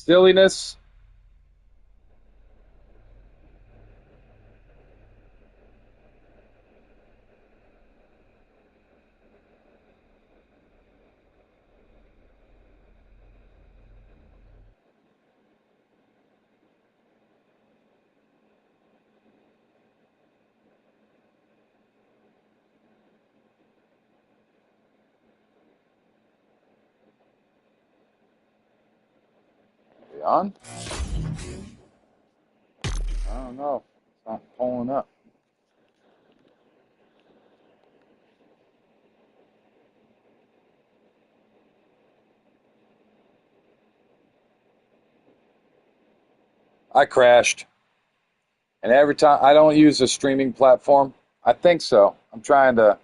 Silliness. Are we on? I don't know. It's not pulling up. I crashed. And every time I don't use a streaming platform. I think so. I'm trying to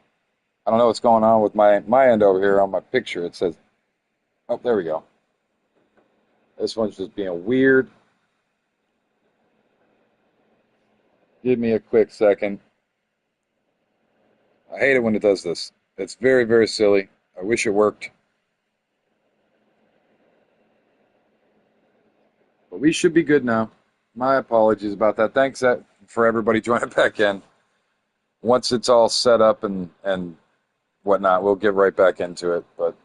I don't know what's going on with my end over here on my picture. It says, oh, there we go. This one's just being weird. Give me a quick second. I hate it when it does this. It's very, very silly. I wish it worked. But we should be good now. My apologies about that. Thanks for everybody joining back in. Once it's all set up and whatnot, we'll get right back into it. But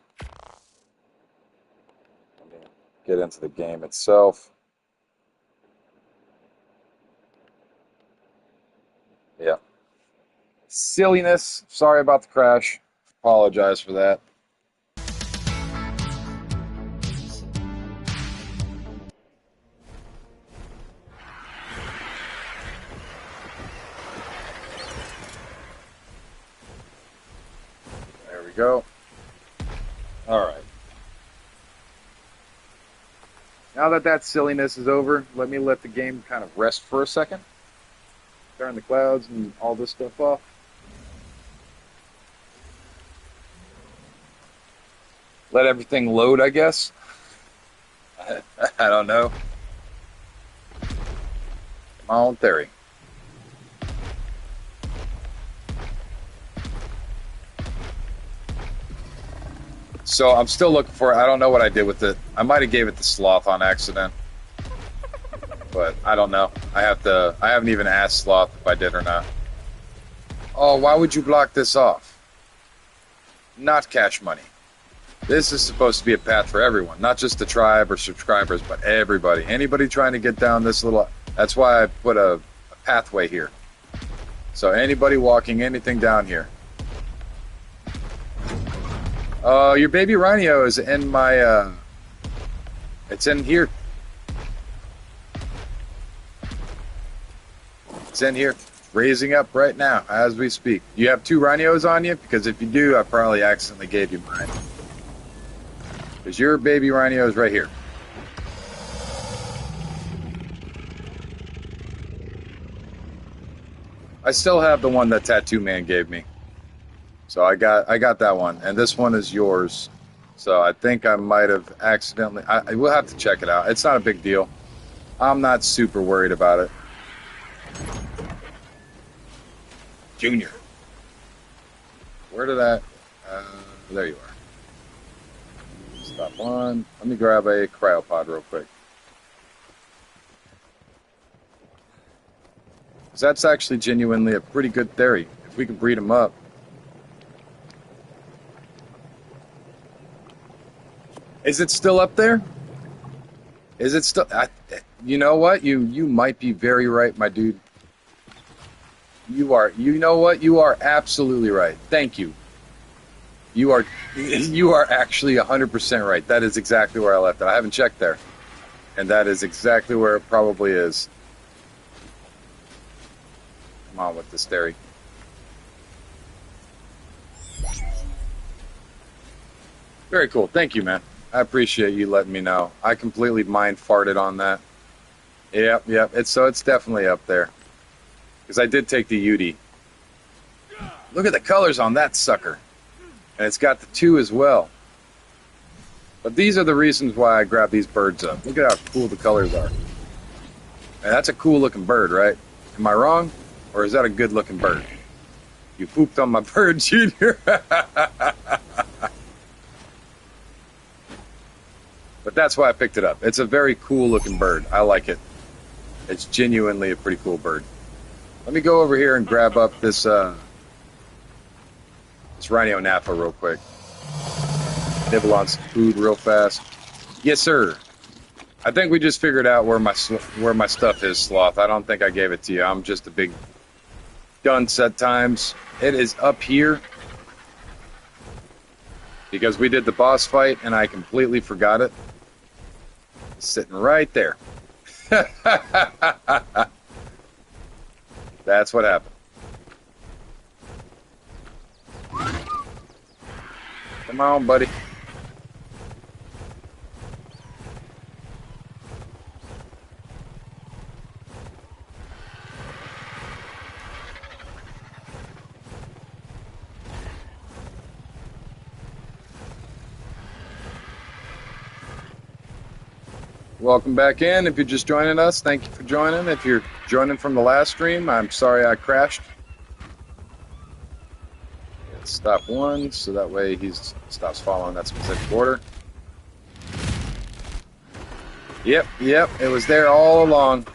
let me get into the game itself. Yeah. Silliness. Sorry about the crash. Apologize for that. There we go. All right. Now that that silliness is over, let me let the game kind of rest for a second. Turn the clouds and all this stuff off. Let everything load, I guess. I don't know. My own theory. So I'm still looking for it. I don't know what I did with it. I might have gave it the sloth on accident. But I don't know. I haven't even asked Sloth if I did or not. Oh, why would you block this off? Not cash money. This is supposed to be a path for everyone, not just the tribe or subscribers, but everybody. Anybody trying to get down this little... That's why I put a pathway here. So anybody walking anything down here. Your baby rhino is in my... It's in here. It's in here, raising up right now as we speak. You have two rhinos on you? Because if you do, I probably accidentally gave you mine. Because your baby rhino is right here. I still have the one that Tattoo Man gave me. So I got that one. And this one is yours. So I think I might have accidentally... I will have to check it out. It's not a big deal. I'm not super worried about it. Junior. Where did that... there you are. Stop on. Let me grab a cryopod real quick. Because that's actually genuinely a pretty good theory. If we can breed them up. Is it still up there? Is it still... you know what? You might be very right, my dude. You are, you know what? You are absolutely right. Thank you. You are actually 100% right. That is exactly where I left it. I haven't checked there. And that is exactly where it probably is. Come on with this theory. Very cool. Thank you, man. I appreciate you letting me know. I completely mind farted on that. Yep. It's definitely up there. Because I did take the Yudi. Look at the colors on that sucker. And it's got the two as well. But these are the reasons why I grab these birds up. Look at how cool the colors are. And that's a cool looking bird, right? Am I wrong? Or is that a good looking bird? You pooped on my bird, Junior. But that's why I picked it up. It's a very cool looking bird. I like it. It's genuinely a pretty cool bird. Let me go over here and grab up this Rhino Nappa real quick. Nibble on some food real fast. Yes, sir. I think we just figured out where my stuff is, Sloth. I don't think I gave it to you. I'm just a big dunce at times. It is up here because we did the boss fight and I completely forgot it. It's sitting right there. That's what happened. Come on, buddy. Welcome back in. If you're just joining us, thank you for joining. If you're joining from the last stream, I'm sorry I crashed. Stop one, so that way he stops following that specific order. Yep, it was there all along.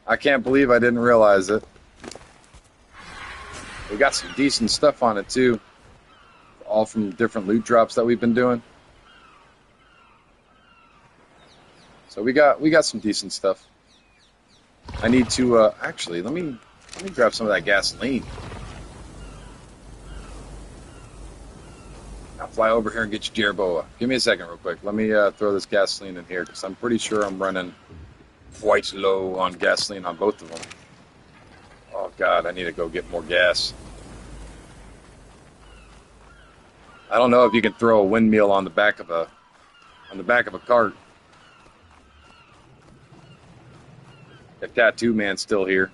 I can't believe I didn't realize it. We got some decent stuff on it too, all from different loot drops that we've been doing. So we got some decent stuff. I need to actually let me grab some of that gasoline. I'll fly over here and get you Jerboa. Give me a second real quick. Let me throw this gasoline in here because I'm pretty sure I'm running quite low on gasoline on both of them. Oh God, I need to go get more gas. I don't know if you can throw a windmill on the back of a cart. If Tattoo Man's still here.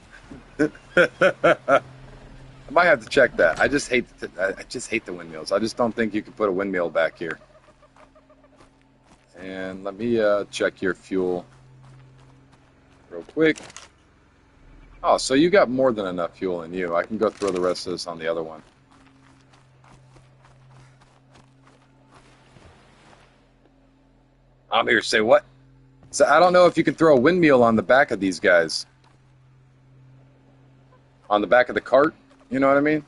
I might have to check that. I just hate the windmills. I just don't think you can put a windmill back here. And let me check your fuel real quick. Oh, so you got more than enough fuel in you. I can go throw the rest of this on the other one. I'm here to say what? So I don't know if you can throw a windmill on the back of these guys. On the back of the cart, you know what I mean?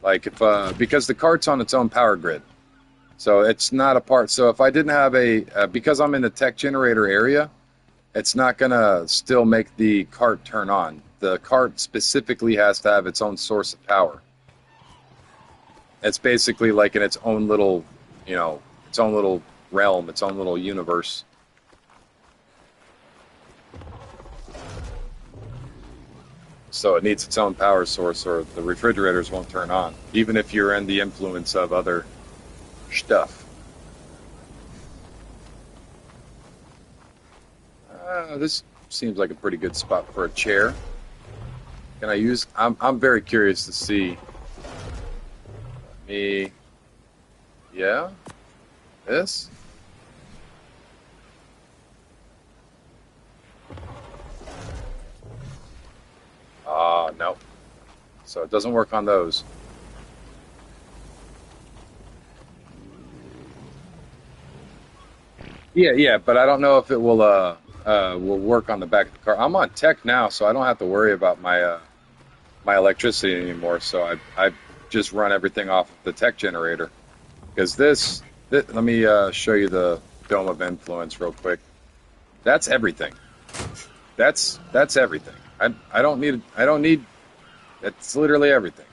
Like if because the cart's on its own power grid. So it's not a part. So if I didn't have because I'm in the tech generator area, it's not gonna still make the cart turn on. The cart specifically has to have its own source of power. It's basically like in its own little, its own little realm, its own little universe. So it needs its own power source or the refrigerators won't turn on, even if you're in the influence of other stuff. This seems like a pretty good spot for a chair. Can I use... I'm very curious to see... Yeah? This? No. So it doesn't work on those. Yeah, but I don't know if it will work on the back of the car. I'm on tech now, so I don't have to worry about my my electricity anymore. So I just run everything off of the tech generator. Because let me show you the Dome of Influence real quick. That's everything. That's everything. I don't need. It's literally everything.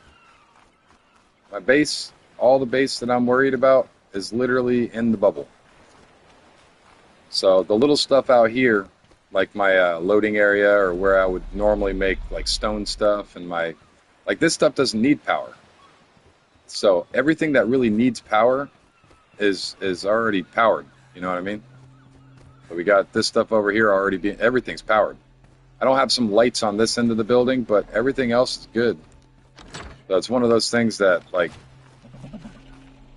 My base, all the base that I'm worried about is literally in the bubble. So the little stuff out here, like my loading area or where I would normally make like stone stuff and like this stuff doesn't need power. So everything that really needs power is already powered. You know what I mean? So we got this stuff over here already everything's powered. I don't have some lights on this end of the building, but everything else is good. So it's one of those things that, like,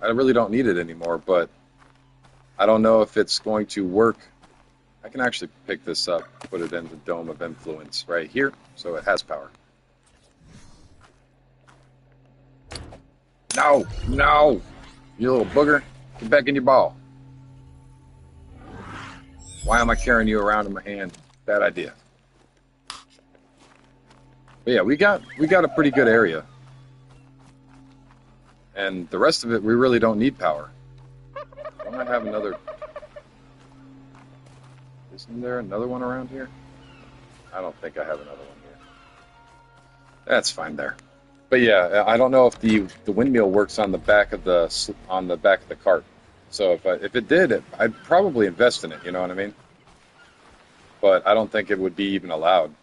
I really don't need it anymore, but I don't know if it's going to work. I can actually pick this up, put it in the Dome of Influence right here, so it has power. No! You little booger. Get back in your ball. Why am I carrying you around in my hand? Bad idea. But yeah, we got a pretty good area. And the rest of it, we really don't need power. Don't I have another... Isn't there another one around here? I don't think I have another one here. That's fine there. But yeah, I don't know if the windmill works on the back of the cart. So if it did, I'd probably invest in it. You know what I mean? But I don't think it would be even allowed.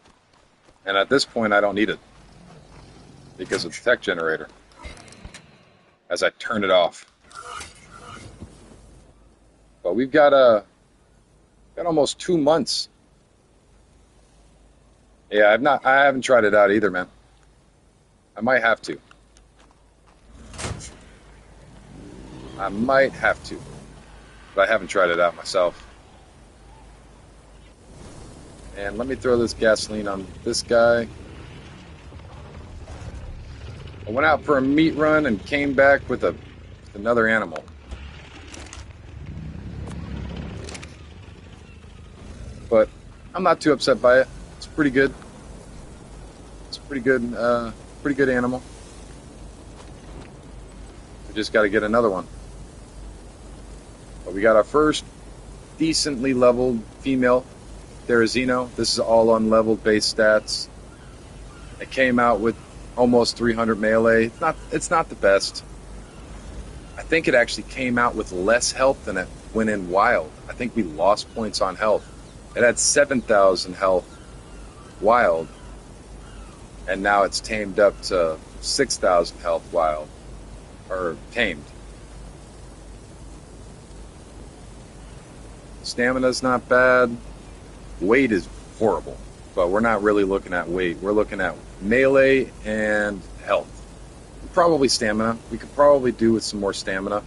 And at this point, I don't need it because it's a tech generator. As I turn it off. But we've got almost 2 months. Yeah, I haven't tried it out either, man. I might have to. I might have to. But I haven't tried it out myself. And let me throw this gasoline on this guy. I went out for a meat run and came back with another animal. But I'm not too upset by it. It's pretty good. It's pretty good animal. We just got to get another one. But we got our first decently leveled female Therizino. This is all on leveled base stats. It came out with almost 300 melee. It's not the best. I think it actually came out with less health than it went in wild. I think we lost points on health. It had 7,000 health wild, and now it's tamed up to 6,000 health wild, or tamed. Stamina's not bad. Weight is horrible, but we're not really looking at weight. We're looking at melee and health. Probably stamina. We could probably do with some more stamina,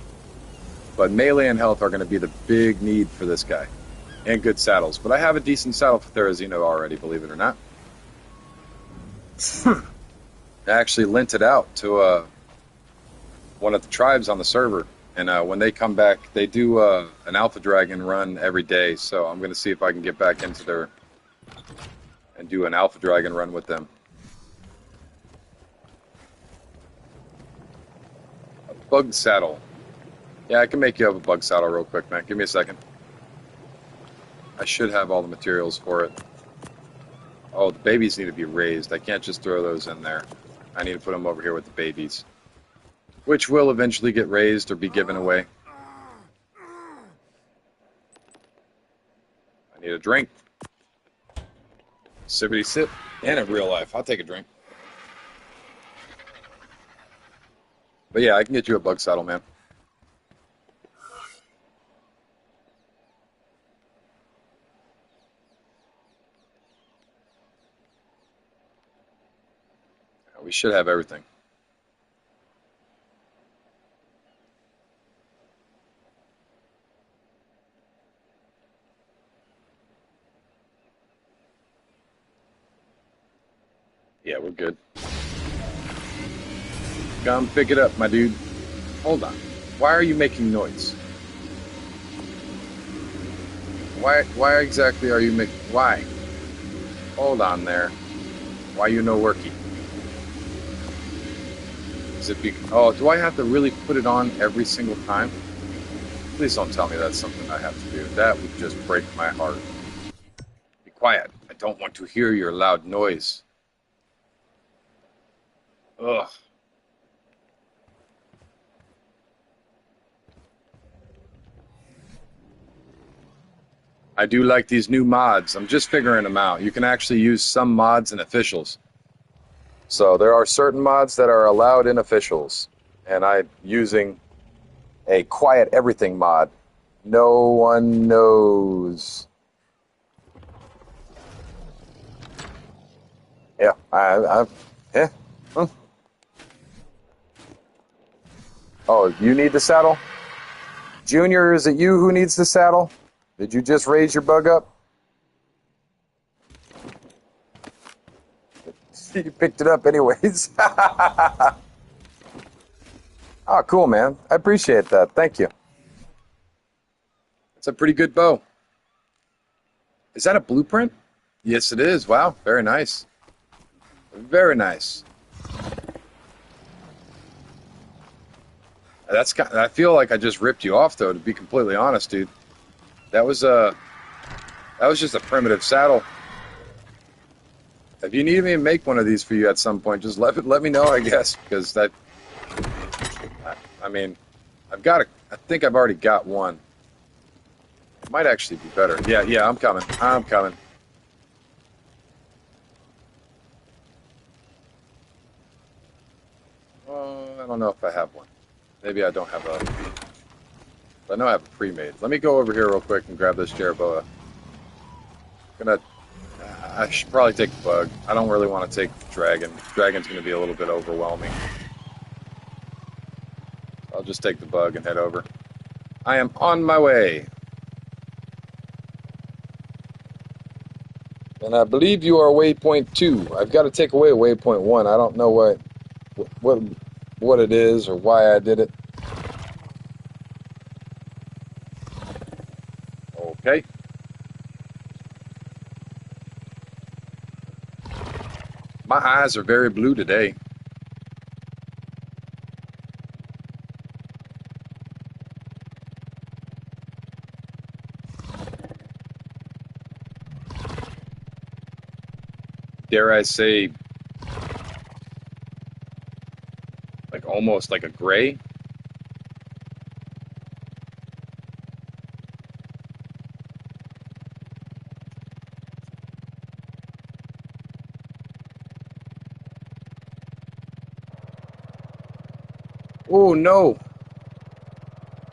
but melee and health are going to be the big need for this guy. And good saddles. But I have a decent saddle for Therizino already, believe it or not. I actually lent it out to one of the tribes on the server. And when they come back, they do an Alpha Dragon run every day. So I'm going to see if I can get back into there and do an Alpha Dragon run with them. A bug saddle. Yeah, I can make you have a bug saddle real quick, man. Give me a second. I should have all the materials for it. Oh, the babies need to be raised. I can't just throw those in there. I need to put them over here with the babies, which will eventually get raised or be given away. I need a drink. Sippity sip. And in real life, I'll take a drink. But yeah, I can get you a bug saddle, man. We should have everything. Yeah, we're good. Come pick it up, my dude. Hold on. Why are you making noise? Why exactly are you making... Why? Hold on there. Why you no worky? Is it oh, do I have to really put it on every single time? Please don't tell me that's something I have to do. That would just break my heart. Be quiet. I don't want to hear your loud noise. Ugh. I do like these new mods. I'm just figuring them out. You can actually use some mods in officials. So there are certain mods that are allowed in officials. And I'm using a quiet everything mod. No one knows. Yeah, yeah. Oh, you need the saddle? Junior, is it you who needs the saddle? Did you just raise your bug up? You picked it up anyways. Oh, cool, man. I appreciate that. Thank you. It's a pretty good bow. Is that a blueprint? Yes, it is. Wow, very nice. Very nice. I feel like I just ripped you off, though, to be completely honest, dude. That was just a primitive saddle. If you need me to make one of these for you at some point, just let me know, I guess, because I mean, I think I've already got one. It might actually be better. Yeah, yeah, I'm coming. I'm coming. I don't know if I have one. Maybe I don't have I know I have a pre-made. Let me go over here real quick and grab this Jerboa. I should probably take the bug. I don't really want to take the dragon. Dragon's going to be a little bit overwhelming. I'll just take the bug and head over. I am on my way. And I believe you are waypoint 2. I've got to take away waypoint 1. I don't know what it is or why I did it. Okay. My eyes are very blue today. Dare I say, like almost like a gray? Oh no,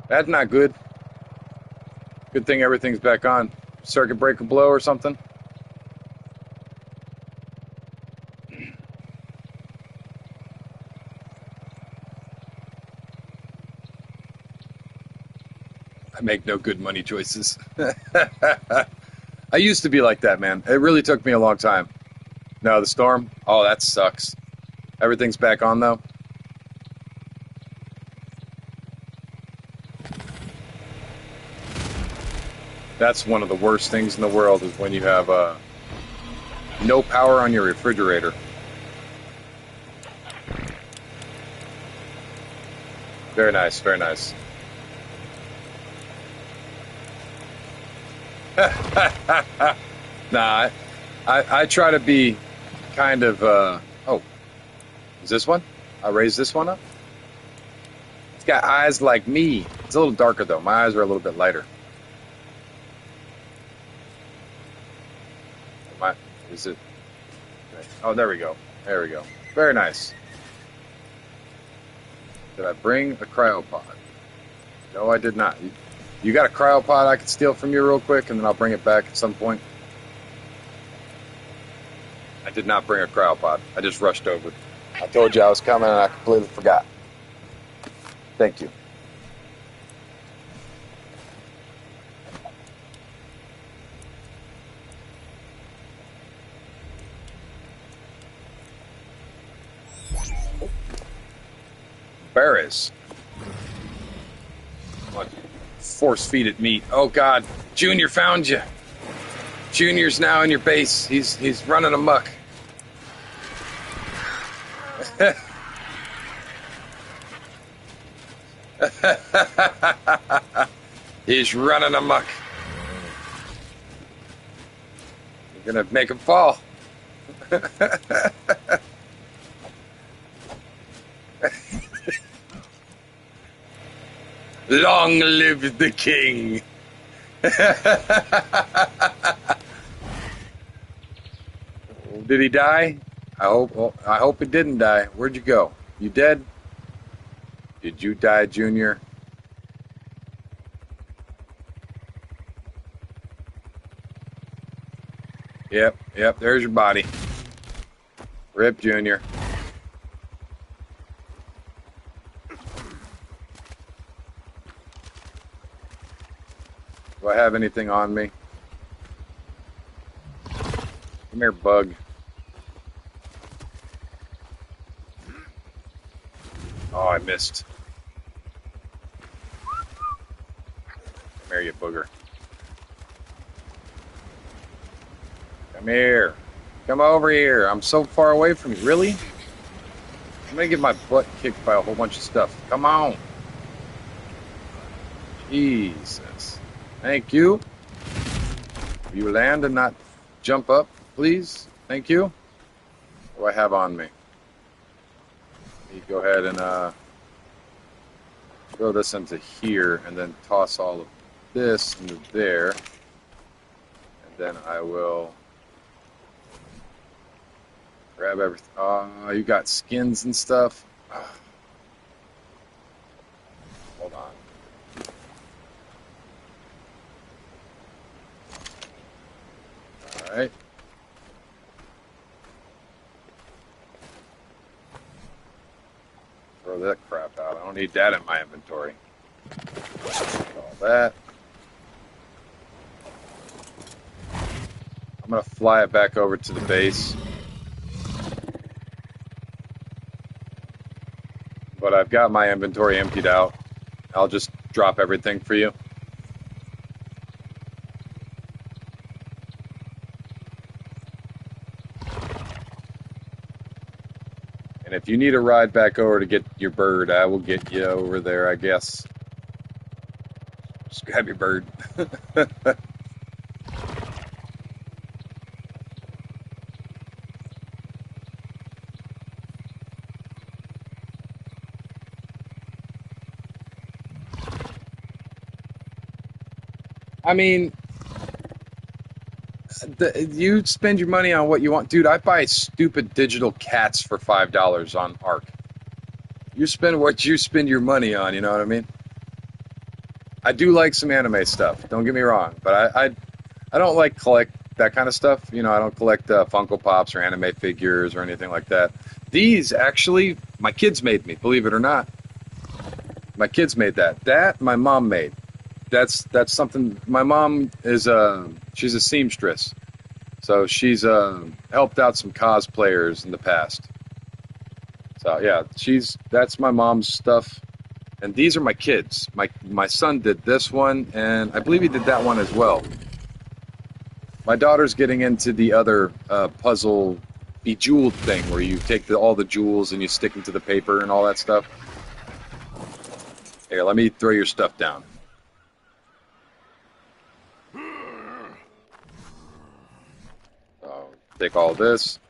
that's not good. Good thing everything's back on. Circuit breaker blow or something? I make no good money choices. I used to be like that, man. It really took me a long time. No, the storm? Oh, that sucks. Everything's back on, though? That's one of the worst things in the world is when you have no power on your refrigerator. Very nice, very nice. Nah, I try to be kind of, oh, is this one? I raised this one up? It's got eyes like me. It's a little darker, though. My eyes are a little bit lighter. Is it? Oh, there we go. There we go. Very nice. Did I bring a cryopod? No, I did not. You got a cryopod I could steal from you real quick, and then I'll bring it back at some point? I did not bring a cryopod. I just rushed over. I told you I was coming, and I completely forgot. Thank you. Berries. What? Force feed it meat. Oh God, Junior found you. Junior's now in your base. He's running amok. He's running amok. You're gonna make him fall. Long live the king. Did he die? I hope it didn't die. Where'd you go? You dead? Did you die, Junior? Yep, there's your body. Rip, Junior. Do I have anything on me? Come here, bug. Oh, I missed. Come here, you booger. Come here. Come over here. I'm so far away from you. Really? I'm gonna get my butt kicked by a whole bunch of stuff. Come on. Jesus. Thank you. Will you land and not jump up, please? Thank you. What do I have on me? Let me go ahead and throw this into here and then toss all of this into there. And then I will grab everything. Oh, you got skins and stuff. Hold on. All right. Throw that crap out. I don't need that in my inventory. All that. I'm going to fly it back over to the base. But I've got my inventory emptied out. I'll just drop everything for you. And if you need a ride back over to get your bird, I will get you over there, I guess. Just grab your bird. I mean, you spend your money on what you want. Dude, I buy stupid digital cats for $5 on Arc. You spend what you spend your money on, you know what I mean? I do like some anime stuff, don't get me wrong, but I don't like collect that kind of stuff. You know, I don't collect Funko Pops or anime figures or anything like that. These, actually, my kids made me, believe it or not. My kids made that. That, my mom made. That's something. My mom is she's a seamstress, so she's helped out some cosplayers in the past. So yeah, that's my mom's stuff, and these are my kids. My son did this one, and I believe he did that one as well. My daughter's getting into the other puzzle bejeweled thing, where you take all the jewels and you stick them to the paper and all that stuff. Here, let me throw your stuff down. Take all this.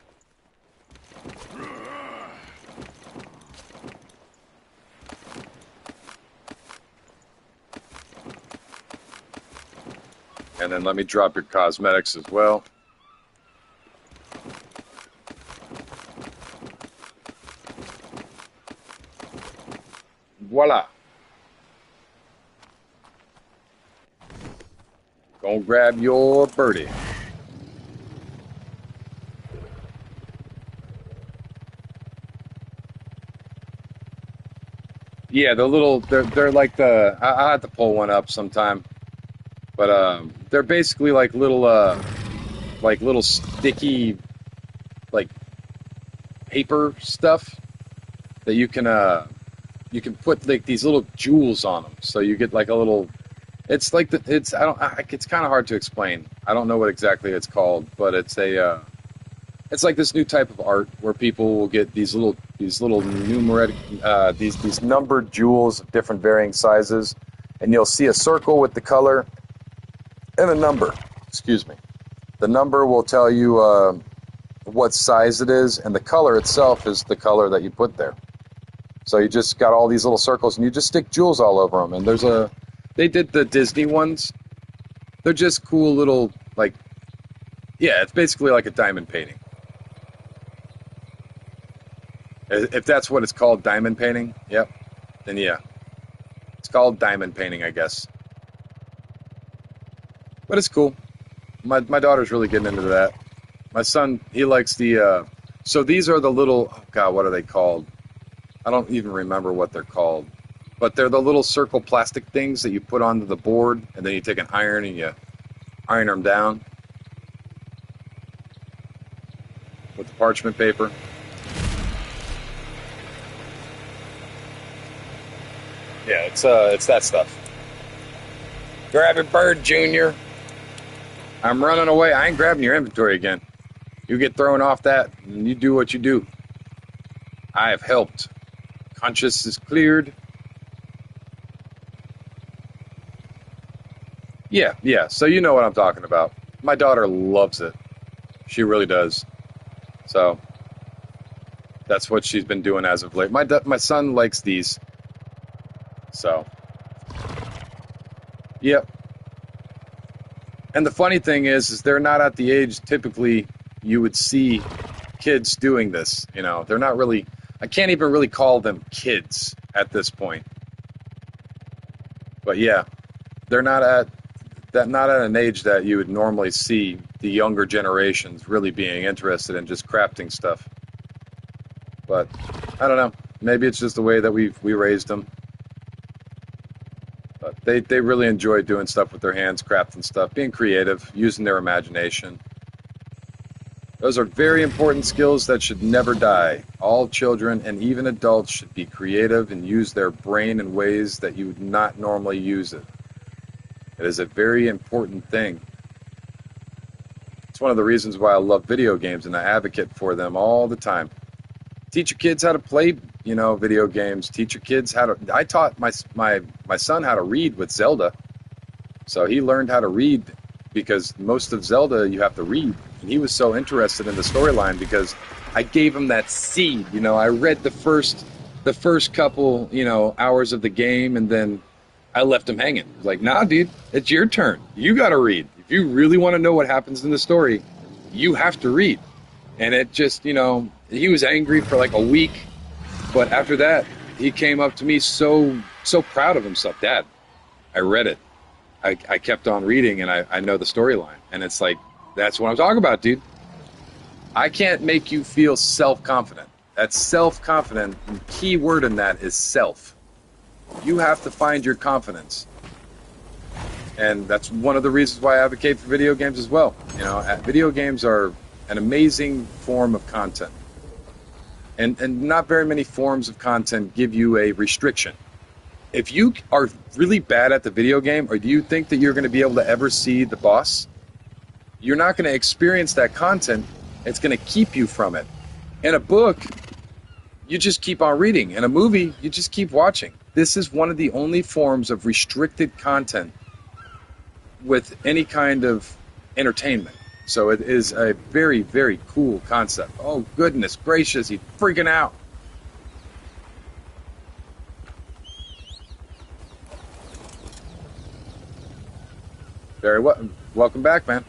And then let me drop your cosmetics as well. Voila. Go grab your birdie. Yeah, they're like I'll have to pull one up sometime. But they're basically like little sticky, like paper stuff that you can put like these little jewels on them. So you get like a little, it's like it's kind of hard to explain. I don't know what exactly it's called, but it's like this new type of art where people will get these little numeric these numbered jewels of different varying sizes, and you'll see a circle with the color and a number. Excuse me. The number will tell you what size it is, and the color itself is the color that you put there. So you just got all these little circles, and you just stick jewels all over them. And they did the Disney ones. They're just cool little, like, yeah, it's basically like a diamond painting. If that's what it's called, diamond painting, yep, then yeah. It's called diamond painting, I guess. But it's cool. My daughter's really getting into that. My son, he likes so these are the little, oh God, what are they called? I don't even remember what they're called. But they're the little circle plastic things that you put onto the board, and then you take an iron and you iron them down with the parchment paper. Yeah, it's that stuff. Grab your bird, Junior. I'm running away. I ain't grabbing your inventory again. You get thrown off that, and you do what you do. I have helped. Conscience is cleared. Yeah, yeah. So you know what I'm talking about. My daughter loves it. She really does. So that's what she's been doing as of late. My son likes these. So, yep. And the funny thing is they're not at the age typically you would see kids doing this. You know, they're not really. I can't even really call them kids at this point. But yeah, they're not at an age that you would normally see the younger generations really being interested in just crafting stuff. But I don't know. Maybe it's just the way that we raised them. But they really enjoy doing stuff with their hands, crafting stuff, being creative, using their imagination. Those are very important skills that should never die. All children and even adults should be creative and use their brain in ways that you would not normally use it. It is a very important thing. It's one of the reasons why I love video games and I advocate for them all the time. Teach your kids how to play, video games. Teach your kids how to. I taught my son how to read with Zelda, so he learned how to read because most of Zelda you have to read, and he was so interested in the storyline because I gave him that seed. I read the first couple hours of the game, and then I left him hanging. Like, nah, dude, it's your turn. You got to read. If you really want to know what happens in the story, you have to read. And it just, he was angry for like a week. But after that, he came up to me so proud of himself. Dad, I read it. I kept on reading, and I know the storyline. And it's like, that's what I'm talking about, dude. I can't make you feel self-confident. That's self-confident. The key word in that is self. You have to find your confidence. And that's one of the reasons why I advocate for video games as well. Video games are an amazing form of content. And not very many forms of content give you a restriction. If you are really bad at the video game, or do you think that you're going to be able to ever see the boss, you're not going to experience that content. It's going to keep you from it. In a book, you just keep on reading. In a movie, you just keep watching. This is one of the only forms of restricted content with any kind of entertainment. So it is a very, very cool concept. Oh, goodness gracious, he's freaking out. Very well. Welcome back, man.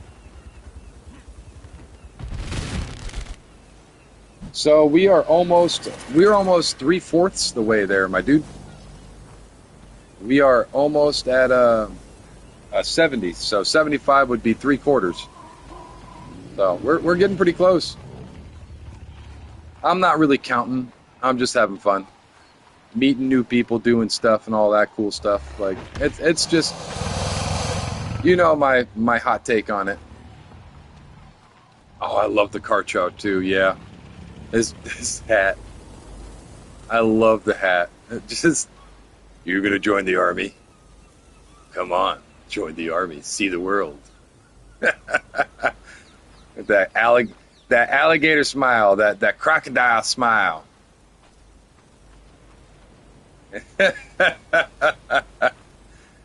So we're almost 3/4 the way there, my dude. We are almost at a 70. So 75 would be 3/4. So we're getting pretty close. I'm not really counting. I'm just having fun, meeting new people, doing stuff, and all that cool stuff. Like it's just, my hot take on it. Oh, I love the Carcho too. Yeah, this hat. I love the hat. Just, you're gonna join the army? Come on, join the army. See the world. That alligator smile, that crocodile smile.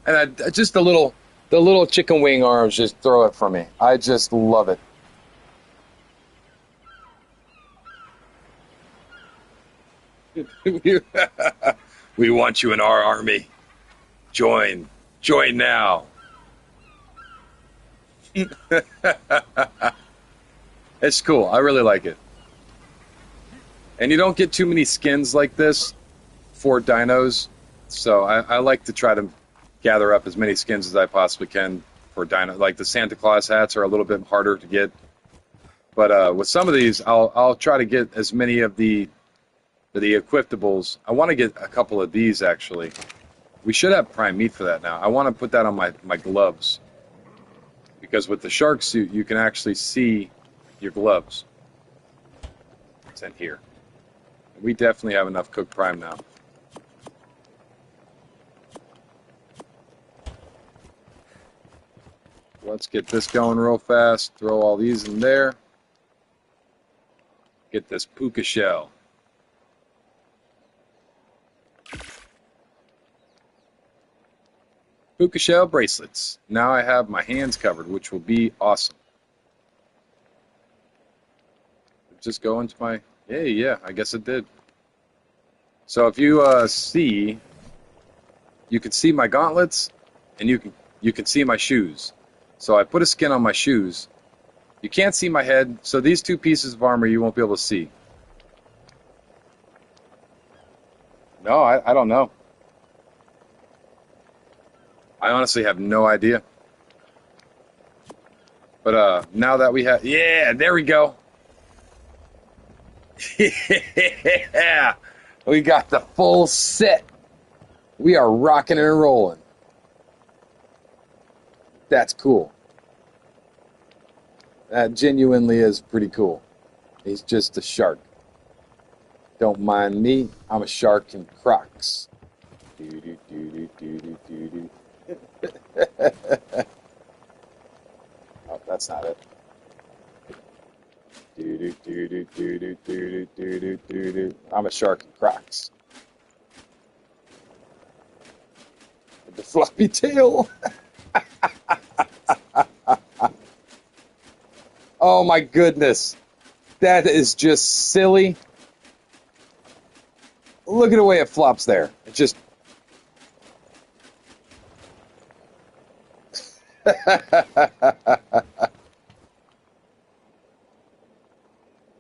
And just the little chicken wing arms just throw it for me. I just love it. We want you in our army. Join now. It's cool. I really like it. And you don't get too many skins like this for dinos. So I like to try to gather up as many skins as I possibly can for dino. Like the Santa Claus hats are a little bit harder to get. But with some of these, I'll try to get as many of the equipables. I want to get a couple of these, actually. We should have prime meat for that now. I want to put that on my gloves. Because with the shark suit, you can actually see your gloves. It's in here. We definitely have enough cooked prime now. let's get this going real fast. Throw all these in there. Get this puka shell. Puka shell bracelets. Now I have my hands covered, which will be awesome. Just go into my... Hey, yeah, I guess it did. So if you see, you can see my gauntlets, and you can see my shoes. So I put a skin on my shoes. You can't see my head, so these two pieces of armor you won't be able to see. No, I don't know. I honestly have no idea. But now that we have... Yeah, there we go. Yeah, we got the full set. We are rocking and rolling. That's cool. That genuinely is pretty cool. He's just a shark. Don't mind me. I'm a shark in Crocs. Oh, that's not it. I'm a shark in Crocs. With the floppy tail. Oh my goodness. That is just silly. Look at the way it flops there. It just...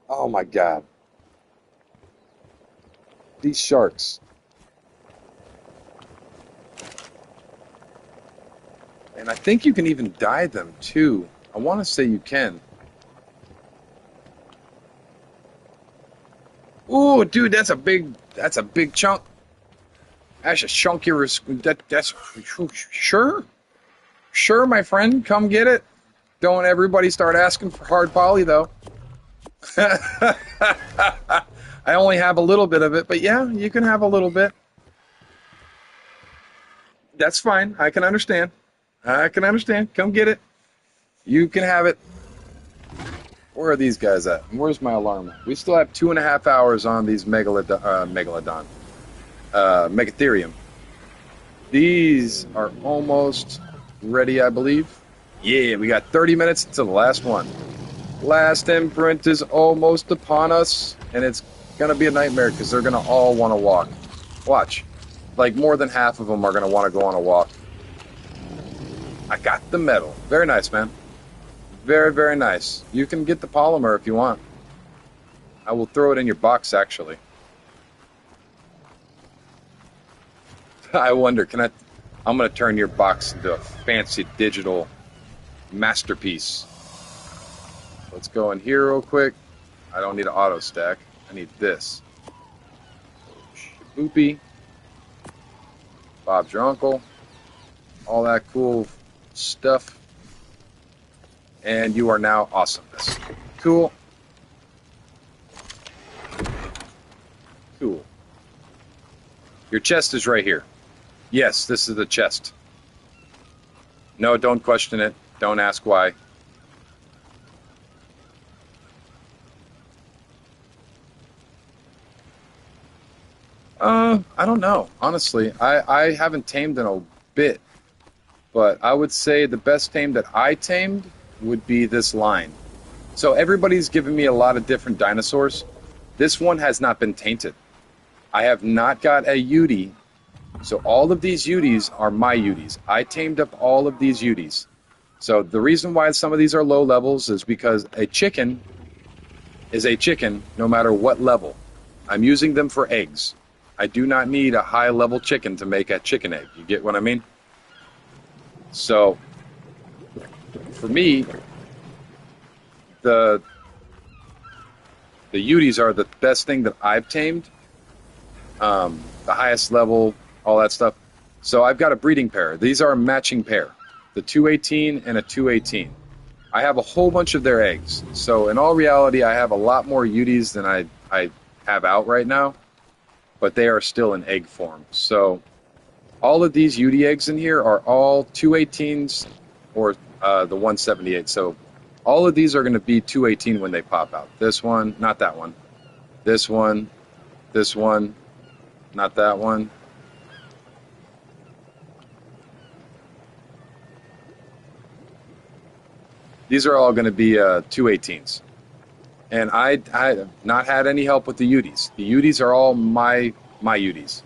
Oh my God. These sharks. And I think you can even dye them too. I want to say you can. Ooh, dude, that's a big chunk. That's a chunky. That's sure, my friend, come get it. Don't everybody start asking for hard poly though. I only have a little bit of it, but yeah, you can have a little bit. That's fine. I can understand. Come get it. You can have it. Where are these guys at? Where's my alarm? We still have 2.5 hours on these Megalodon. Megatherium. These are almost ready, I believe. Yeah, we got 30 minutes to the last one. Last imprint is almost upon us, and it's gonna be a nightmare because they're gonna all want to walk. Watch. Like, more than half of them are gonna want to go on a walk. I got the medal. Very nice, man. Very, very nice. You can get the polymer if you want. I will throw it in your box, actually. I wonder, I'm going to turn your box into a fancy digital masterpiece. Let's go in here real quick. I don't need an auto stack. I need this. Shaboopy. Bob's your uncle. All that cool stuff. And you are now awesomeness. Cool. Cool. Your chest is right here. Yes, this is the chest. No, don't question it. Don't ask why. I don't know. Honestly, I haven't tamed in a bit. But I would say the best tame that I tamed would be this line. So everybody's given me a lot of different dinosaurs. This one has not been tainted. I have not got a Yudi. So all of these Udis are my Udis. I tamed up all of these Udis. So the reason why some of these are low levels is because a chicken is a chicken no matter what level. I'm using them for eggs. I do not need a high level chicken to make a chicken egg. You get what I mean? So for me, the Udis are the best thing that I've tamed. The highest level, all that stuff. So I've got a breeding pair. These are a matching pair. The 218 and a 218. I have a whole bunch of their eggs. So in all reality, I have a lot more Udis than I have out right now. But they are still in egg form. So all of these Udi eggs in here are all 218s or the 178. So all of these are going to be 218 when they pop out. This one, not that one. This one, not that one. These are all going to be 218s. And I have not had any help with the UDs. The UDs are all my UDs.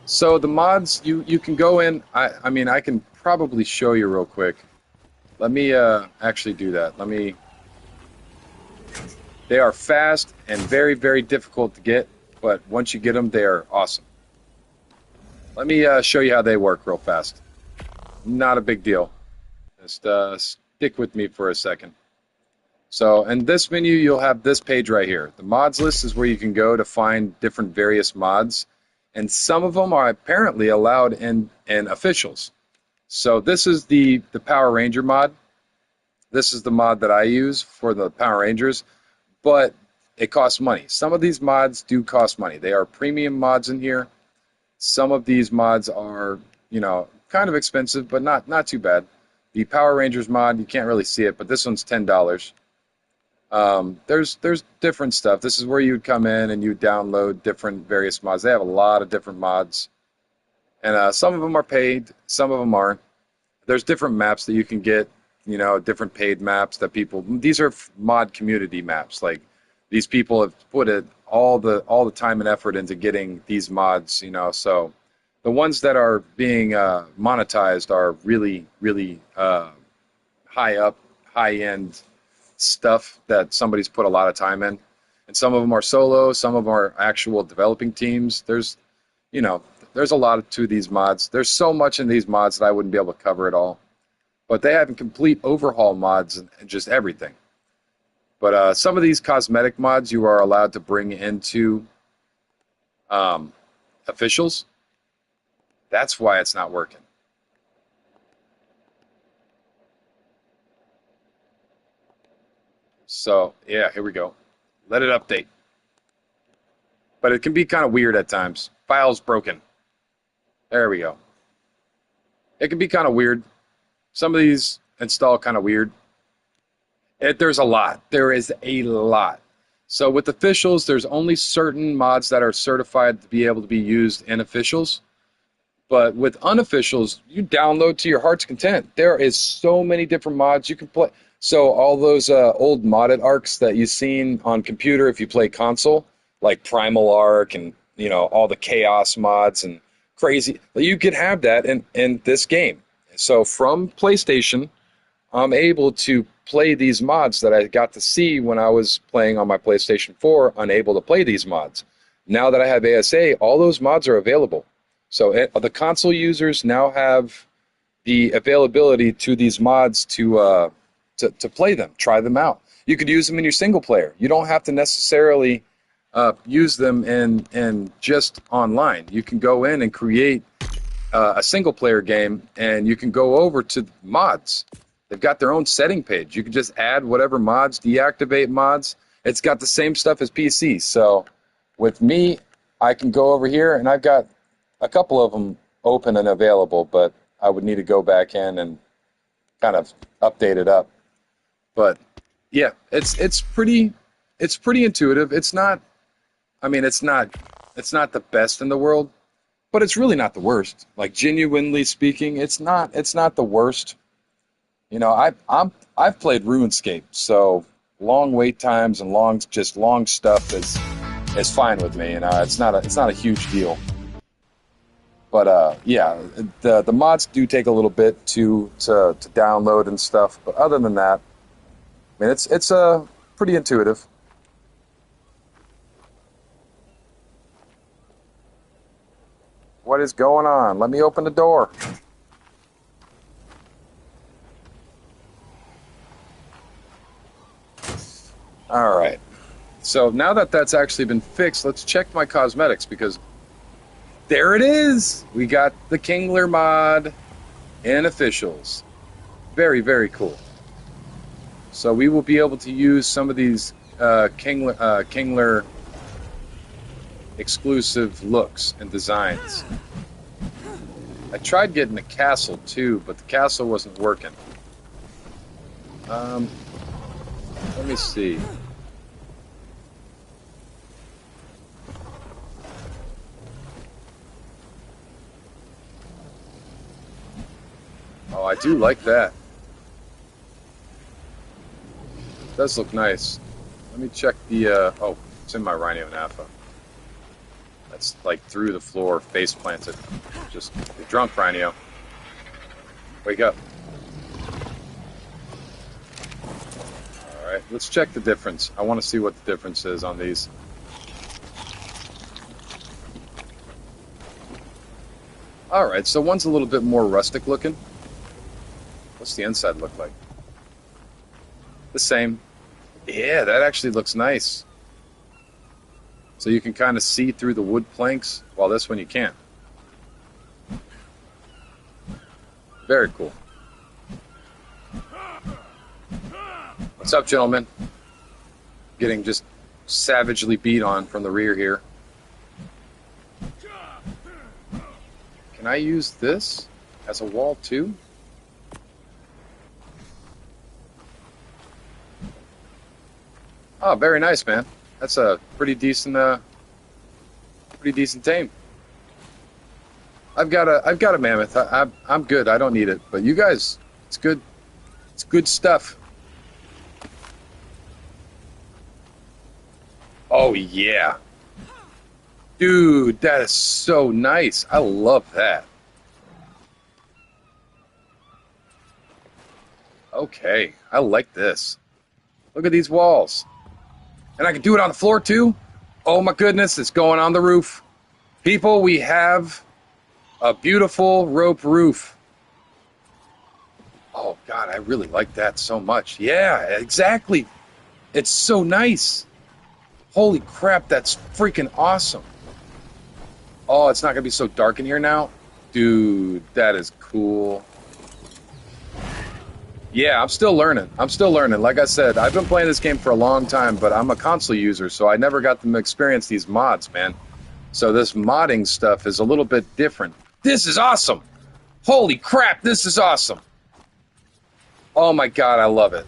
So the mods, you can go in. I mean, I can probably show you real quick. Let me actually do that. They are fast and very, very difficult to get, but once you get them, they are awesome. Let me show you how they work real fast. Not a big deal. Just stick with me for a second. So in this menu, you'll have this page right here. The mods list is where you can go to find different various mods, and some of them are apparently allowed in officials. So this is the Power Ranger mod. This is the mod that I use for the Power Rangers, but it costs money. Some of these mods do cost money. They are premium mods in here. Some of these mods are, you know, kind of expensive, but not too bad. The Power Rangers mod, you can't really see it, but this one's $10. There's different stuff. This is where you would come in and you download different various mods. They have a lot of different mods, and some of them are paid, some of them aren't. There's different maps that you can get, you know, different paid maps that people. These are mod community maps. Like these people have put all the time and effort into getting these mods, you know. So the ones that are being monetized are really high end stuff that somebody's put a lot of time in, and some of them are solo, some of them are actual developing teams. There's a lot to these mods. There's so much in these mods that I wouldn't be able to cover it all, but they have complete overhaul mods and just everything. But some of these cosmetic mods you are allowed to bring into officials. That's why it's not working. So, yeah, here we go. Let it update. But it can be kind of weird at times. File's broken. There we go. It can be kind of weird. Some of these install kind of weird. There's a lot. There is a lot. So with officials, there's only certain mods that are certified to be able to be used in officials. But with unofficials, you download to your heart's content. There is so many different mods you can play. So all those old modded arcs that you've seen on computer, if you play console, like Primal Arc and, you know, all the Chaos mods and crazy, you could have that in this game. So from PlayStation, I'm able to play these mods that I got to see when I was playing on my PlayStation 4, unable to play these mods. Now that I have ASA, all those mods are available. So the console users now have the availability to these mods to play them, try them out. You could use them in your single player. You don't have to necessarily use them in just online. You can go in and create a single player game, and you can go over to mods. They've got their own setting page. You can just add whatever mods, deactivate mods. It's got the same stuff as PC. So with me, I can go over here, and I've got a couple of them open and available, but I would need to go back in and kind of update it up. But yeah, it's pretty intuitive. It's not the best in the world, but it's really not the worst. Like genuinely speaking, it's not the worst. You know, I've played RuneScape, so long wait times and long stuff is fine with me. You know, it's not a huge deal. But yeah, the mods do take a little bit to download and stuff. But other than that, I mean, it's pretty intuitive. What is going on? Let me open the door. All right. So now that that's actually been fixed, let's check my cosmetics, because there it is. We got the Kingler mod in officials. Very, very cool. So we will be able to use some of these Kingler exclusive looks and designs. I tried getting the castle too, but the castle wasn't working. Let me see. Oh, I do like that. It does look nice. Let me check the, oh, it's in my Rhino Napha. That's like through the floor, face planted. Just, you're drunk, Rhino. Wake up. Alright, let's check the difference. I want to see what the difference is on these. Alright, so one's a little bit more rustic looking. What's the inside look like? The same. Yeah, that actually looks nice. So you can kind of see through the wood planks, while this one you can't. Very cool. What's up, gentlemen? Getting just savagely beat on from the rear here. Can I use this as a wall too? Oh, very nice, man. That's a pretty decent tame. I've got a mammoth. I'm good. I don't need it. But you guys, it's good. It's good stuff. Oh yeah, dude, that is so nice. I love that. Okay, I like this. Look at these walls. And I can do it on the floor too? Oh my goodness, it's going on the roof. People, we have a beautiful rope roof. Oh God, I really like that so much. Yeah, exactly. It's so nice. Holy crap, that's freaking awesome. Oh, it's not gonna be so dark in here now? Dude, that is cool. Yeah, I'm still learning. Like I said, I've been playing this game for a long time, but I'm a console user, so I never got to experience these mods, man. So this modding stuff is a little bit different. This is awesome! Holy crap, this is awesome! Oh my God, I love it.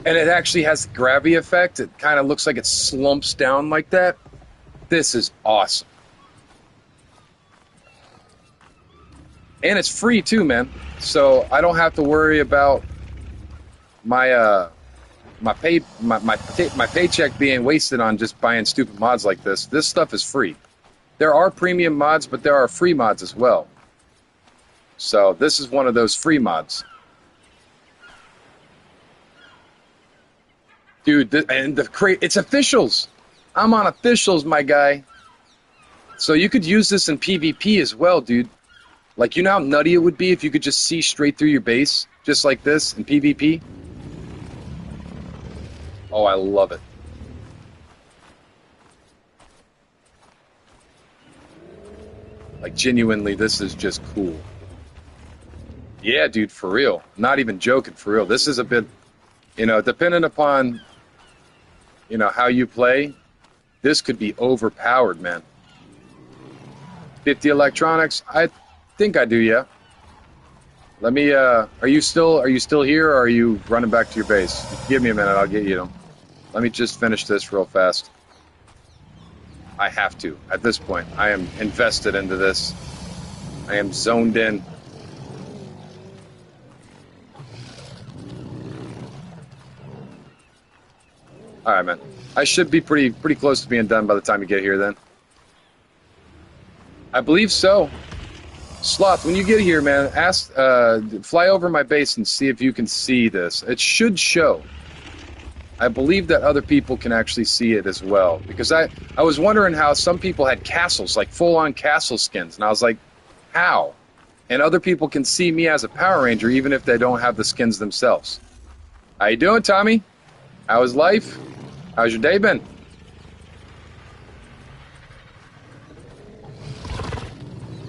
And it actually has the gravity effect. It kind of looks like it slumps down like that. This is awesome. And it's free too, man. So I don't have to worry about my paycheck being wasted on just buying stupid mods like this. This stuff is free. There are premium mods, but there are free mods as well. So this is one of those free mods. Dude, it's officials. I'm on officials, my guy. So you could use this in PvP as well, dude. Like, you know how nutty it would be if you could just see straight through your base, just like this, in PvP? Oh, I love it. Like, genuinely, this is just cool. Yeah, dude, for real. Not even joking, for real. This is a bit, depending upon, how you play, this could be overpowered, man. 50 electronics, I think I do, yeah. Let me, are you still here, or are you running back to your base? Give me a minute, I'll get you them. Let me just finish this real fast. I have to. At this point, I am invested into this. I am zoned in. Alright, man. I should be pretty close to being done by the time you get here, then. I believe so. Sloth, when you get here, man, fly over my base and see if you can see this. It should show. I believe that other people can actually see it as well. Because I was wondering how some people had castles, like full-on castle skins. And I was like, how? And other people can see me as a Power Ranger even if they don't have the skins themselves. How you doing, Tommy? How was life? How's your day been?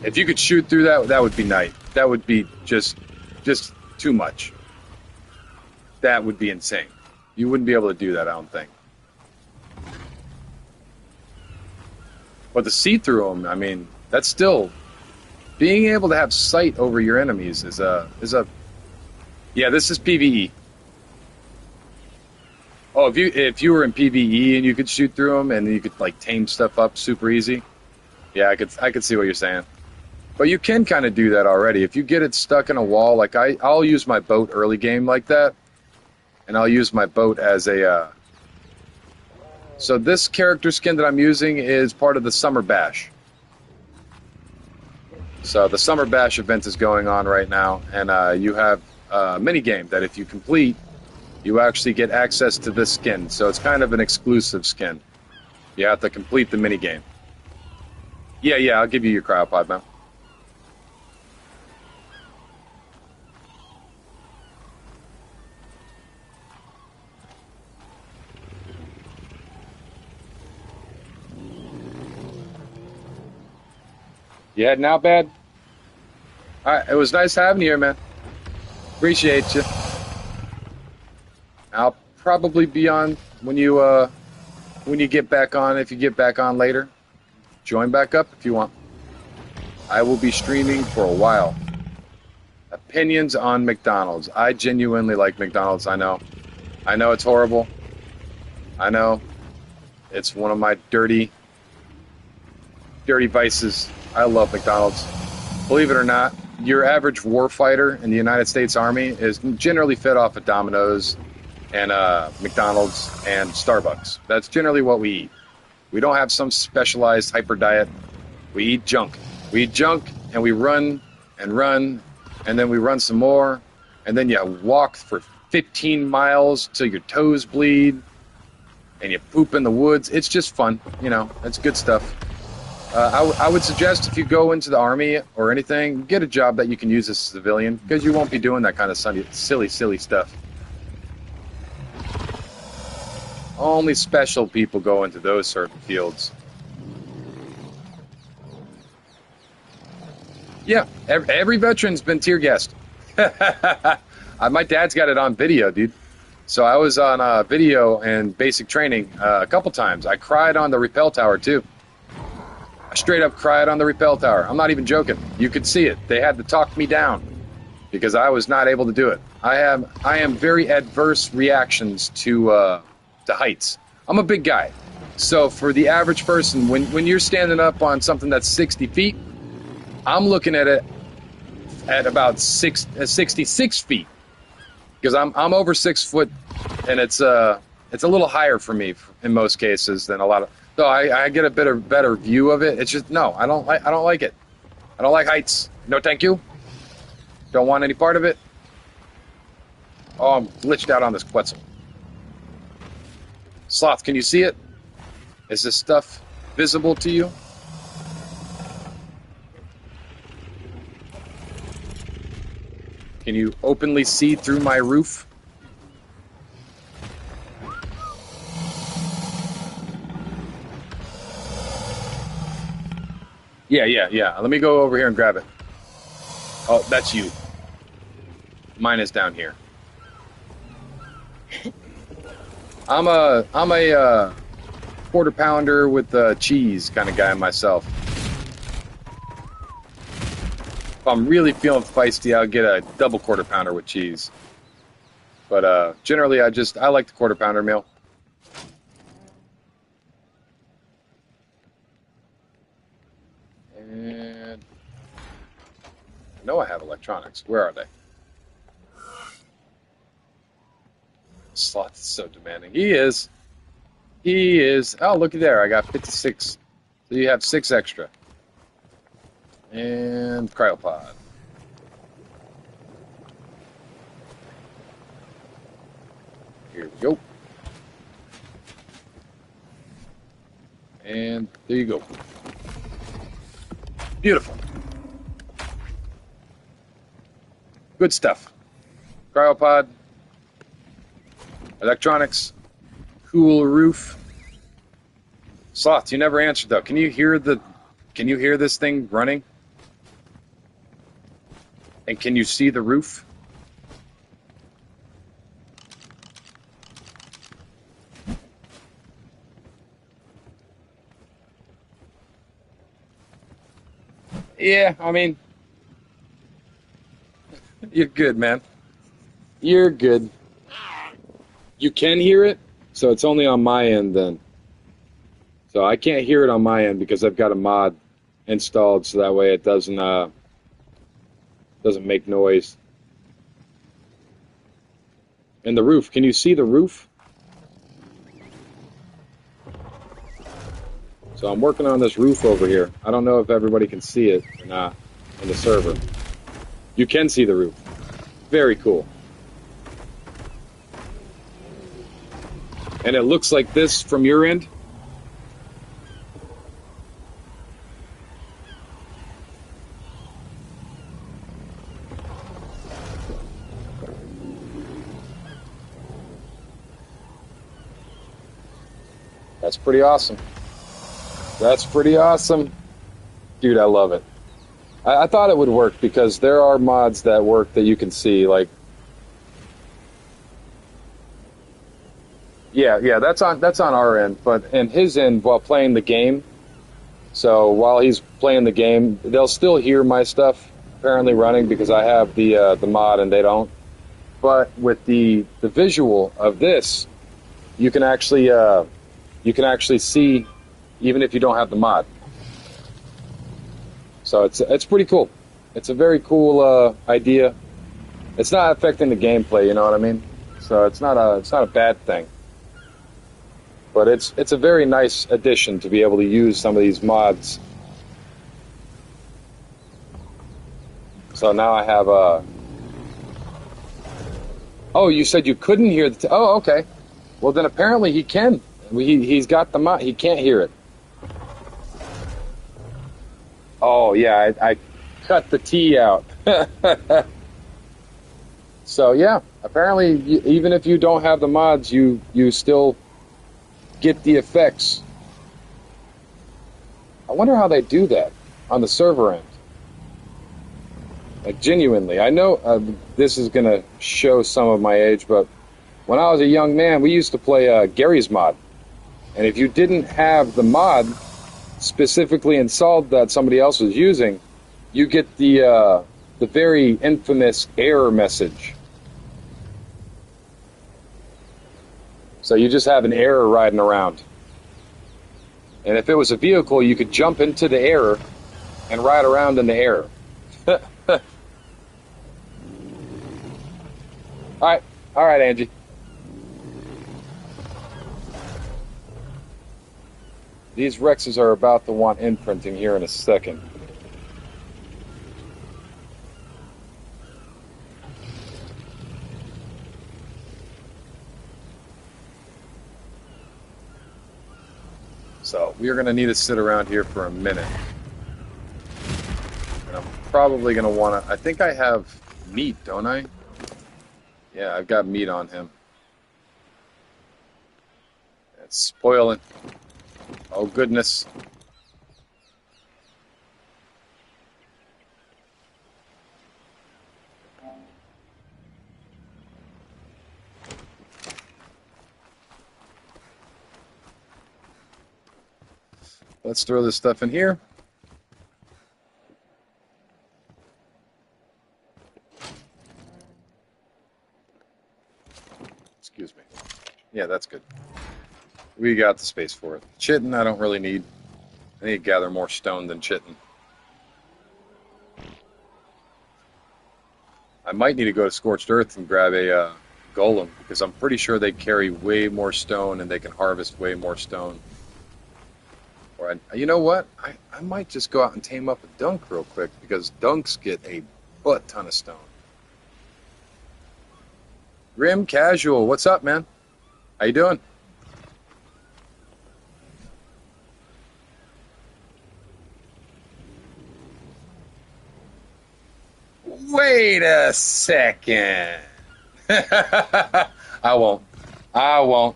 If you could shoot through that, that would be nice. That would be just too much. That would be insane. You wouldn't be able to do that, I don't think. But to see through them, I mean, that's still being able to have sight over your enemies is a yeah. This is PVE. Oh, if you were in PVE and you could shoot through them and you could like tame stuff up super easy. Yeah, I could see what you're saying. But you can kind of do that already. If you get it stuck in a wall, like I'll use my boat early game like that, and I'll use my boat as a. So this character skin that I'm using is part of the Summer Bash. So the Summer Bash event is going on right now, and you have a mini game that if you complete, you actually get access to this skin. So it's kind of an exclusive skin. You have to complete the mini game. Yeah, yeah, I'll give you your cryopod, man. You heading out, bad? All right, it was nice having you here, man. Appreciate you. I'll probably be on when you get back on. If you get back on later, join back up if you want. I will be streaming for a while. Opinions on McDonald's. I genuinely like McDonald's. I know it's horrible. I know it's one of my dirty vices. I love McDonald's. Believe it or not, your average warfighter in the United States Army is generally fed off of Domino's and McDonald's and Starbucks. That's generally what we eat. We don't have some specialized hyper diet. We eat junk. We eat junk and we run and run and then we run some more and then you walk for 15 miles till your toes bleed and you poop in the woods. It's just fun, it's good stuff. I would suggest if you go into the Army or anything, get a job that you can use as a civilian because you won't be doing that kind of silly stuff. Only special people go into those certain fields. Yeah, every veteran's been tear gassed. My dad's got it on video, dude. So I was on video and basic training a couple times. I cried on the rappel tower, too. I straight up cried on the rappel tower. I'm not even joking. You could see it. They had to talk me down because I was not able to do it. I am very adverse reactions to heights. I'm a big guy. So for the average person, when you're standing up on something that's 60 feet, I'm looking at it at about 66 feet because I'm over 6 foot, and it's a little higher for me in most cases than a lot of. So I get a better view of it. It's just no, I don't like it. I don't like heights. No, thank you. Don't want any part of it. Oh, I'm glitched out on this Quetzal. Sloth, can you see it? Is this stuff visible to you? Can you openly see through my roof? Yeah. Let me go over here and grab it. Oh, that's you. Mine is down here. I'm a quarter pounder with cheese kind of guy myself. If I'm really feeling feisty, I'll get a double quarter pounder with cheese. But generally, I like the quarter pounder meal. And I know I have electronics. Where are they? Sloth is so demanding. He is. He is. Oh, looky there. I got 56. So you have 6 extra. And cryopod. Here we go. And there you go. Beautiful. Good stuff. Cryopod. Electronics. Cool roof. Sloth, you never answered though. Can you hear this thing running? And can you see the roof? Yeah, I mean, you're good, man. You're good. You can hear it, so it's only on my end then. So I can't hear it on my end because I've got a mod installed, so that way it doesn't make noise. And the roof, can you see the roof? So I'm working on this roof over here. I don't know if everybody can see it or not in the server. You can see the roof. Very cool. And it looks like this from your end? That's pretty awesome. That's pretty awesome. Dude, I love it. I thought it would work because there are mods that work that you can see, like yeah, that's on our end, but in his end while playing the game. So while he's playing the game, they'll still hear my stuff apparently running because I have the mod and they don't. But with the visual of this, you can actually see even if you don't have the mod. So it's pretty cool. It's a very cool idea. It's not affecting the gameplay, you know what I mean? So it's not a bad thing. But it's a very nice addition to be able to use some of these mods. So now I have a. Oh, you said you couldn't hear the. Oh, okay. Well, then apparently he can. He's got the mod. He can't hear it. Oh yeah, I cut the T out. So yeah, apparently even if you don't have the mods, you still get the effects. I wonder how they do that on the server end. Like genuinely, I know this is gonna show some of my age, but when I was a young man, we used to play Gary's Mod, and if you didn't have the mod specifically installed that somebody else was using, you get the very infamous error message. So you just have an error riding around. And if it was a vehicle, you could jump into the error and ride around in the error. All right, Angie. These Rexes are about to want imprinting here in a second. So we are going to need to sit around here for a minute. And I'm probably going to want to. I think I have meat, don't I? Yeah, I've got meat on him. It's spoiling. Oh, goodness. Let's throw this stuff in here. Excuse me. Yeah, that's good. We got the space for it. Chitin, I don't really need. I need to gather more stone than chitin. I might need to go to Scorched Earth and grab a golem, because I'm pretty sure they carry way more stone and they can harvest way more stone. Or you know what? I might just go out and tame up a dunk real quick, because dunks get a butt ton of stone. Grim Casual, what's up, man? How you doing? Wait a second. I won't. I won't.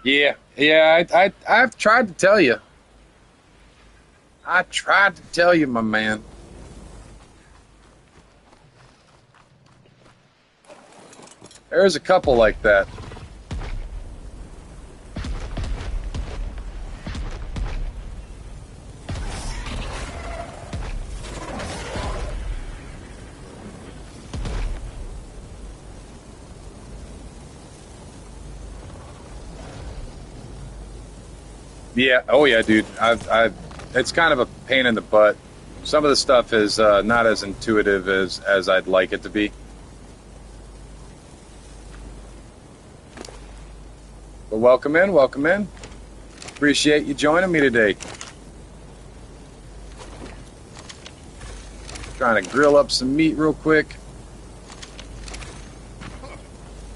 Yeah, I've tried to tell you. I tried to tell you, my man. There's a couple like that. Yeah. Oh yeah, dude. It's kind of a pain in the butt. Some of the stuff is not as intuitive as I'd like it to be. But welcome in, welcome in. Appreciate you joining me today. Trying to grill up some meat real quick.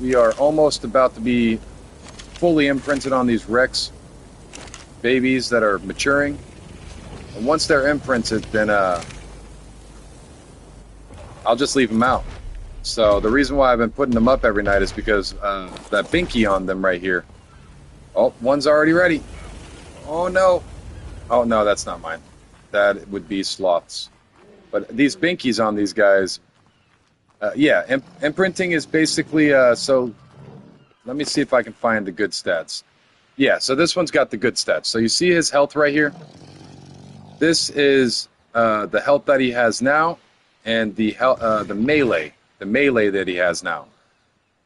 We are almost about to be fully imprinted on these Rex babies that are maturing. And once they're imprinted, then I'll just leave them out. So the reason why I've been putting them up every night is because that binky on them right here. Oh, one's already ready. Oh no. Oh no, that's not mine. That would be sloths. But these binkies on these guys, yeah, imprinting is basically, so let me see if I can find the good stats. Yeah, so this one's got the good stats. So you see his health right here? This is the health that he has now and the melee that he has now.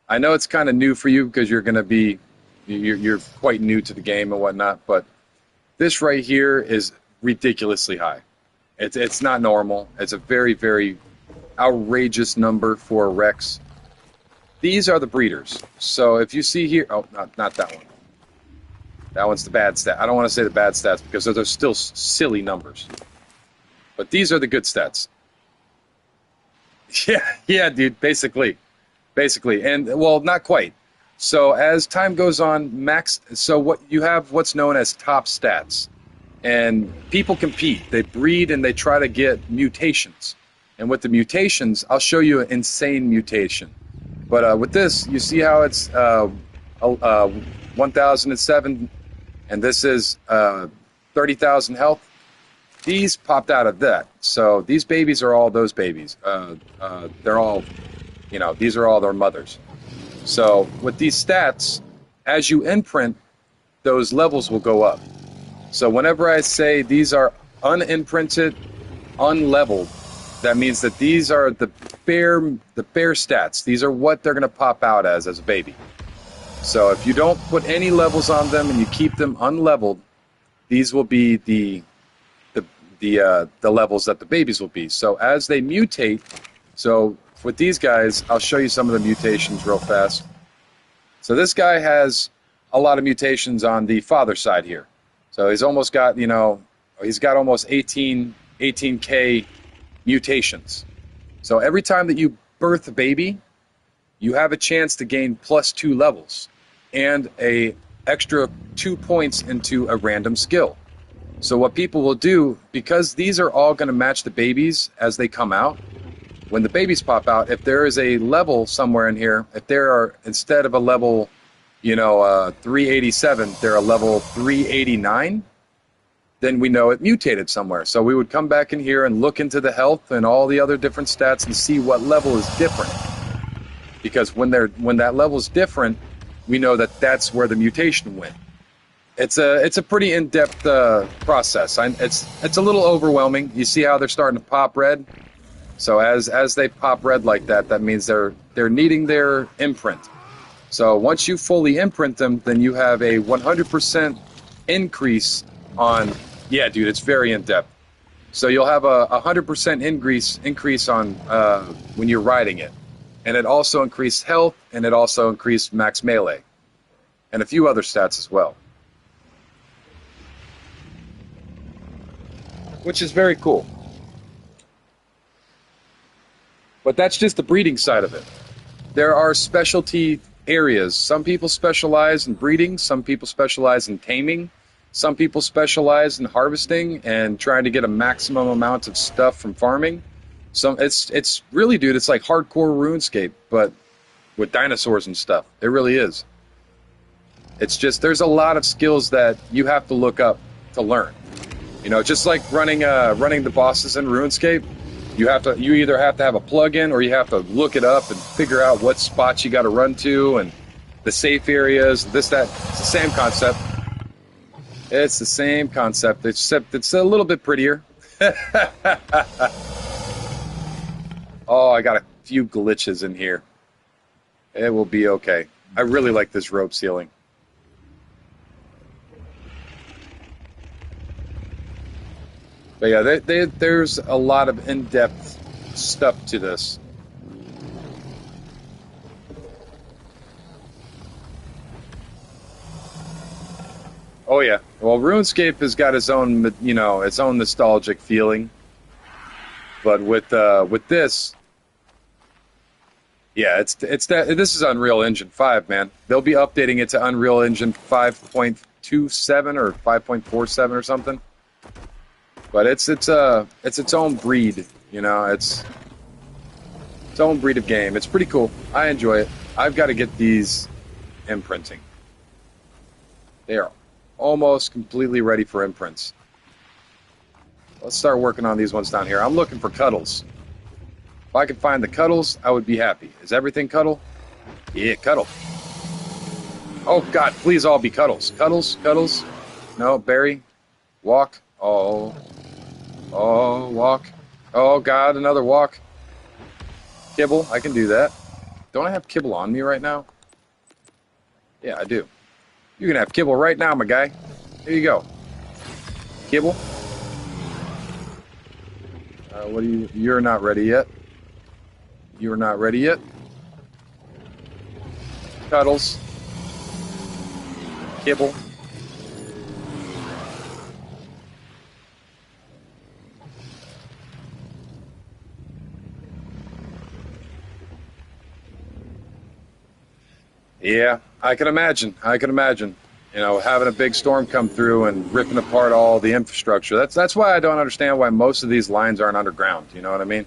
I know it's kind of new for you because you're going to be, you're quite new to the game and whatnot, but this right here is ridiculously high. It's not normal. It's a very, very outrageous number for a Rex. These are the breeders. So if you see here, oh, not that one. That one's the bad stat. I don't want to say the bad stats because those are still silly numbers. But these are the good stats. Yeah, dude, basically. And, well, not quite. So as time goes on, so what you have what's known as top stats. And people compete. They breed and they try to get mutations. And with the mutations, I'll show you an insane mutation. But with this, you see how it's 1,007, and this is 30,000 health. These popped out of that. So these babies are all those babies. They're all, these are all their mothers. So with these stats, as you imprint, those levels will go up. So whenever I say these are unimprinted, unleveled, that means that these are the bare stats. These are what they're going to pop out as a baby. So if you don't put any levels on them and you keep them unleveled, these will be the levels that the babies will be. So as they mutate, so with these guys, I'll show you some of the mutations real fast. So this guy has a lot of mutations on the father side here. So he's almost got, he's got almost 18K mutations. So every time that you birth a baby, you have a chance to gain +2 levels and a extra 2 points into a random skill. So what people will do, because these are all going to match the babies as they come out, when the babies pop out, if there is a level somewhere in here, if there are, instead of a level 387, they're a level 389, then we know it mutated somewhere. So we would come back in here and look into the health and all the other different stats and see what level is different. Because when that level is different, we know that that's where the mutation went. It's a pretty in-depth process. It's a little overwhelming. You see how they're starting to pop red? So as they pop red like that, that means they're needing their imprint. So once you fully imprint them, then you have a 100% increase on, yeah, dude, it's very in-depth. So you'll have a 100% increase on when you're riding it. And it also increased health, and it also increased max melee. And a few other stats as well. Which is very cool. But that's just the breeding side of it. There are specialty areas. Some people specialize in breeding, some people specialize in taming, some people specialize in harvesting and trying to get a maximum amount of stuff from farming. It's really, dude, it's like hardcore RuneScape, but with dinosaurs and stuff. It really is. It's just, there's a lot of skills that you have to look up to learn. Just like running the bosses in RuneScape, you either have to have a plug-in or you have to look it up and figure out what spots you got to run to and the safe areas, this, that. It's the same concept. It's the same concept, except it's a little bit prettier. Oh, I got a few glitches in here. It will be okay. I really like this rope ceiling. But yeah, there's a lot of in-depth stuff to this. Oh yeah. Well, RuneScape has got its own, its own nostalgic feeling. But with this, yeah, it's that this is Unreal Engine 5, man. They'll be updating it to Unreal Engine 5.27 or 5.47 or something. But it's its own breed, it's its own breed of game. It's pretty cool. I enjoy it. I've got to get these imprinting. They are almost completely ready for imprints. Let's start working on these ones down here. I'm looking for cuddles. If I could find the cuddles, I would be happy. Is everything cuddle? Yeah, cuddle. Oh, God, please all be cuddles. Cuddles, cuddles. No, berry. Walk. Oh. Oh, walk. Oh, God, another walk. Kibble, I can do that. Don't I have kibble on me right now? Yeah, I do. You can have kibble right now, my guy. Here you go. Kibble. What are you? You're not ready yet. You're not ready yet. Cuddles. Kibble. Yeah, I can imagine. I can imagine. Having a big storm come through and ripping apart all the infrastructure. That's why I don't understand why most of these lines aren't underground. You know what I mean?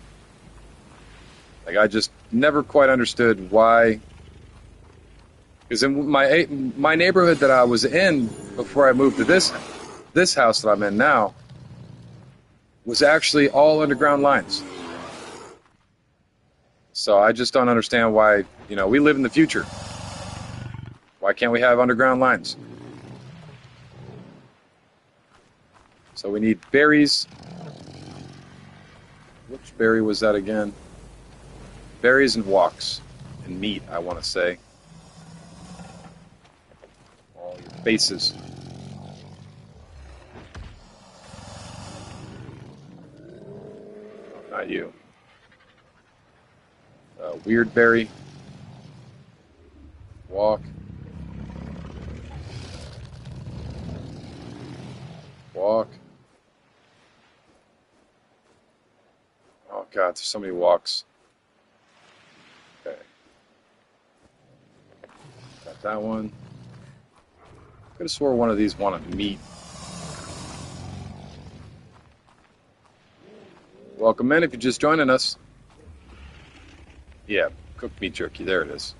Like I just never quite understood why. Because in my neighborhood that I was in before I moved to this house that I'm in now was actually all underground lines. So I just don't understand why. We live in the future. Why can't we have underground lines? So we need berries. Which berry was that again? Berries and walks. And meat, I want to say. All your faces. Oh, not you. Weird berry. Walk. Walk. Oh God, there's so many walks. Okay. Got that one. Could have swore one of these wanted meat. Welcome in if you're just joining us. Yeah, cooked meat jerky. There it is.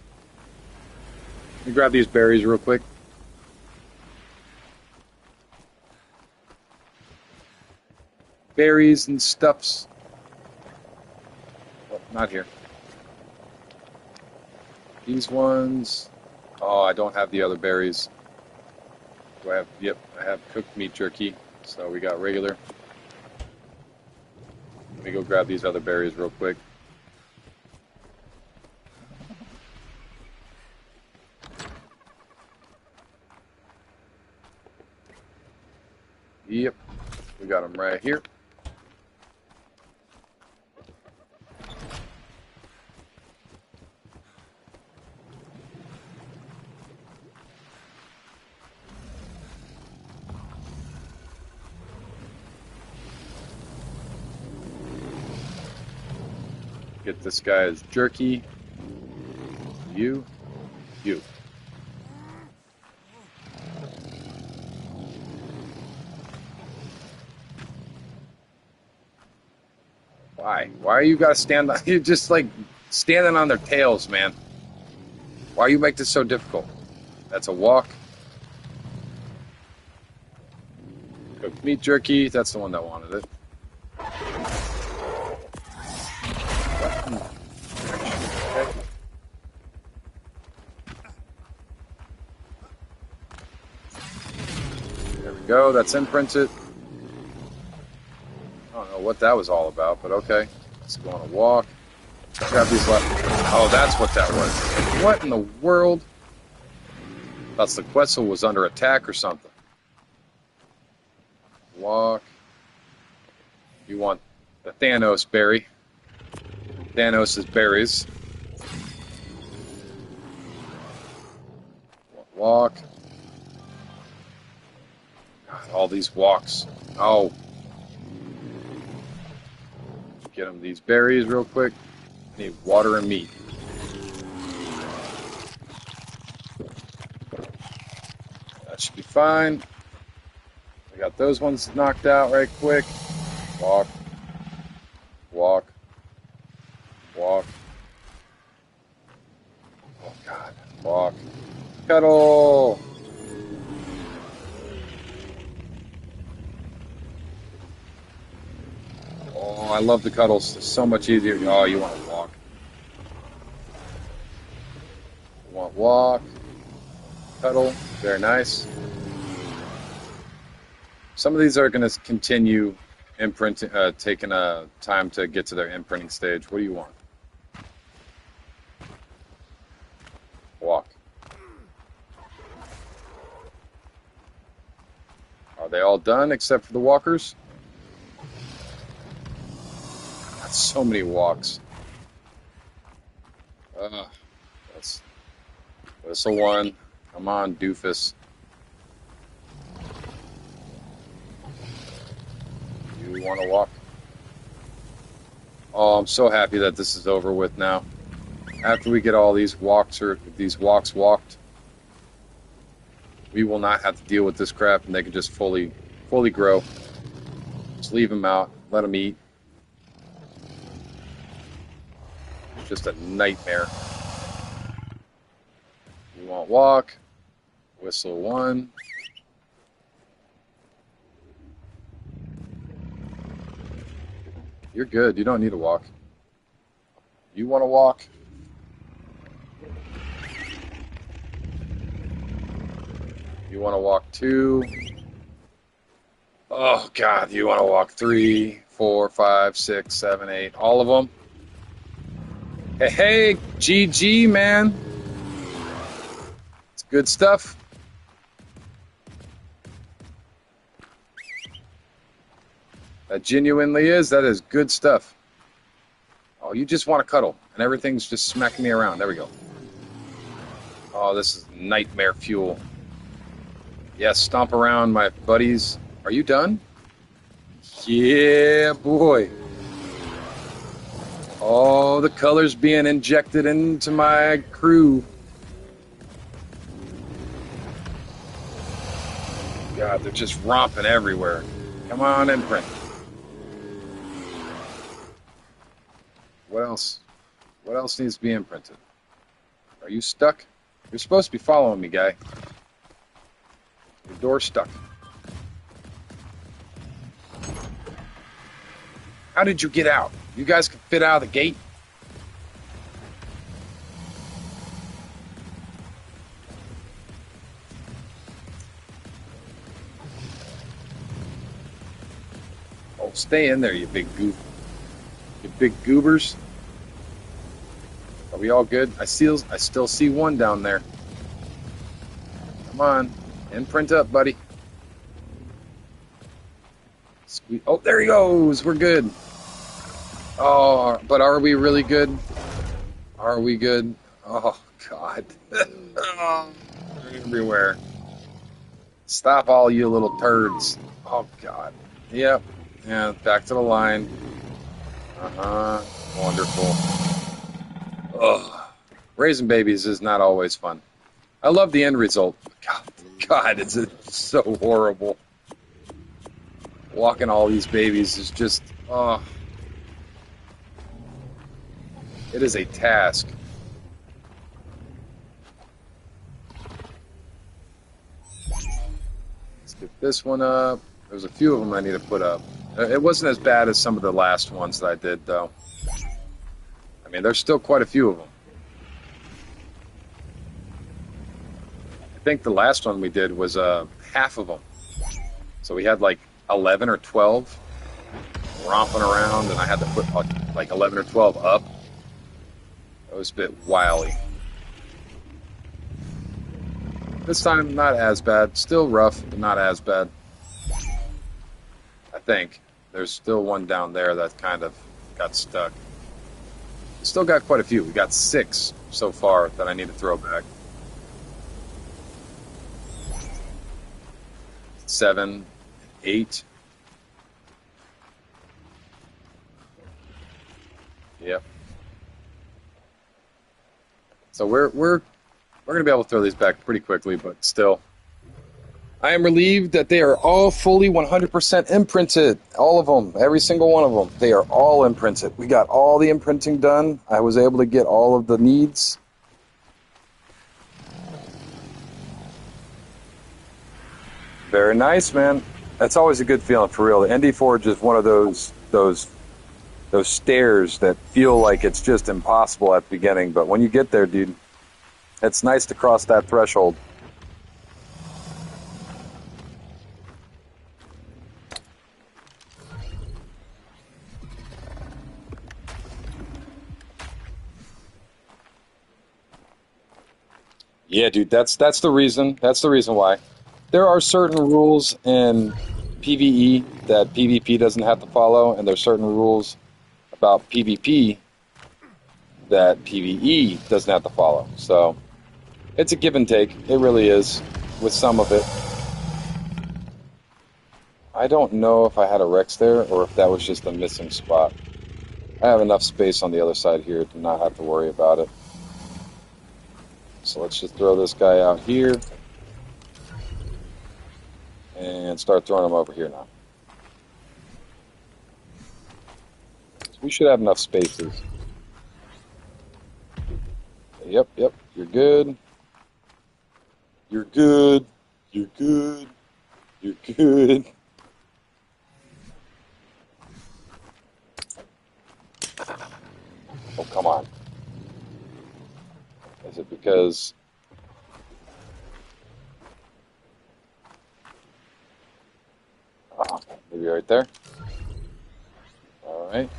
Let me grab these berries real quick. Berries and stuffs. Oh, not here. These ones. Oh, I don't have the other berries. Do I have? Yep, I have cooked meat jerky. So we got regular. Let me go grab these other berries real quick. Yep, we got them right here. Get this guy's jerky. You. Why? Why you gotta stand on? You're just like standing on their tails, man. Why you make this so difficult? That's a walk. Cooked meat jerky. That's the one that wanted it. There we go. That's imprinted. I don't know what that was all about, but okay. Let's go on a walk. Grab these left. Oh, that's what that was. What in the world? Thought the Quetzal was under attack or something. Walk. You want the Thanos berry. Thanos' berries. Walk. God, all these walks. Oh. Get them these berries real quick. I need water and meat. That should be fine. I got those ones knocked out right quick. Walk. Walk. Walk. Oh, God. Walk. Cuddle. Oh, I love the cuddles. It's so much easier. Oh, you want to walk. You want walk. Cuddle. Very nice. Some of these are going to continue imprinting, taking a time to get to their imprinting stage. What do you want? Walk. Are they all done except for the walkers? That's so many walks. That's a one. Come on, doofus. You want to walk? Oh, I'm so happy that this is over with now. After we get all these walks walked, we will not have to deal with this crap, and they can just fully grow. Just leave them out, let them eat. It's just a nightmare. You want walk? Whistle one. You're good. You don't need to walk. You want to walk? You want to walk 2? Oh, God. You want to walk 3, 4, 5, 6, 7, 8. All of them? Hey, GG, man. It's good stuff. That genuinely is. That is good stuff. Oh, you just want to cuddle, and everything's just smacking me around. There we go. Oh, this is nightmare fuel. Yes, stomp around, my buddies. Are you done? Yeah, boy. Oh, the colors being injected into my crew. God, they're just romping everywhere. Come on, imprint. What else? What else needs to be imprinted? Are you stuck? You're supposed to be following me, guy. Your door's stuck. How did you get out? You guys can fit out of the gate? Oh, stay in there, you big goof. You big goobers. Are we all good? I still see one down there. Come on. Imprint up, buddy. Squeeze. Oh, there he goes. We're good. Oh, but are we really good? Are we good? Oh, God. Oh, they're everywhere. Stop, all you little turds. Oh, God. Yep. Yeah, back to the line. Uh-huh. Wonderful. Ugh. Raising babies is not always fun. I love the end result. God, it's so horrible. Walking all these babies is just, it is a task. Let's get this one up. There's a few of them I need to put up. It wasn't as bad as some of the last ones that I did, though. I mean, there's still quite a few of them. I think the last one we did was half of them. So we had like 11 or 12 romping around, and I had to put like 11 or 12 up. It was a bit wily. This time, not as bad. Still rough, but not as bad. I think. There's still one down there that kind of got stuck. Still got quite a few. We got 6 so far that I need to throw back. 7, 8. Yep. So we're gonna be able to throw these back pretty quickly, but still. I am relieved that they are all fully 100% imprinted. All of them, every single one of them. They are all imprinted. We got all the imprinting done. I was able to get all of the needs. Very nice, man. That's always a good feeling for real. The ND Forge is one of those stairs that feel like it's just impossible at the beginning, but when you get there, dude, it's nice to cross that threshold. Yeah, dude, that's the reason. That's the reason why. There are certain rules in PvE that PvP doesn't have to follow, and there's certain rules about PvP that PvE doesn't have to follow. So it's a give and take. It really is with some of it. I don't know if I had a Rex there or if that was just a missing spot. I have enough space on the other side here to not have to worry about it. So let's just throw this guy out here and start throwing him over here now. So we should have enough spaces. Yep, you're good. You're good. You're good. You're good. Oh, come on. Is it because... Oh, maybe right there. All right.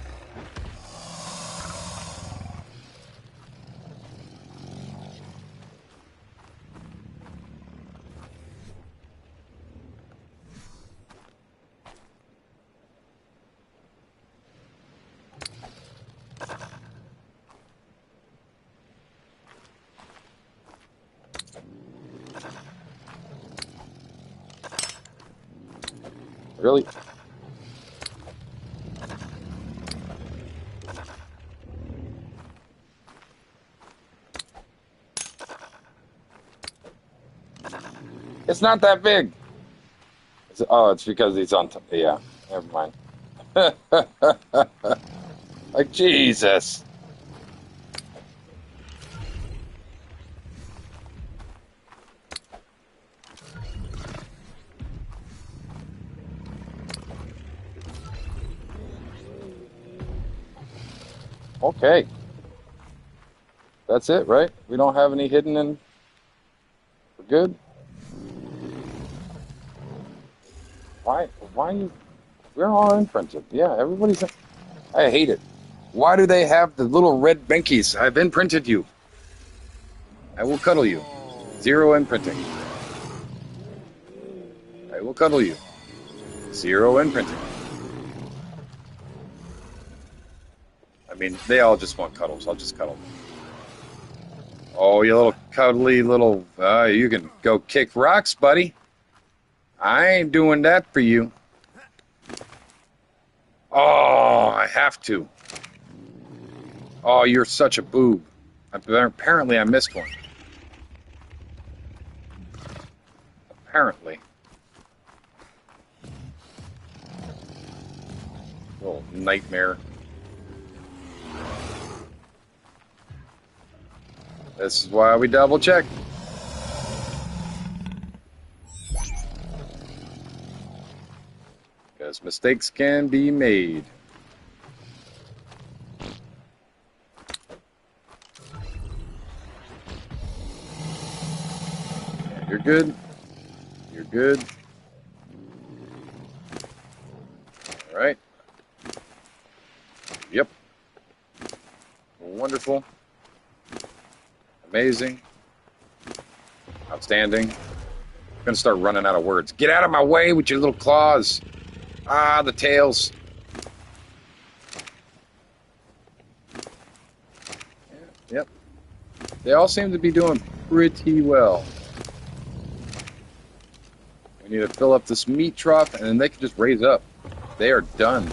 Really? It's not that big. Oh, it's because he's on top. Yeah, never mind. Like, Jesus. Okay. That's it, right? We don't have any hidden and we're good? Why you... We're all imprinted. Yeah, everybody's... I hate it. Why do they have the little red Benkies? I've imprinted you. I will cuddle you. 0 imprinting. I will cuddle you. 0 imprinting. I mean, they all just want cuddles. I'll just cuddle them. Oh, you little cuddly little... you can go kick rocks, buddy. I ain't doing that for you. Oh, I have to. Oh, you're such a boob. Apparently, I missed one. Apparently. Little nightmare. This is why we double check. Because mistakes can be made. You're good. You're good. All right. Yep. Wonderful. Amazing. Outstanding. I'm gonna start running out of words. Get out of my way with your little claws. Ah, the tails. Yep. They all seem to be doing pretty well. We need to fill up this meat trough, and then they can just raise up. They are done.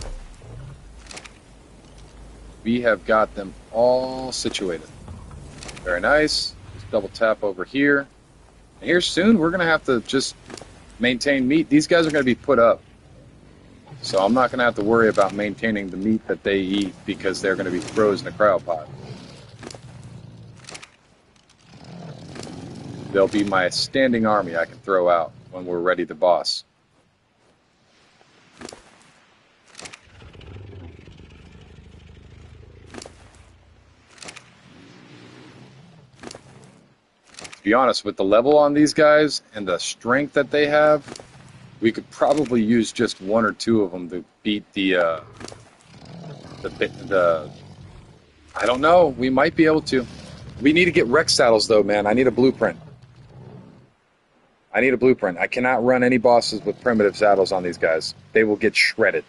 We have got them all situated. Very nice. Just double tap over here. And here soon, we're going to have to just maintain meat. These guys are going to be put up. So I'm not going to have to worry about maintaining the meat that they eat because they're going to be frozen in a cryopod. They'll be my standing army I can throw out when we're ready to boss. To be honest, with the level on these guys and the strength that they have, we could probably use just one or two of them to beat the I don't know. We might be able to. We need to get Rex saddles, though, man. I need a blueprint. I need a blueprint. I cannot run any bosses with primitive saddles on these guys. They will get shredded.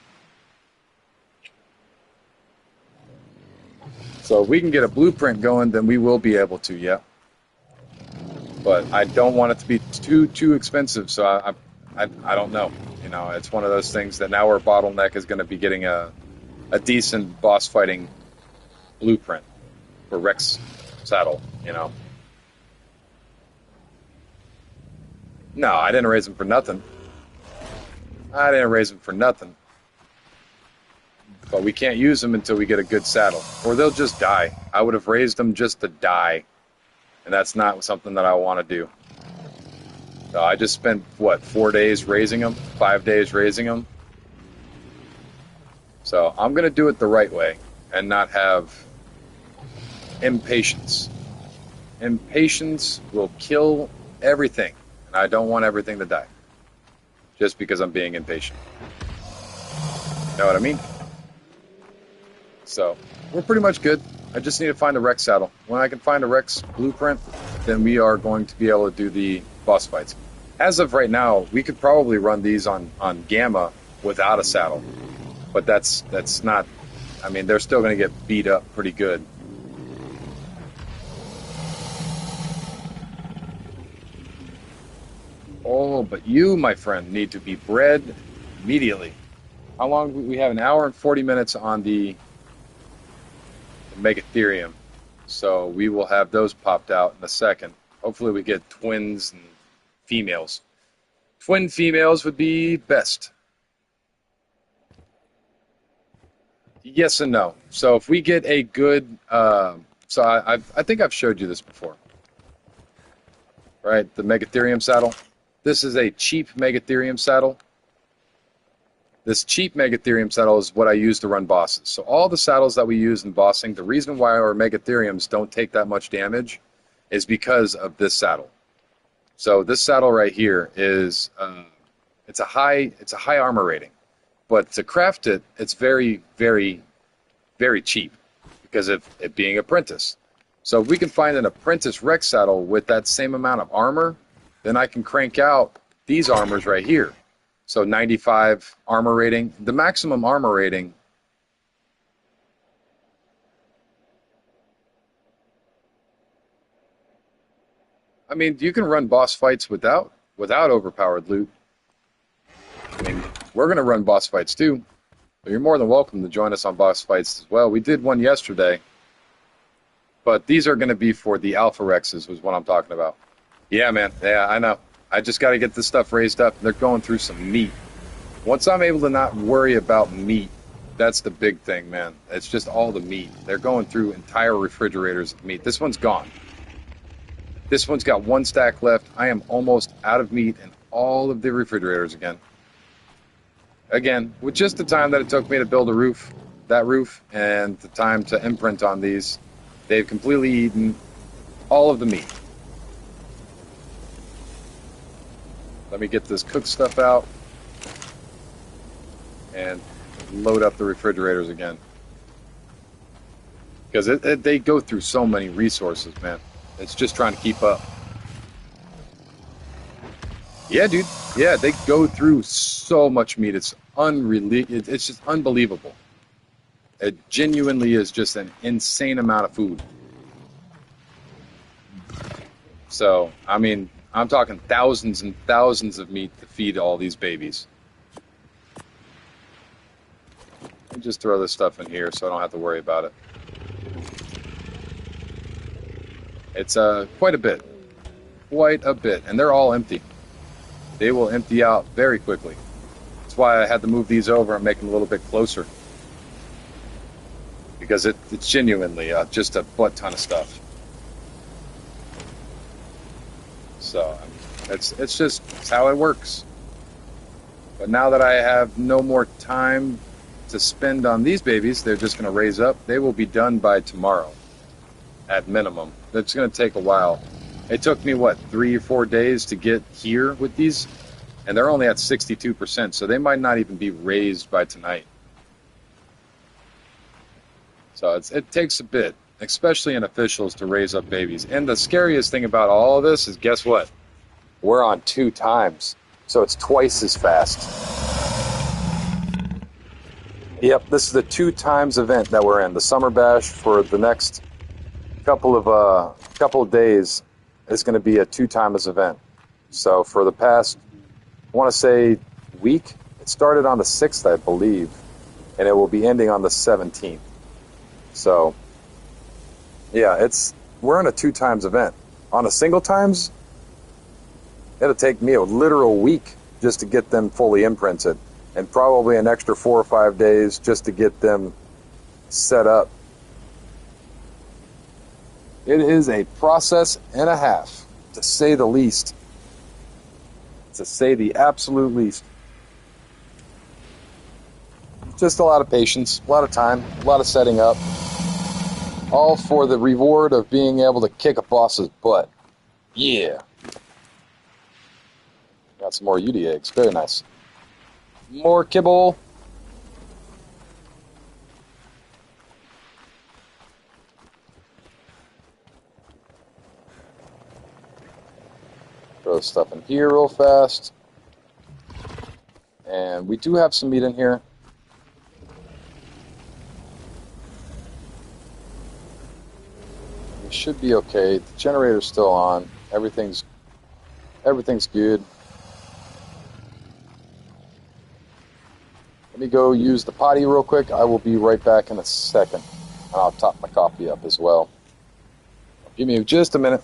So if we can get a blueprint going, then we will be able to, yeah. But I don't want it to be too expensive, so I don't know. You know, it's one of those things that now our bottleneck is going to be getting a decent boss fighting blueprint for Rex saddle, you know. No, I didn't raise them for nothing. I didn't raise them for nothing. But we can't use them until we get a good saddle, or they'll just die. I would have raised them just to die, and that's not something that I want to do. So I just spent, what, 4 days raising them? 5 days raising them? So I'm going to do it the right way and not have impatience. Impatience will kill everything, and I don't want everything to die just because I'm being impatient. Know what I mean? So we're pretty much good. I just need to find a Rex saddle. When I can find a Rex blueprint, then we are going to be able to do the boss fights. As of right now, we could probably run these on Gamma without a saddle. But that's not... I mean, they're still going to get beat up pretty good. Oh, but you, my friend, need to be bred immediately. How long do we have? An hour and 40 minutes on the Megatherium. So we will have those popped out in a second. Hopefully we get twins and females. Twin females would be best. Yes and no. So if we get a good... so I think I've showed you this before. Right? The Megatherium saddle. This is a cheap Megatherium saddle. This cheap Megatherium saddle is what I use to run bosses. So all the saddles that we use in bossing, the reason why our Megatheriums don't take that much damage is because of this saddle. So this saddle right here is it's a high armor rating, but to craft it, it's very, very, very cheap because of it being apprentice. So if we can find an apprentice Rex saddle with that same amount of armor, then I can crank out these armors right here. So 95 armor rating. The maximum armor rating. I mean, you can run boss fights without overpowered loot. I mean, we're going to run boss fights too. But you're more than welcome to join us on boss fights as well. We did one yesterday. But these are going to be for the Alpha Rexes, was what I'm talking about. Yeah, man. Yeah, I know. I just got to get this stuff raised up. They're going through some meat. Once I'm able to not worry about meat, that's the big thing, man. It's just all the meat. They're going through entire refrigerators of meat. This one's gone. This one's got one stack left. I am almost out of meat in all of the refrigerators again. Again, with just the time that it took me to build a roof, that roof, and the time to imprint on these, they've completely eaten all of the meat. Let me get this cooked stuff out and load up the refrigerators again. Because they go through so many resources, man. It's just trying to keep up. Yeah, dude. Yeah, they go through so much meat. It's it's just unbelievable. It genuinely is just an insane amount of food. So, I mean, I'm talking thousands and thousands of meat to feed all these babies. Let me just throw this stuff in here so I don't have to worry about it. It's quite a bit. Quite a bit. And they're all empty. They will empty out very quickly. That's why I had to move these over and make them a little bit closer. Because it's genuinely just a butt ton of stuff. So it's how it works. But now that I have no more time to spend on these babies, they're just going to raise up. They will be done by tomorrow, at minimum. It's going to take a while. It took me, 3 or 4 days to get here with these, and they're only at 62%, so they might not even be raised by tonight. So it takes a bit, especially in officials, to raise up babies. And the scariest thing about all of this is, guess what? We're on 2 times, so it's twice as fast. Yep, this is the 2 times event that we're in. The Summer Bash for the next couple of days is going to be a 2 times event. So for the past, I want to say, week, it started on the 6th, I believe, and it will be ending on the 17th. So, yeah, we're in a 2 times event. On a single times, it'll take me a literal week just to get them fully imprinted, and probably an extra 4 or 5 days just to get them set up. It is a process and a half, to say the least. To say the absolute least. Just a lot of patience, a lot of time, a lot of setting up. All for the reward of being able to kick a boss's butt. Yeah. Got some more UD eggs. Very nice. More kibble. Throw stuff in here real fast. And we do have some meat in here. We should be okay. The generator's still on. Everything's good. Let me go use the potty real quick. I will be right back in a second. And I'll top my coffee up as well. Give me just a minute.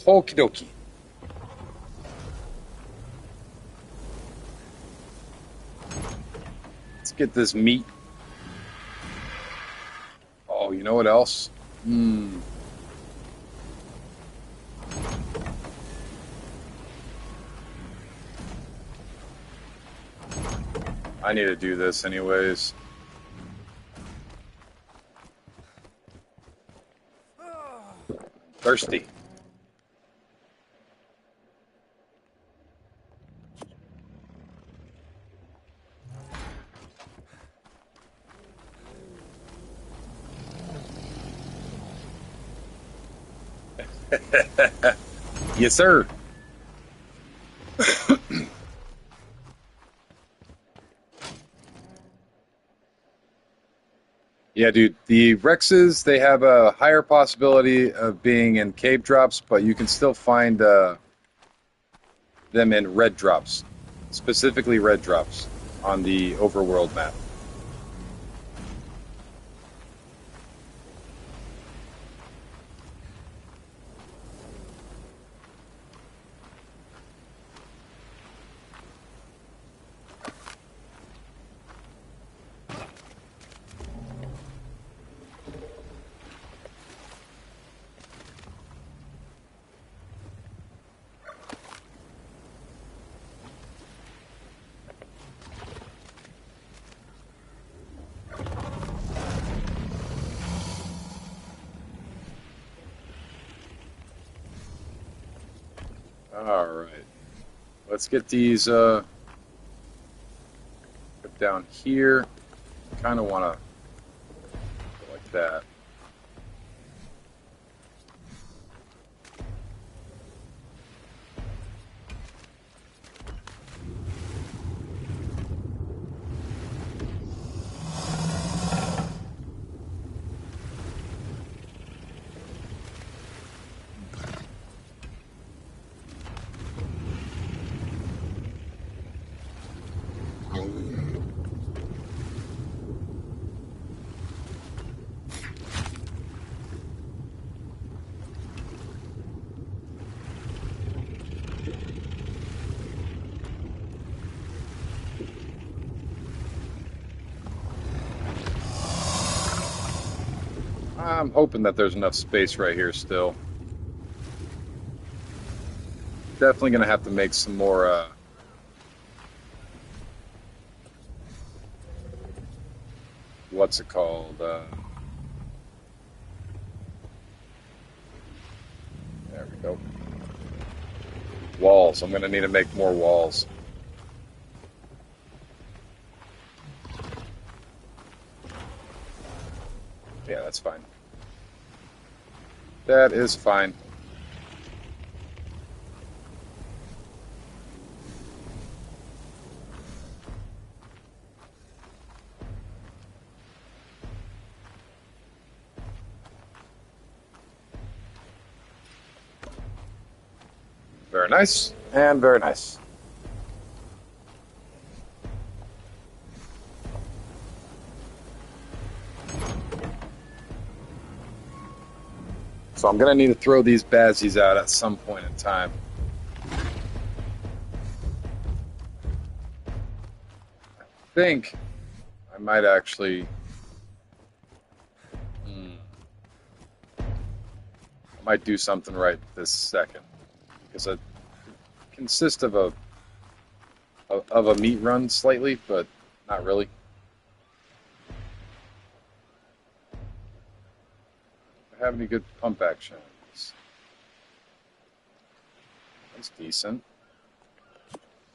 Okie dokie. Let's get this meat. Oh, you know what else? Hmm. I need to do this anyways. Thirsty. Yes, sir. Yeah, dude. The Rexes, they have a higher possibility of being in cave drops, but you can still find them in red drops, specifically red drops on the overworld map. All right. Let's get these put down here. Kind of want to go like that. I'm hoping that there's enough space right here still. Definitely going to have to make some more, what's it called? There we go. Walls. I'm going to need to make more walls. Yeah, that's fine. That is fine. Very nice. And very nice. So I'm going to need to throw these bazzies out at some point in time. I think I might actually... I might do something right this second. Because it consists of a meat run slightly, but not really. Do I have any good pump actions? That's decent.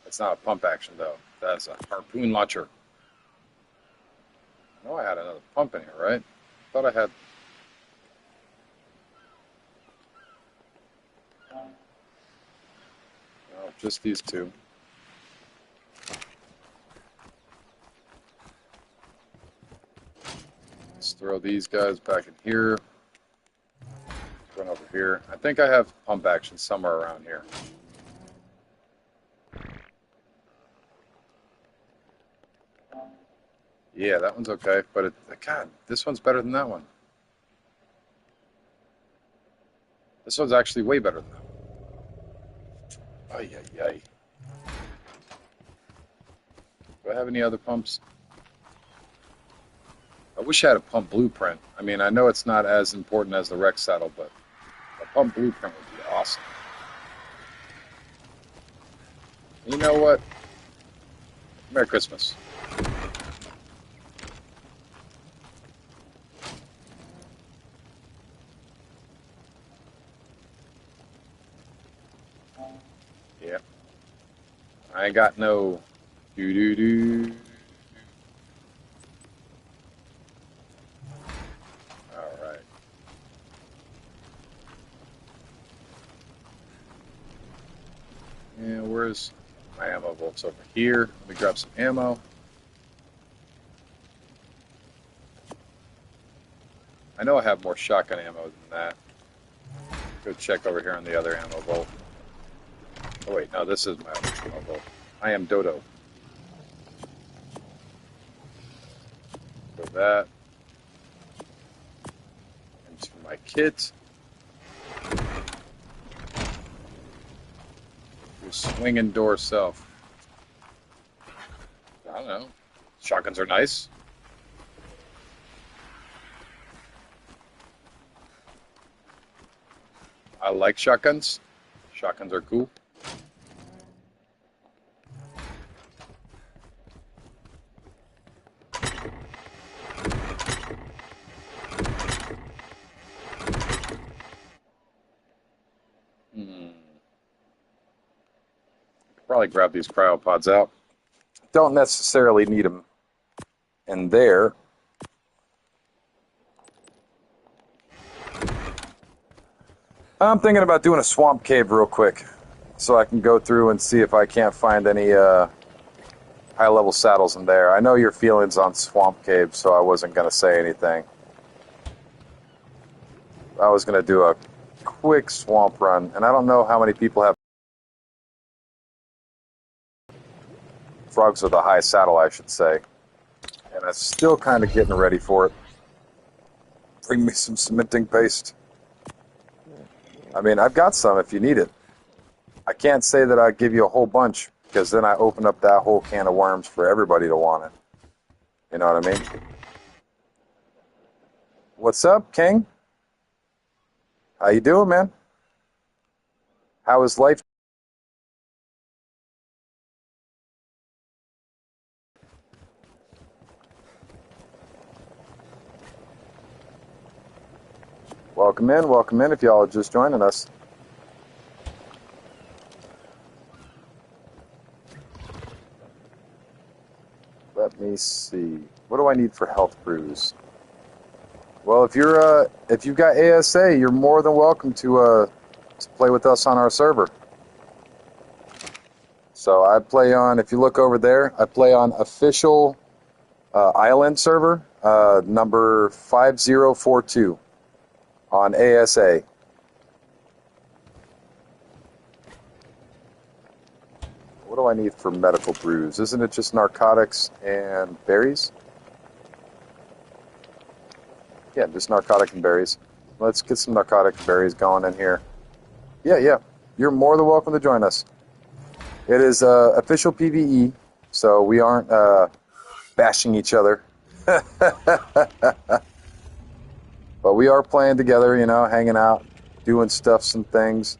It's not a pump action, though. That's a harpoon launcher. I know I had another pump in here, right? I thought I had... No, just these two. Let's throw these guys back in here. Run over here. I think I have pump action somewhere around here. Yeah, that one's okay, but God, this one's better than that one. This one's actually way better than that one. Ay, ay, ay. Do I have any other pumps? I wish I had a pump blueprint. I mean, I know it's not as important as the Rex saddle, but a pump blueprint would be awesome. You know what? Merry Christmas. Yeah. I ain't got no doo doo doo. All right. And where's my ammo bolts over here? Let me grab some ammo. I know I have more shotgun ammo than that. Go check over here on the other ammo vault. Oh wait, no, this is my other ammo vault. I am Dodo. So that into my kit. Your swinging door self. I don't know. Shotguns are nice. I like shotguns. Shotguns are cool. Probably grab these cryopods out. Don't necessarily need them in there. I'm thinking about doing a swamp cave real quick so I can go through and see if I can't find any high-level saddles in there. I know your feelings on swamp caves, so I wasn't going to say anything. I was going to do a quick swamp run, and I don't know how many people have frogs with a high saddle, I should say. And I'm still kind of getting ready for it. Bring me some cementing paste. I mean, I've got some if you need it. I can't say that I give you a whole bunch, because then I open up that whole can of worms for everybody to want it. You know what I mean? What's up, King? How you doing, man? How is life? Welcome in if y'all are just joining us. Let me see. What do I need for health brews? Well, if you've got ASA, you're more than welcome to play with us on our server. So I play on, if you look over there, I play on official island server, number 5042 on ASA. What do I need for medical brews? Isn't it just narcotics and berries? Yeah, just narcotic and berries. Let's get some narcotic and berries going in here. Yeah. You're more than welcome to join us. It is official PvE, so we aren't bashing each other. But we are playing together, you know, hanging out, doing stuff, some things.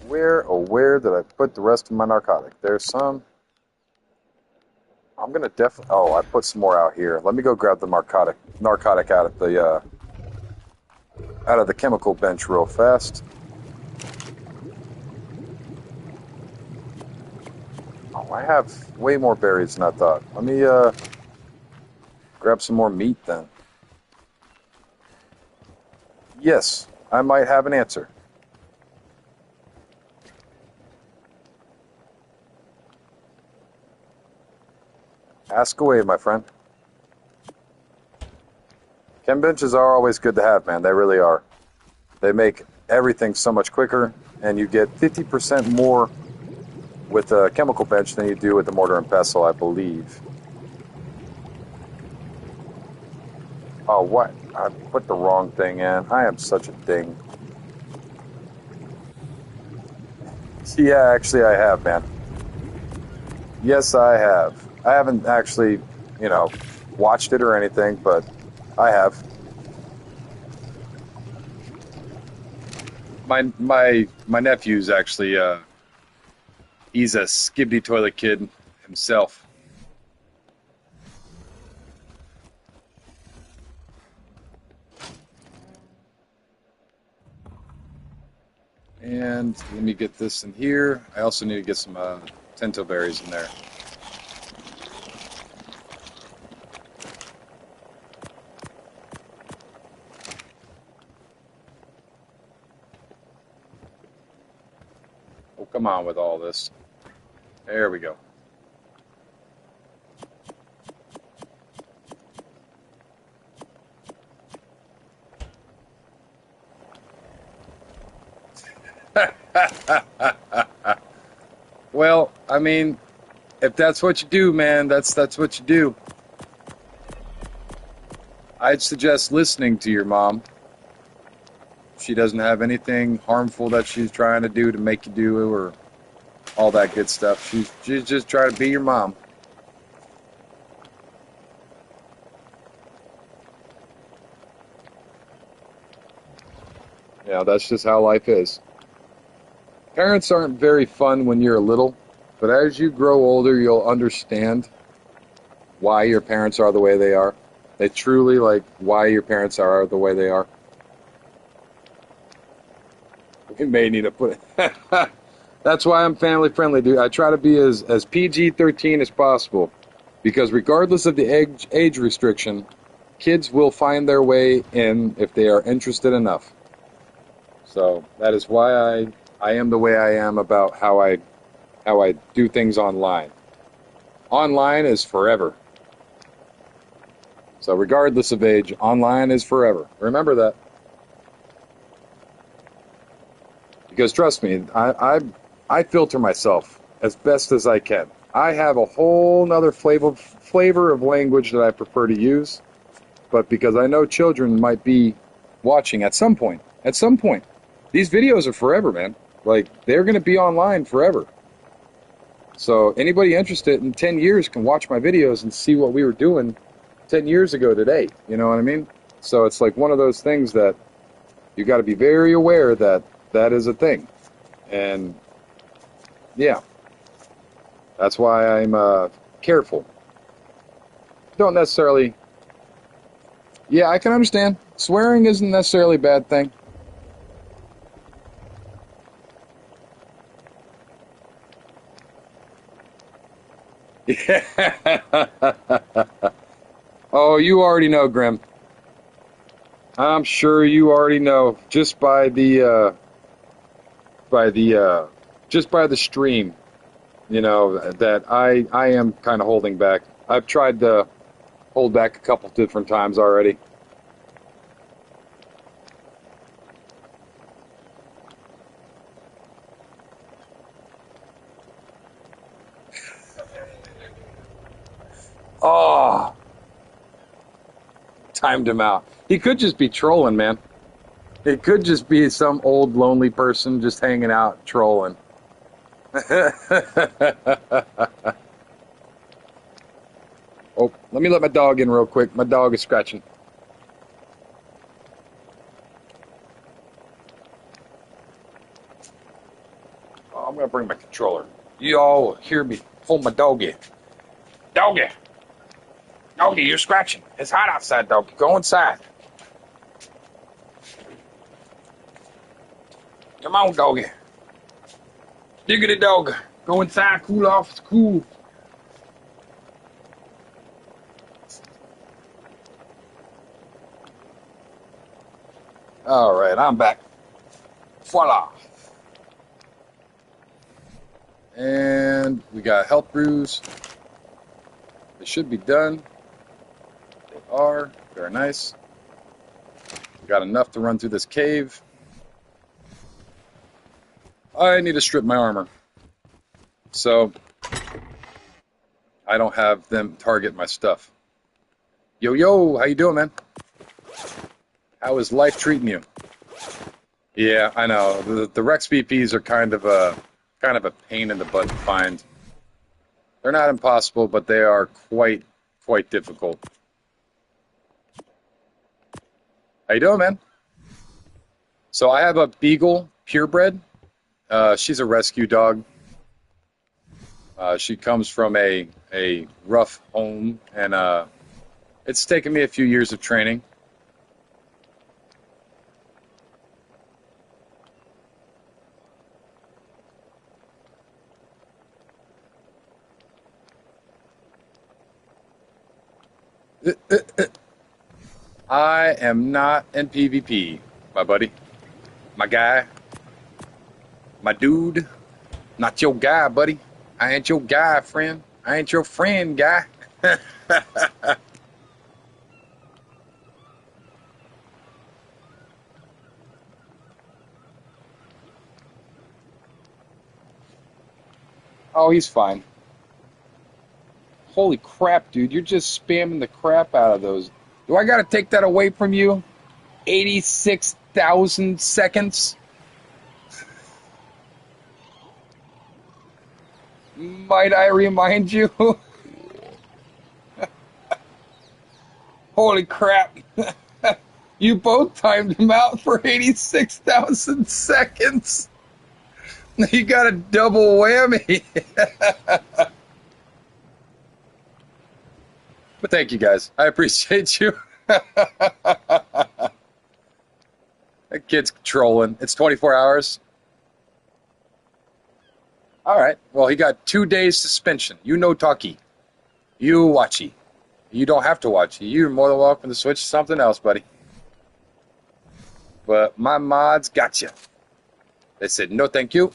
Where did I put the rest of my narcotic? There's some. I'm gonna definitely. Oh, I put some more out here. Let me go grab the narcotic out of the chemical bench real fast. Oh, I have way more berries than I thought. Let me grab some more meat then. Yes, I might have an answer. Ask away, my friend. Chem benches are always good to have, man. They really are. They make everything so much quicker, and you get 50% more with a chemical bench than you do with the mortar and pestle, I believe. Oh, what? I put the wrong thing in. I am such a ding. Yeah, actually, I have, man. Yes, I have. I haven't actually, you know, watched it or anything, but I have. My nephew's actually he's a skibbity toilet kid himself. And let me get this in here. I also need to get some tento berries in there. Oh, come on with all this. There we go. Well, I mean, if that's what you do, man, that's what you do. I'd suggest listening to your mom. She doesn't have anything harmful that she's trying to do to make you do or all that good stuff. She's just trying to be your mom. Yeah, that's just how life is. Parents aren't very fun when you're little, but as you grow older, you'll understand why your parents are the way they are. They truly like why your parents are the way they are. We may need to put it. That's why I'm family friendly, dude. I try to be as PG-13 as possible because regardless of the age restriction, kids will find their way in if they are interested enough. So that is why I am the way I am about how I do things online. Online is forever. So regardless of age, online is forever. Remember that. Because trust me, I filter myself as best as I can. I have a whole nother flavor of language that I prefer to use, but because I know children might be watching at some point. At some point. These videos are forever, man. Like, they're going to be online forever. So anybody interested in 10 years can watch my videos and see what we were doing 10 years ago today. You know what I mean? So it's like one of those things that you got to be very aware that that is a thing. And yeah, that's why I'm careful. Don't necessarily. Yeah, I can understand. Swearing isn't necessarily a bad thing. Oh, you already know, Grim. I'm sure you already know just by the just by the stream, you know, that I am kind of holding back. I've tried to hold back a couple different times already. Oh, timed him out. He could just be trolling, man. It could just be some old lonely person just hanging out trolling. Oh, let me let my dog in real quick. My dog is scratching. Oh, I'm gonna bring my controller. You all hear me? Hold my doggy. Doggy, doggy, you're scratching. It's hot outside, doggy. Go inside. Come on, doggy. Diggity dog. Go inside, cool off. It's cool. All right, I'm back. Voila. And we got health brews. They should be done. They are. Very nice. We got enough to run through this cave. I need to strip my armor, so I don't have them target my stuff. Yo, yo, how you doing, man? How is life treating you? Yeah, I know. The Rex VPs are kind of kind of a pain in the butt to find. They're not impossible, but they are quite difficult. How you doing, man? So I have a Beagle purebred. She's a rescue dog. She comes from a rough home, and it's taken me a few years of training. I am not in PvP, my buddy, my guy, my dude. Not your guy, buddy. I ain't your guy, friend. I ain't your friend, guy. Oh, he's fine. Holy crap, dude. You're just spamming the crap out of those. Do I gotta take that away from you? 86,000 seconds? Might I remind you? Holy crap. You both timed him out for 86,000 seconds. You got a double whammy. But thank you guys. I appreciate you. That kid's trolling. It's 24 hours. All right. Well, he got 2 days suspension. You no talkie. You watchy. You don't have to watch. You're more than welcome to switch to something else, buddy. But my mods got you. They said no thank you.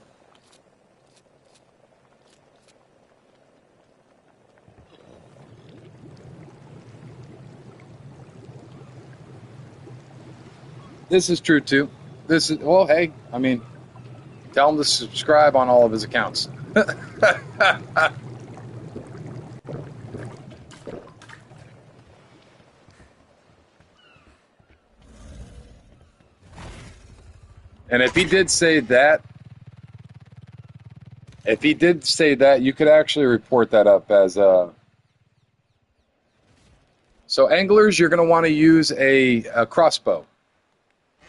This is true too. This is, well, hey, I mean, tell him to subscribe on all of his accounts. And if he did say that, you could actually report that up as a. So anglers, you're going to want to use a crossbow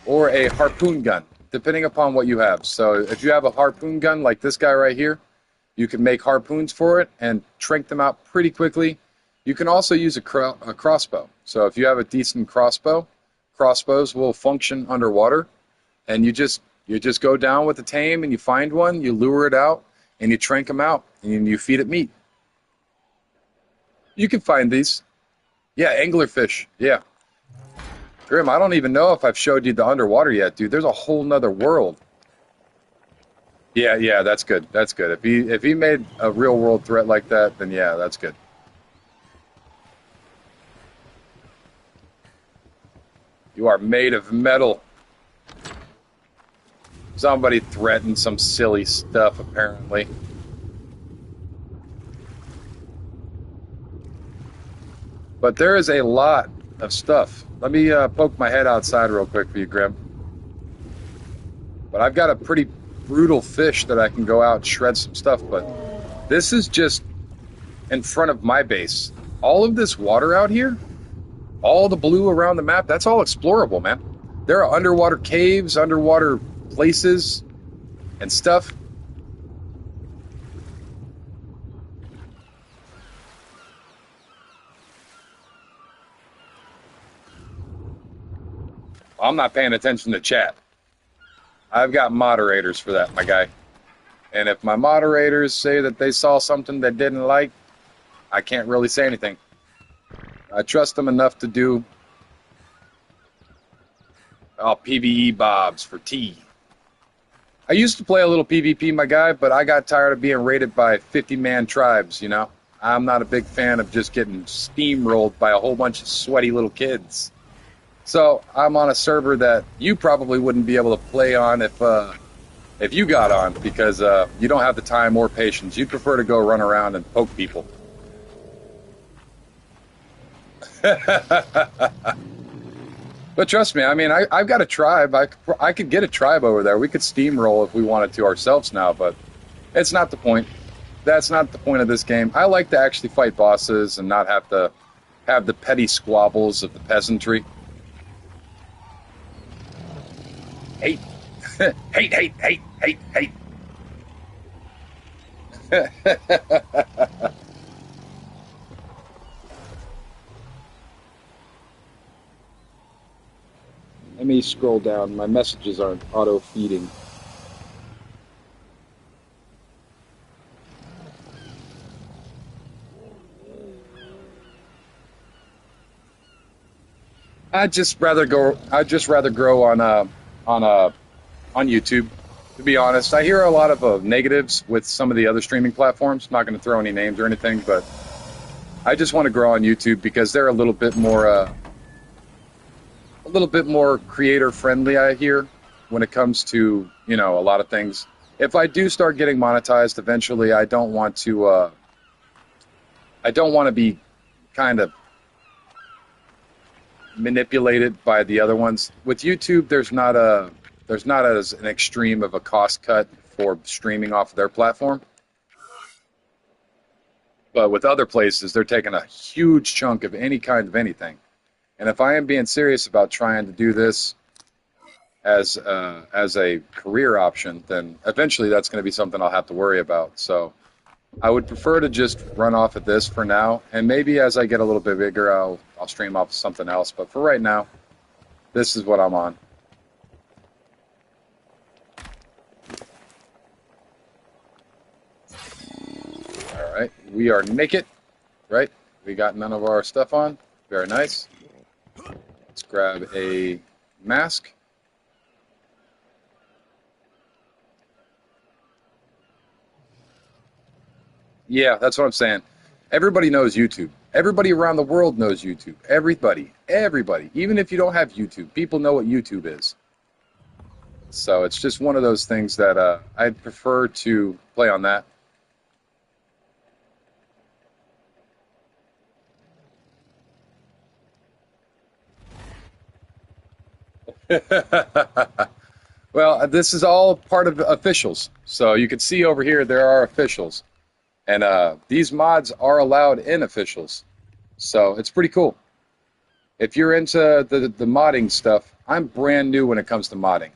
or a harpoon gun, depending upon what you have. So if you have a harpoon gun like this guy right here, you can make harpoons for it and trank them out pretty quickly. You can also use a crossbow. So if you have a decent crossbow, crossbows will function underwater, and you just go down with the tame and you find one, you lure it out, and you trank them out, and you feed it meat. You can find these. Yeah, anglerfish. Yeah. Grim, I don't even know if I've showed you the underwater yet, dude. There's a whole nother world. Yeah, that's good. That's good. If he made a real world threat like that, then yeah, that's good. You are made of metal. Somebody threatened some silly stuff, apparently. But there is a lot of stuff. Let me poke my head outside real quick for you, Grim. But I've got a pretty brutal fish that I can go out and shred some stuff. But this is just in front of my base. All of this water out here, all the blue around the map, that's all explorable, man. There are underwater caves, underwater places, and stuff. I'm not paying attention to chat. I've got moderators for that, my guy. And if my moderators say that they saw something they didn't like, I can't really say anything. I trust them enough to do PvE bobs for tea. I used to play a little PvP, my guy, but I got tired of being raided by 50-man tribes, you know? I'm not a big fan of just getting steamrolled by a whole bunch of sweaty little kids. So I'm on a server that you probably wouldn't be able to play on if you got on, because you don't have the time or patience. You'd prefer to go run around and poke people. But trust me, I mean, I've got a tribe. I could get a tribe over there. We could steamroll if we wanted to ourselves now, but It's not the point. That's not the point of this game. I like to actually fight bosses and not have to have the petty squabbles of the peasantry. Hate. Hate, hate, hate, hate, hate. Let me scroll down. My messages aren't auto-feeding. I'd just rather grow on YouTube. To be honest, I hear a lot of negatives with some of the other streaming platforms. I'm not going to throw any names or anything, but I just want to grow on YouTube because they're a little bit more creator friendly. I hear when it comes to a lot of things. If I do start getting monetized eventually, I don't want to be kind of manipulated by the other ones. With YouTube, there's not as an extreme of a cost cut for streaming off of their platform. But with other places, they're taking a huge chunk of any kind of anything. And if I am being serious about trying to do this as a career option, then eventually that's going to be something I'll have to worry about. So I would prefer to just run off of this for now, and maybe as I get a little bit bigger, I'll stream off of something else. But for right now, this is what I'm on. All right, we are naked, right? We got none of our stuff on. Very nice. Let's grab a mask. Yeah, that's what I'm saying. Everybody knows YouTube. Everybody around the world knows YouTube. Everybody. Even if you don't have YouTube, people know what YouTube is. So it's just one of those things that I'd prefer to play on that. Well, this is all part of officials. So you can see over here there are officials. And these mods are allowed in officials. So it's pretty cool. If you're into the modding stuff, I'm brand new when it comes to modding.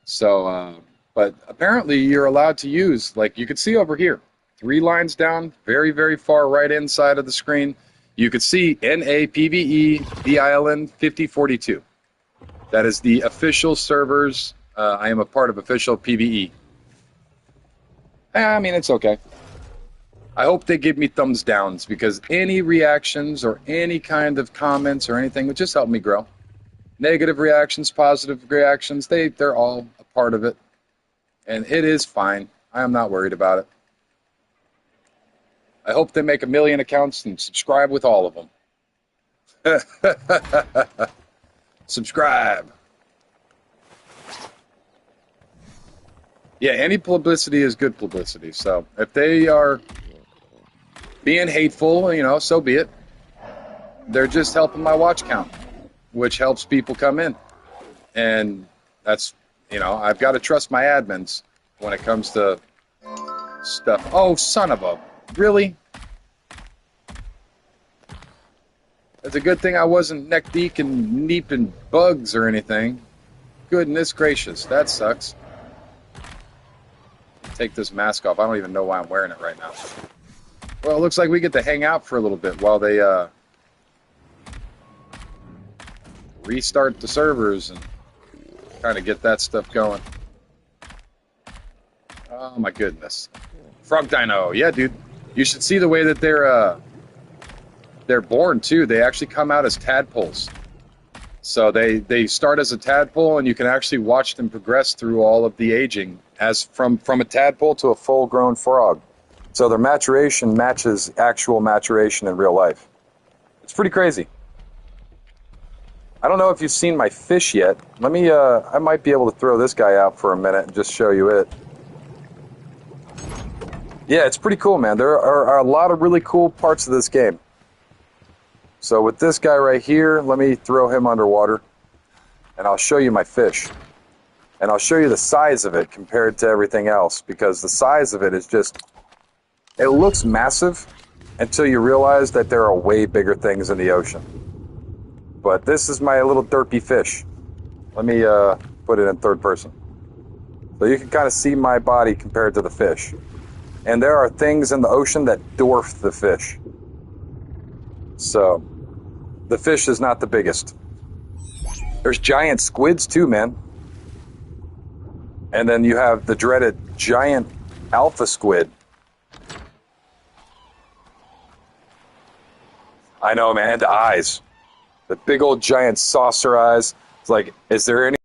So, but apparently you're allowed to use, like you can see over here, 3 lines down, very, very far right inside of the screen, you could see NAPVE VILN 5042. That is the official servers. I am a part of official PvE. I mean, it's okay. I hope they give me thumbs downs because any reactions or any kind of comments or anything would just help me grow. Negative reactions, positive reactions, they're all a part of it. And it is fine. I am not worried about it. I hope they make 1 million accounts and subscribe with all of them. Subscribe. Yeah, any publicity is good publicity. So if they are being hateful, so be it. They're just helping my watch count, which helps people come in. And that's, I've got to trust my admins when it comes to stuff. Oh, son of a, really? It's a good thing I wasn't neck deep in bugs or anything. Goodness gracious, that sucks. Take this mask off. I don't even know why I'm wearing it right now. Well, it looks like we get to hang out for a little bit while they restart the servers and kind of get that stuff going. Oh my goodness. Frog Dino. Yeah, dude. You should see the way that they're born too. They actually come out as tadpoles. So they start as a tadpole, and you can actually watch them progress through all of the aging as from a tadpole to a full-grown frog. So their maturation matches actual maturation in real life. It's pretty crazy. I don't know if you've seen my fish yet. Let me, I might be able to throw this guy out for a minute and just show you it. Yeah, it's pretty cool, man. There are a lot of really cool parts of this game. So with this guy right here, let me throw him underwater, and I'll show you my fish. And I'll show you the size of it compared to everything else, because the size of it is just, it looks massive until you realize that there are way bigger things in the ocean. But this is my little derpy fish. Let me put it in third person. So you can kind of see my body compared to the fish. And there are things in the ocean that dwarf the fish. So the fish is not the biggest. There's giant squids too, man. And then you have the dreaded giant alpha squid. I know, man, the eyes. The big old giant saucer eyes. It's like, is there any...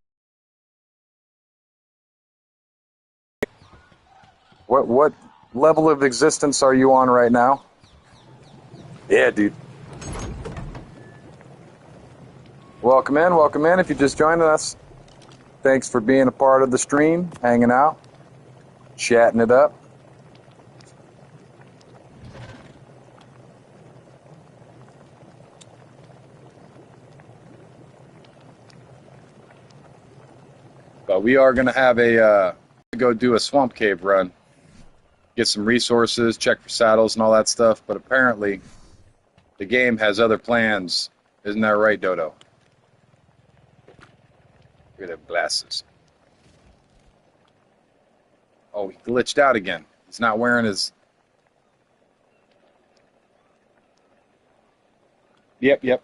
What level of existence are you on right now? Yeah, dude. Welcome in if you just joined us. Thanks for being a part of the stream, hanging out, chatting it up. But we are going to have go do a swamp cave run, get some resources, check for saddles and all that stuff. But apparently the game has other plans. Isn't that right, Dodo? Look at them glasses. Oh, he glitched out again. He's not wearing his... Yep.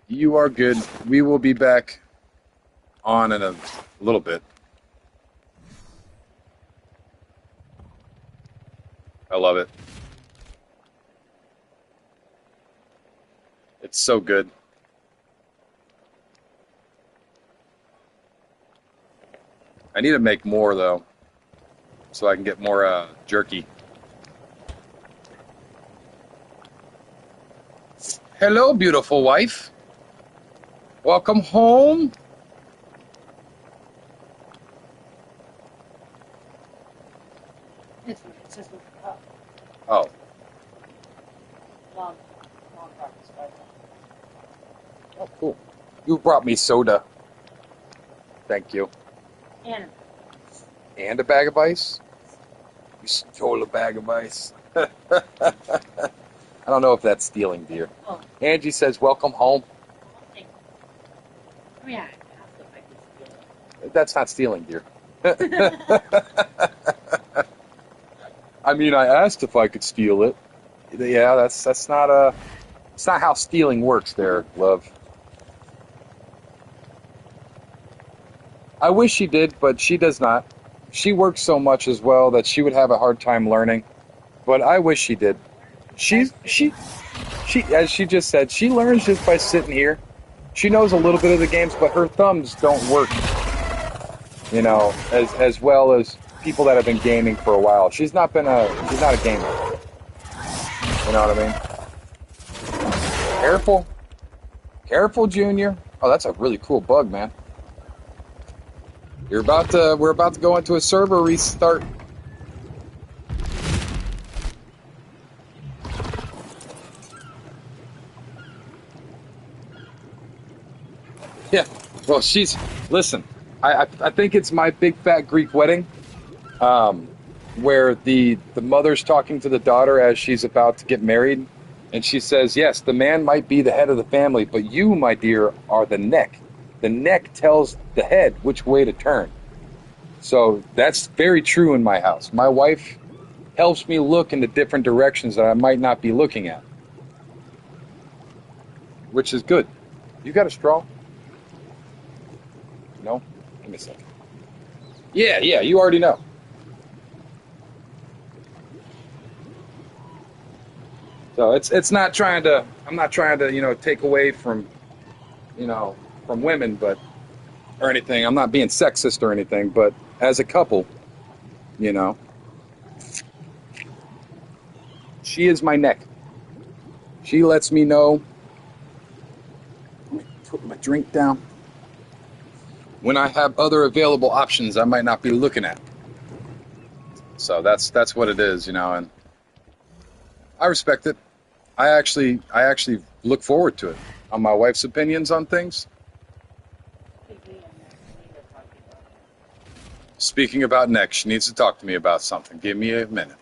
You are good. We will be back on in a little bit. I love it. It's so good. I need to make more, though, so I can get more jerky. Hello, beautiful wife. Welcome home. Oh. Oh, cool. You brought me soda. Thank you. And a bag of ice? You stole a bag of ice. I don't know if that's stealing, dear. Oh. Angie says, welcome home. Thank you. I mean, I asked if I could steal it. That's not stealing, dear. I mean, I asked if I could steal it. Yeah, that's not it's not how stealing works there, love. I wish she did, but she does not. She works so much as well that she would have a hard time learning. But I wish she did. She, as she just said, she learns just by sitting here. She knows a little bit of the games, but her thumbs don't work, you know, as well as people that have been gaming for a while. She's not a gamer. You know what I mean? Careful, Junior. Oh, that's a really cool bug, man. We're about to go into a server restart. Yeah, well, listen, I think it's My Big Fat Greek Wedding, where the mother's talking to the daughter as she's about to get married, and she says, yes, the man might be the head of the family, but you, my dear, are the neck. The neck tells the head which way to turn. So that's very true in my house. My wife helps me look into different directions that I might not be looking at, which is good. You got a straw? No? Give me a second. Yeah, you already know. So it's not trying to, I'm not trying to, take away from, from women, but, or anything. I'm not being sexist or anything, but as a couple, she is my neck. She lets me know. Let me put my drink down. When I have other available options I might not be looking at. So that's what it is, and I respect it. I actually look forward to it, on my wife's opinions on things. Speaking about Nick, she needs to talk to me about something. Give me a minute.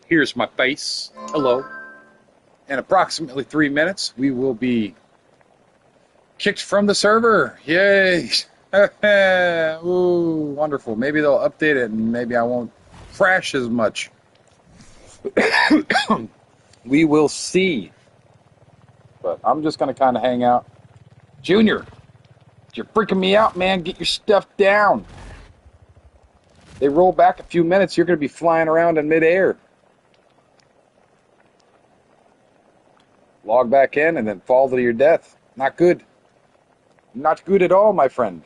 Here's my face. Hello. In approximately 3 minutes, we will be kicked from the server. Yay. Ooh, wonderful. Maybe they'll update it and maybe I won't crash as much. We will see. But I'm just going to kind of hang out. Junior, you're freaking me out, man. Get your stuff down. They roll back a few minutes, you're going to be flying around in midair. Log back in and then fall to your death. Not good. Not good at all, my friend.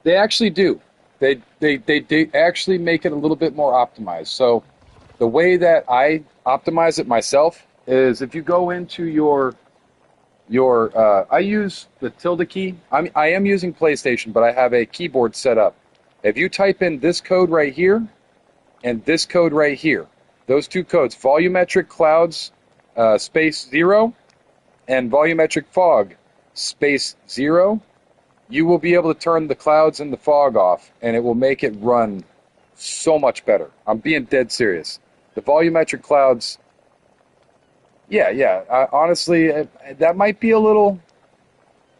They actually do. They actually make it a little bit more optimized. So the way that I optimize it myself is if you go into your I use the tilde key. I am using PlayStation, but I have a keyboard set up. If you type in this code right here and this code right here, those two codes, volumetric clouds space 0 and volumetric fog space 0, you will be able to turn the clouds and the fog off, and it will make it run so much better. I'm being dead serious. The volumetric clouds, yeah. Honestly, that might be a little,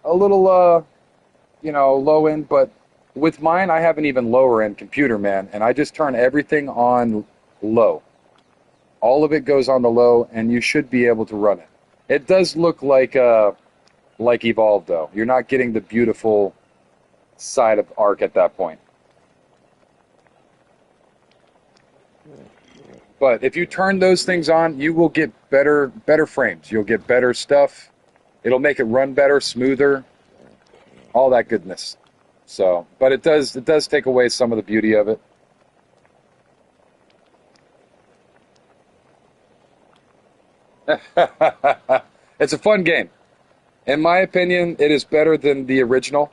low end, but with mine, I have an even lower end computer, man, and I just turn everything on low. All of it goes on the low, and you should be able to run it. It does look like Evolve, though. You're not getting the beautiful side of Arc at that point. But if you turn those things on, you will get better frames. You'll get better stuff. It'll make it run better, smoother, all that goodness. So, but it does take away some of the beauty of it. It's a fun game. In my opinion, it is better than the original.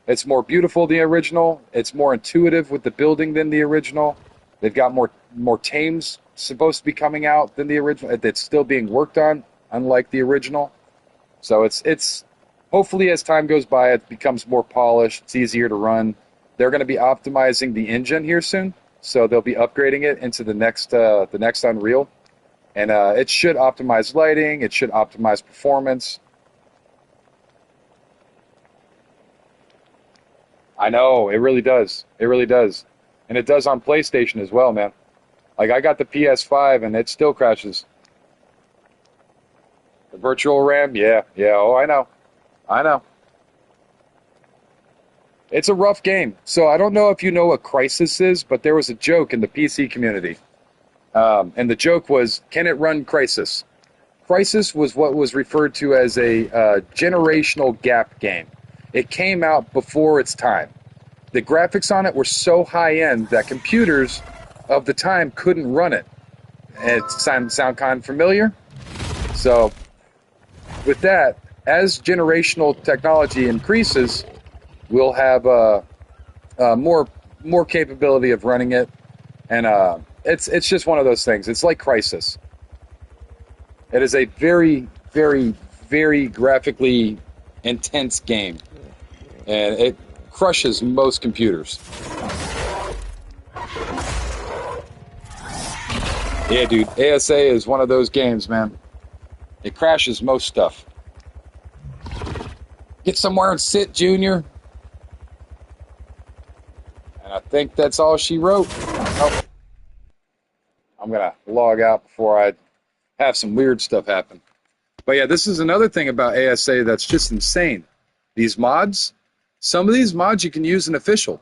It's more beautiful than the original. It's more intuitive with the building than the original. They've got more tames supposed to be coming out than the original. It's still being worked on, unlike the original. So it's hopefully as time goes by, it becomes more polished. It's easier to run. They're going to be optimizing the engine here soon, so they'll be upgrading it into the next Unreal, and it should optimize lighting. It should optimize performance. I know, it really does. It really does. And it does on PlayStation as well, man. Like, I got the PS5 and it still crashes. The virtual RAM, yeah. Oh, I know. I know. It's a rough game. So I don't know if you know what Crysis is, but there was a joke in the PC community. And the joke was, can it run Crysis? Crysis was what was referred to as a generational gap game. It came out before its time. The graphics on it were so high-end that computers of the time couldn't run it. It sound kind of familiar? So, with that, as generational technology increases, we'll have more capability of running it, and it's just one of those things. It's like Crysis. It is a very, very, very graphically intense game, and it crushes most computers. Yeah, dude, ASA is one of those games, man. It crashes most stuff. Get somewhere and sit, Junior. And I think that's all she wrote. Oh. I'm going to log out before I have some weird stuff happen. But yeah, this is another thing about ASA that's just insane. These mods, some of these mods you can use in official.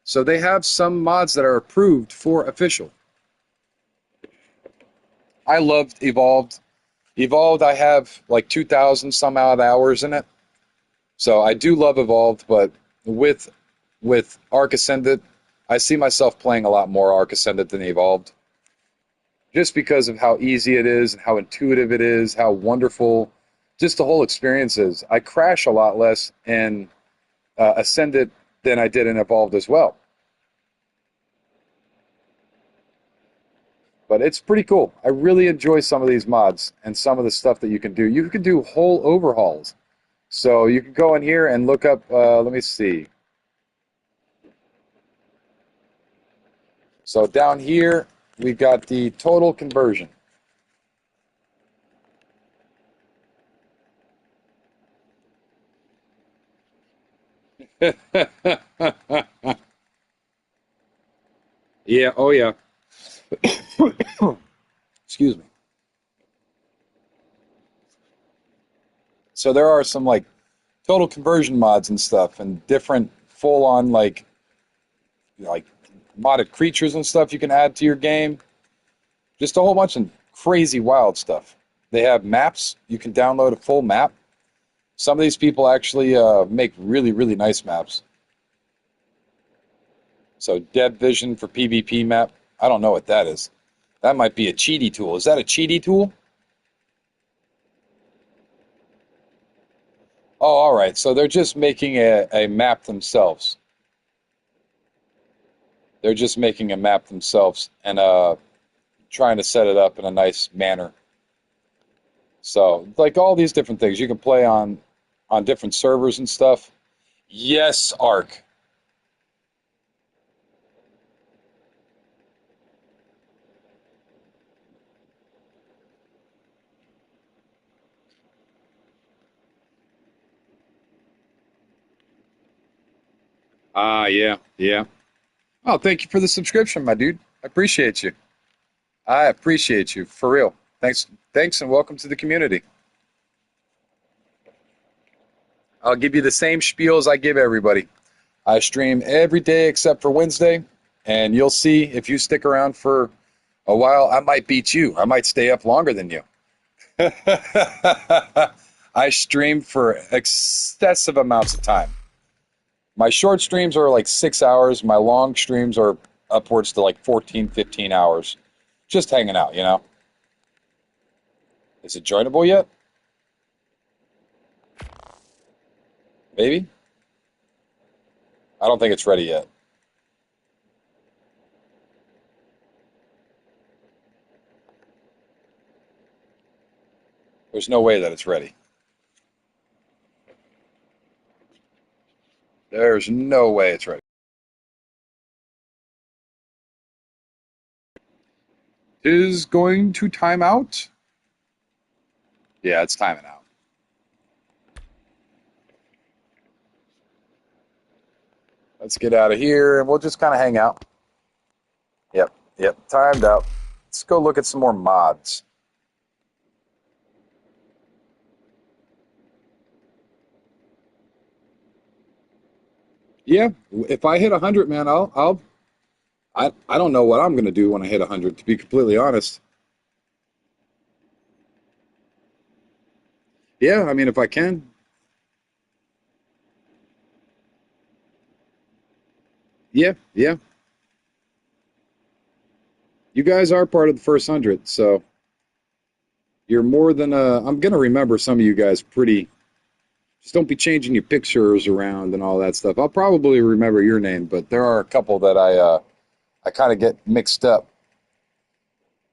So they have some mods that are approved for official. I loved Evolved. Evolved, I have like 2,000 some odd hours in it. So I do love Evolved, but with Arc Ascendant, I see myself playing a lot more Arc Ascendant than Evolved. Just because of how easy it is and how intuitive it is, how wonderful just the whole experience is. I crash a lot less in Ascendant than I did in Evolved as well. But it's pretty cool. I really enjoy some of these mods and some of the stuff that you can do. You can do whole overhauls. So you can go in here and look up, let me see. So down here, we've got the total conversion. Yeah, oh yeah. Excuse me. So there are some like total conversion mods and stuff and different full on like modded creatures and stuff you can add to your game. Just a whole bunch of crazy wild stuff. They have maps. You can download a full map. Some of these people actually make really, really nice maps. So Dev Vision for PvP map. I don't know what that is. That might be a cheaty tool. Is that a cheaty tool? Oh, all right. So they're just making a map themselves. They're just making a map themselves and trying to set it up in a nice manner. So like all these different things you can play on different servers and stuff. Yes, Ark. Ah, yeah, yeah. Oh, thank you for the subscription, my dude. I appreciate you. I appreciate you for real. Thanks, and welcome to the community. I'll give you the same spiel as I give everybody. I stream every day except for Wednesday, and you'll see if you stick around for a while, I might beat you. I might stay up longer than you. I stream for excessive amounts of time. My short streams are like 6 hours. My long streams are upwards to like 14, 15 hours. Just hanging out, you know? Is it joinable yet? Maybe? I don't think it's ready yet. There's no way that it's ready. There's no way it's ready. Is going to time out? Yeah, it's timing out. Let's get out of here and we'll just kind of hang out. Yep, yep, timed out. Let's go look at some more mods. Yeah, if I hit 100, man, I don't know what I'm gonna do when I hit 100. To be completely honest. Yeah, I mean, if I can. Yeah, yeah. You guys are part of the first 100, so you're more than. I'm gonna remember some of you guys pretty. Just don't be changing your pictures around and all that stuff. I'll probably remember your name, but there are a couple that I kind of get mixed up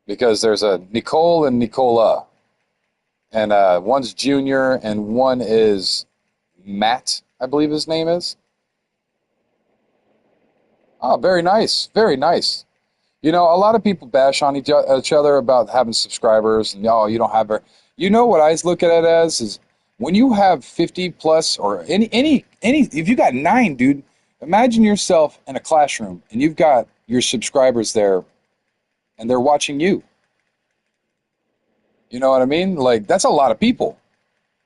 because there's a Nicole and Nicola, and one's Junior and one is Matt, I believe his name is. Oh, very nice, very nice. You know, a lot of people bash on each other about having subscribers and oh, you don't have her. You know what I look at it as is when you have 50 plus or any if you got nine, dude, imagine yourself in a classroom and you've got your subscribers there and they're watching you. You know what I mean? Like that's a lot of people.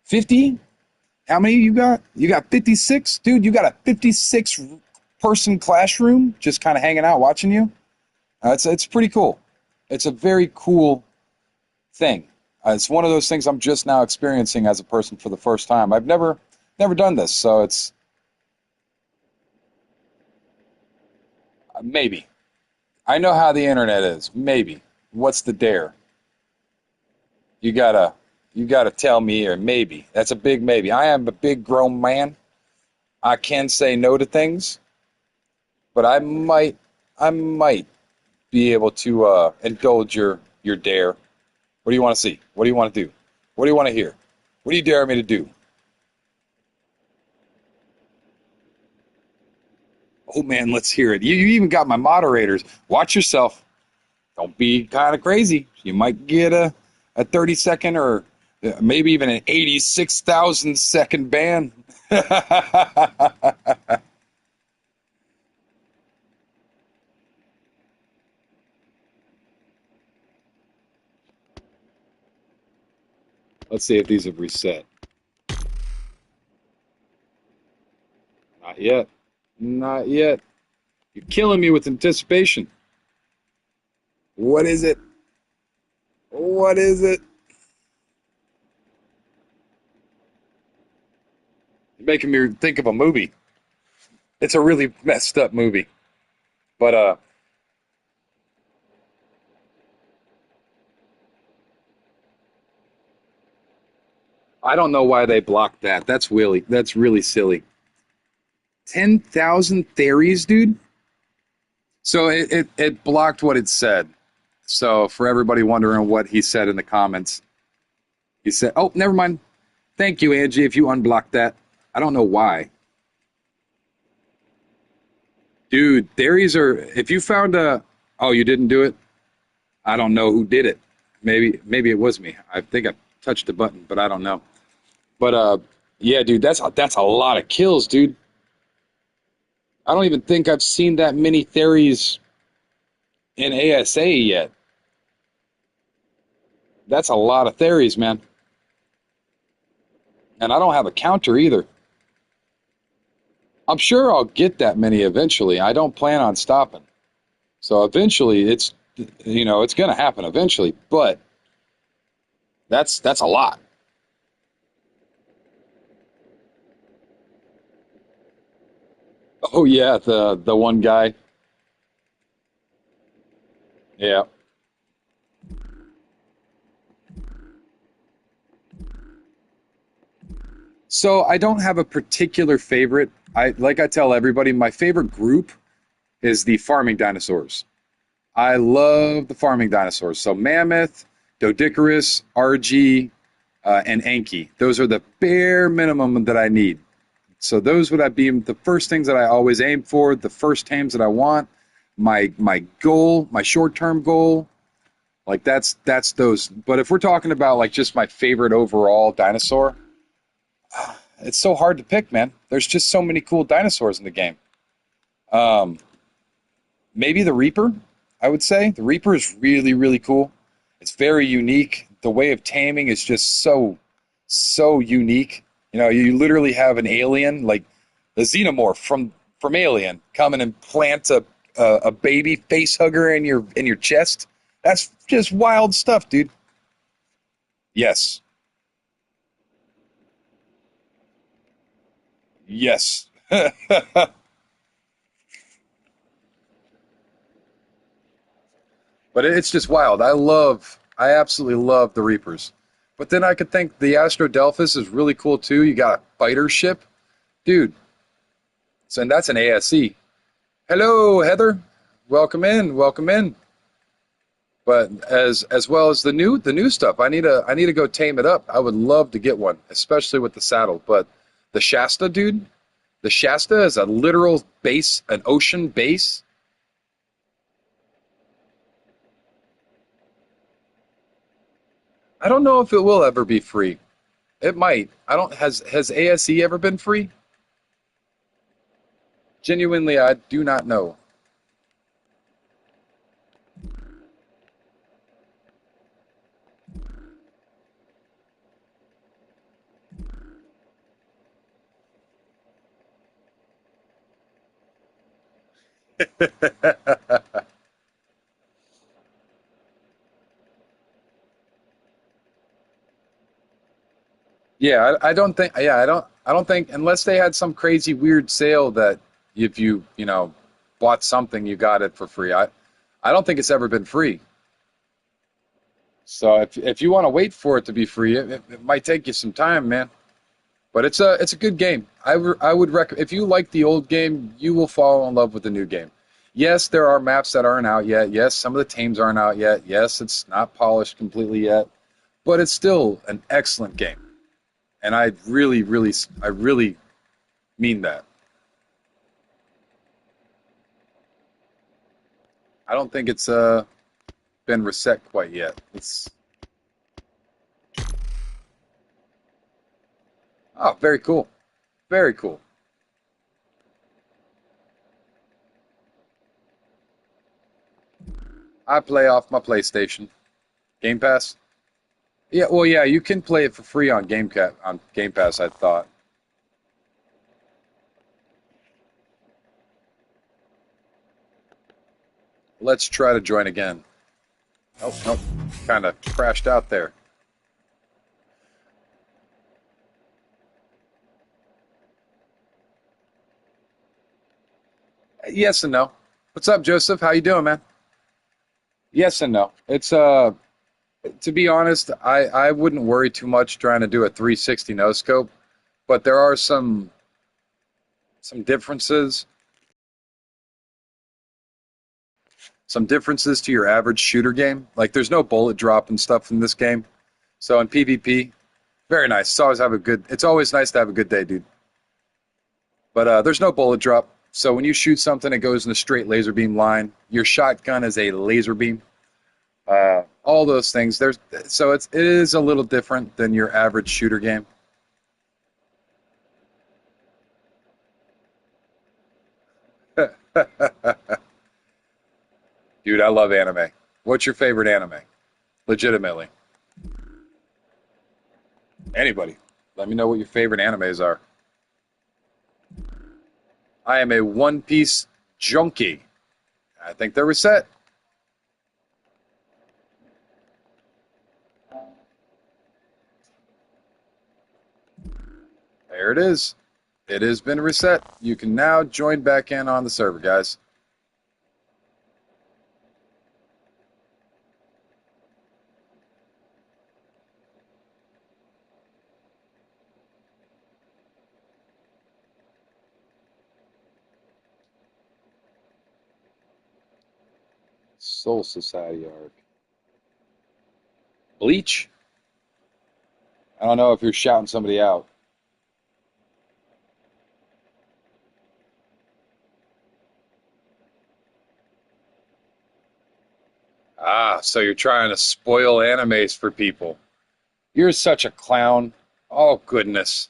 50? How many you got? You got 56? Dude, you got a 56 person classroom just kind of hanging out watching you? It's pretty cool. It's a very cool thing. It's one of those things I'm just now experiencing as a person for the first time. I've never done this, so it's maybe. I know how the internet is. Maybe. What's the dare? You gotta you gotta tell me or maybe. That's a big maybe. I am a big grown man. I can say no to things, but I might be able to indulge your dare. What do you want to see? What do you want to do? What do you want to hear? What do you dare me to do? Oh man, let's hear it. You even got my moderators. Watch yourself. Don't be kind of crazy. You might get a 30 second or Maybe even an 86,000 second ban. Let's see if these have reset. Not yet. Not yet. You're killing me with anticipation. What is it? What is it? You're making me think of a movie. It's a really messed up movie. But I don't know why they blocked that. That's really silly. 10,000 theories, dude. So it blocked what it said. So for everybody wondering what he said in the comments, he said, "Oh, never mind. Thank you, Angie, if you unblocked that." I don't know why. Dude, theories are if you found a oh, you didn't do it? I don't know who did it. Maybe it was me. I think I touched the button, but I don't know. But yeah, dude, that's a lot of kills, dude. I don't even think I've seen that many theories in ASA yet. That's a lot of theories, man. And I don't have a counter either. I'm sure I'll get that many eventually. I don't plan on stopping. So eventually it's going to happen eventually, but that's a lot. Oh yeah, the one guy. Yeah. So I don't have a particular favorite. I tell everybody, my favorite group is the farming dinosaurs. I love the farming dinosaurs. So Mammoth, Doedicurus, RG, and Anki. Those are the bare minimum that I need. So those would be the first things that I always aim for, the first tames that I want, my goal, my short-term goal. Like that's those. But if we're talking about like just my favorite overall dinosaur, it's so hard to pick, man. There's just so many cool dinosaurs in the game. Um, Maybe the Reaper, I would say. The Reaper is really, really cool. It's very unique. The way of taming is just so unique. You know, you literally have an alien, like the xenomorph from Alien, come in and plant a baby face hugger in your chest. That's just wild stuff, dude. Yes. Yes. But it's just wild. I absolutely love the Reapers. But then I could think the Astrodelphus is really cool too. You got a fighter ship, dude. So and that's an ASE. Hello, Heather. Welcome in. Welcome in. But as well as the new stuff, I need to go tame it up. I would love to get one, especially with the saddle. But the Shasta, dude, the Shasta is a literal base, an ocean base. I don't know if it will ever be free. It might. I don't. Has ASE ever been free? Genuinely, I do not know. Yeah, I don't think. Yeah, I don't think unless they had some crazy weird sale that if you know bought something, you got it for free. I don't think it's ever been free. So if you want to wait for it to be free, it might take you some time, man. But it's a good game. I would recommend if you like the old game, you will fall in love with the new game. Yes, there are maps that aren't out yet. Yes, some of the teams aren't out yet. Yes, it's not polished completely yet, but it's still an excellent game. And I really mean that. I don't think it's been reset quite yet. It's Oh, very cool. Very cool. I play off my PlayStation. Game Pass? Yeah, well, yeah, you can play it for free on Game Pass, I thought. Let's try to join again. Oh, nope. Kind of crashed out there. Yes and no. What's up, Joseph? How you doing, man? Yes and no. It's to be honest, I wouldn't worry too much trying to do a 360 no scope, but there are some differences, some differences to your average shooter game. Like there's no bullet drop and stuff in this game. So in PvP, very nice. It's always nice to have a good day, dude. But there's no bullet drop. So when you shoot something, it goes in a straight laser beam line. Your shotgun is a laser beam. All those things. It is a little different than your average shooter game. Dude, I love anime. What's your favorite anime? Legitimately. Anybody. Let me know what your favorite animes are. I am a One Piece junkie. I think they're reset. There it is. It has been reset. You can now join back in on the server, guys. Soul Society arc. Bleach? I don't know if you're shouting somebody out. Ah, so you're trying to spoil animes for people. You're such a clown. Oh, goodness.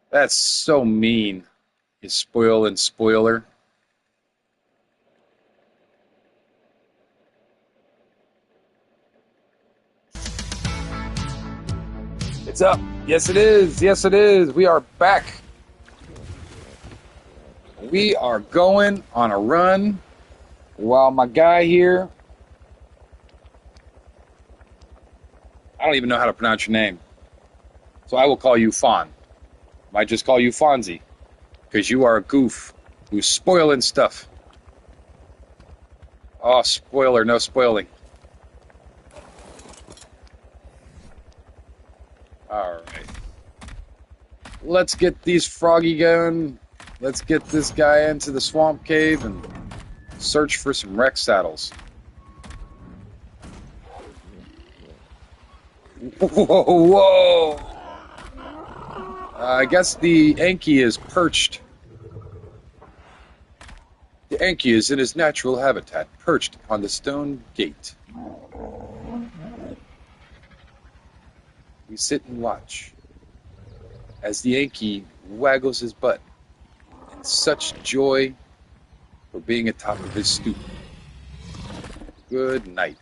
That's so mean. You spoil and spoiler. It's up. Yes, it is. Yes, it is. We are back. We are going on a run while my guy here, I don't even know how to pronounce your name. So I will call you Fawn. Might just call you Fonzie because you are a goof who's spoiling stuff. Oh, spoiler, no spoiling. All right. Let's get these froggy going. Let's get this guy into the swamp cave and search for some Rex saddles. Whoa, whoa! I guess the Anki is perched. The Anki is in his natural habitat, perched on the stone gate. We sit and watch as the Anki waggles his butt in such joy for being atop of his stoop. Good night.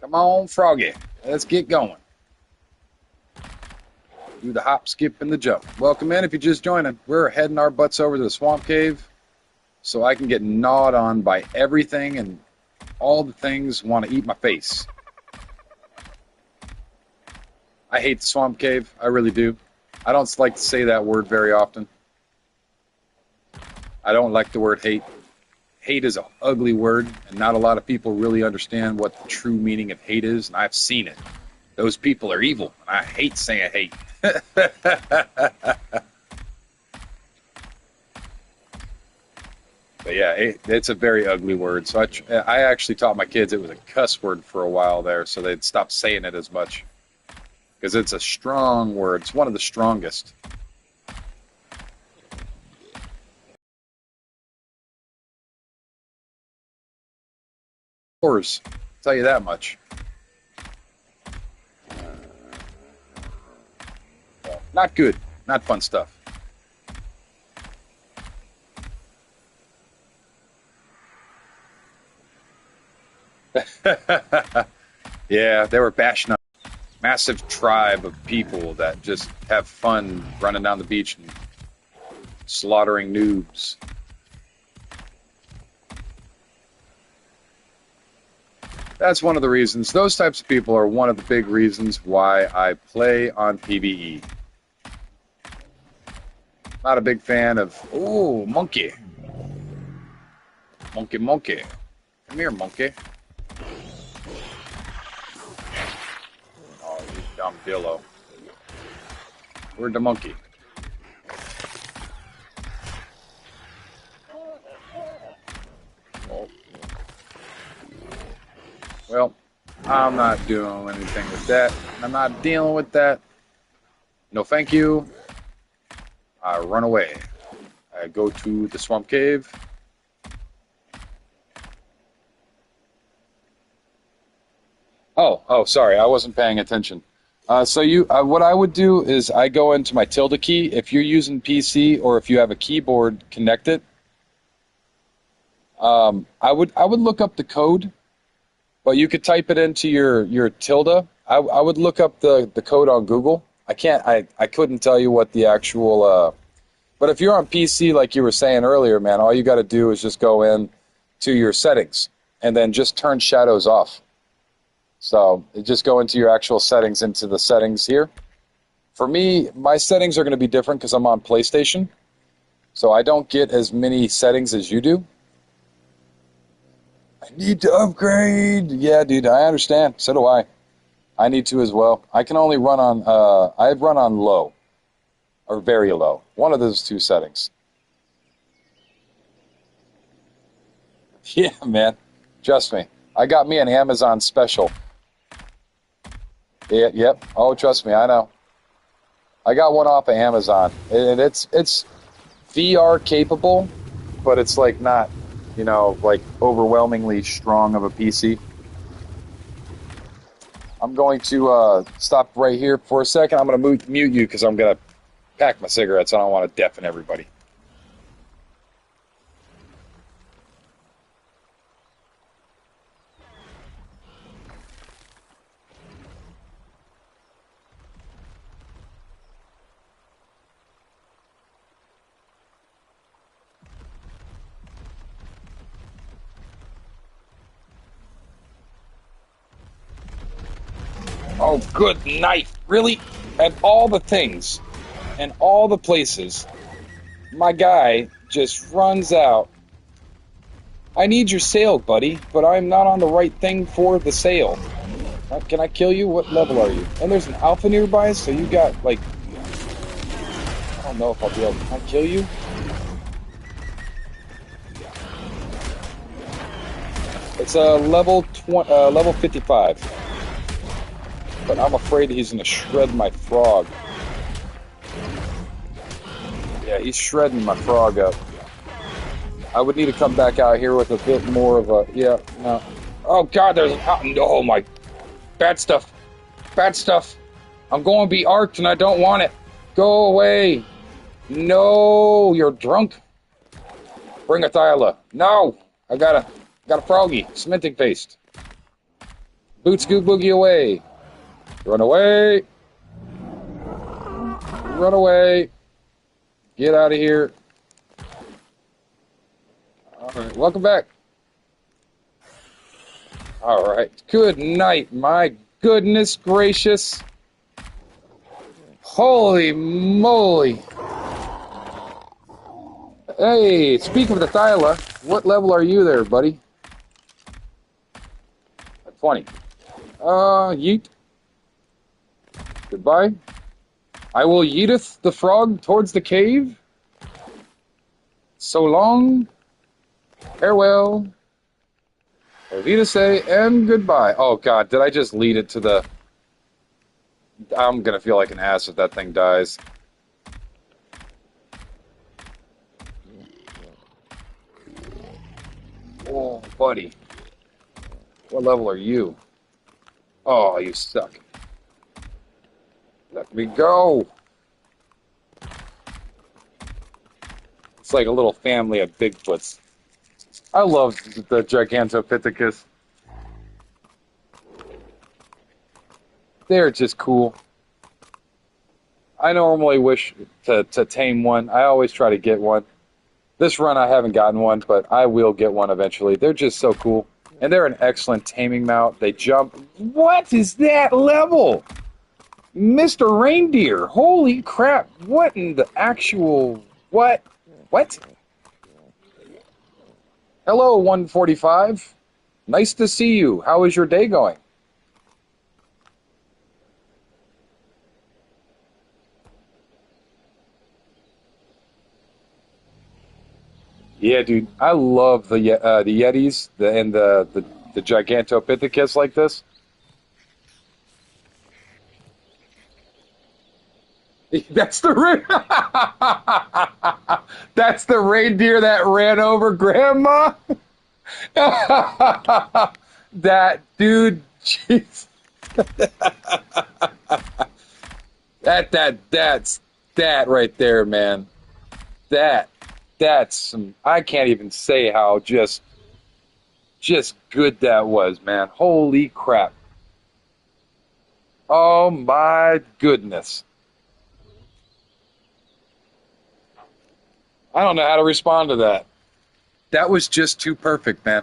Come on, Froggy. Let's get going. Do the hop, skip, and the jump. Welcome in if you're just joining. We're heading our butts over to the swamp cave so I can get gnawed on by everything and all the things want to eat my face. I hate the swamp cave. I really do. I don't like to say that word very often. I don't like the word hate. Hate is an ugly word, and not a lot of people really understand what the true meaning of hate is, and I've seen it. Those people are evil, and I hate saying hate. But yeah, it's a very ugly word. So I actually taught my kids it was a cuss word for a while there, so they'd stop saying it as much. Because it's a strong word. It's one of the strongest. Horrors. Tell you that much. Not good. Not fun stuff. Yeah, they were bashing up a massive tribe of people that just have fun running down the beach and slaughtering noobs. That's one of the reasons. Those types of people are one of the big reasons why I play on PvE. Not a big fan of, ooh, monkey. Monkey, monkey. Come here, monkey. Oh, you dumb dillo. Where'd the monkey? Oh. Well, I'm not doing anything with that. I'm not dealing with that. No thank you. I run away. I go to the swamp cave. Oh, sorry, I wasn't paying attention. What I would do is I go into my tilde key. If you're using PC or if you have a keyboard, connect it. I would look up the code, but you could type it into your tilde. I would look up the code on Google. I couldn't tell you what the actual. But if you're on PC, like you were saying earlier, man, all you got to do is just go in to your settings and then just turn shadows off. So just go into your actual settings, into the settings here. For me, my settings are going to be different because I'm on PlayStation. So I don't get as many settings as you do. I need to upgrade. Yeah, dude, I understand. So do I. I need to as well. I can only run on, I run on low or very low. One of those two settings. Yeah, man. Trust me. I got me an Amazon special. Yeah, yep. Oh, trust me, I know. I got one off of Amazon, and it's VR capable, but it's like not, like overwhelmingly strong of a PC. I'm going to stop right here for a second. I'm going to mute you because I'm going to pack my cigarettes. I don't want to deafen everybody. Oh, good night. Really? At all the things and all the places, my guy just runs out. I need your sale, buddy, but I'm not on the right thing for the sale. Can I kill you? What level are you? And there's an alpha nearby, so you got, like... I don't know if I'll be able to... Can I kill you? It's level 55. But I'm afraid he's going to shred my frog. Yeah, he's shredding my frog up. I would need to come back out here with a bit more of a... Yeah, no. Oh, God, there's... Oh, my... Bad stuff. Bad stuff. I'm going to be arced and I don't want it. Go away. No, you're drunk. Bring a Thyla. No, I got a froggy. Cementing paste. Boot scoot boogie away. Run away. Run away. Get out of here. All right, welcome back. All right, good night. My goodness gracious. Holy moly. Hey, speak of the Thyla, what level are you there, buddy? 20. Yeet. Goodbye. I will yeeteth the frog towards the cave. So long. Farewell. Say and goodbye. Oh, God, did I just lead it to the... I'm going to feel like an ass if that thing dies. Oh, buddy. What level are you? Oh, you suck. Let me go. It's like a little family of Bigfoots. I love the Gigantopithecus. They're just cool. I normally wish to tame one. I always try to get one. This run I haven't gotten one, but I will get one eventually. They're just so cool. And they're an excellent taming mount. They jump. What is that level? Mr. Reindeer. Holy crap. What in the actual... What? What? Hello, 145. Nice to see you. How is your day going? Yeah, dude, I love the Yetis and the Gigantopithecus like this. That's the that's the reindeer that ran over Grandma. That dude, jeez. That's that right there, man. That that's some. I can't even say how just good that was, man. Holy crap. Oh my goodness. I don't know how to respond to that. That was just too perfect, man.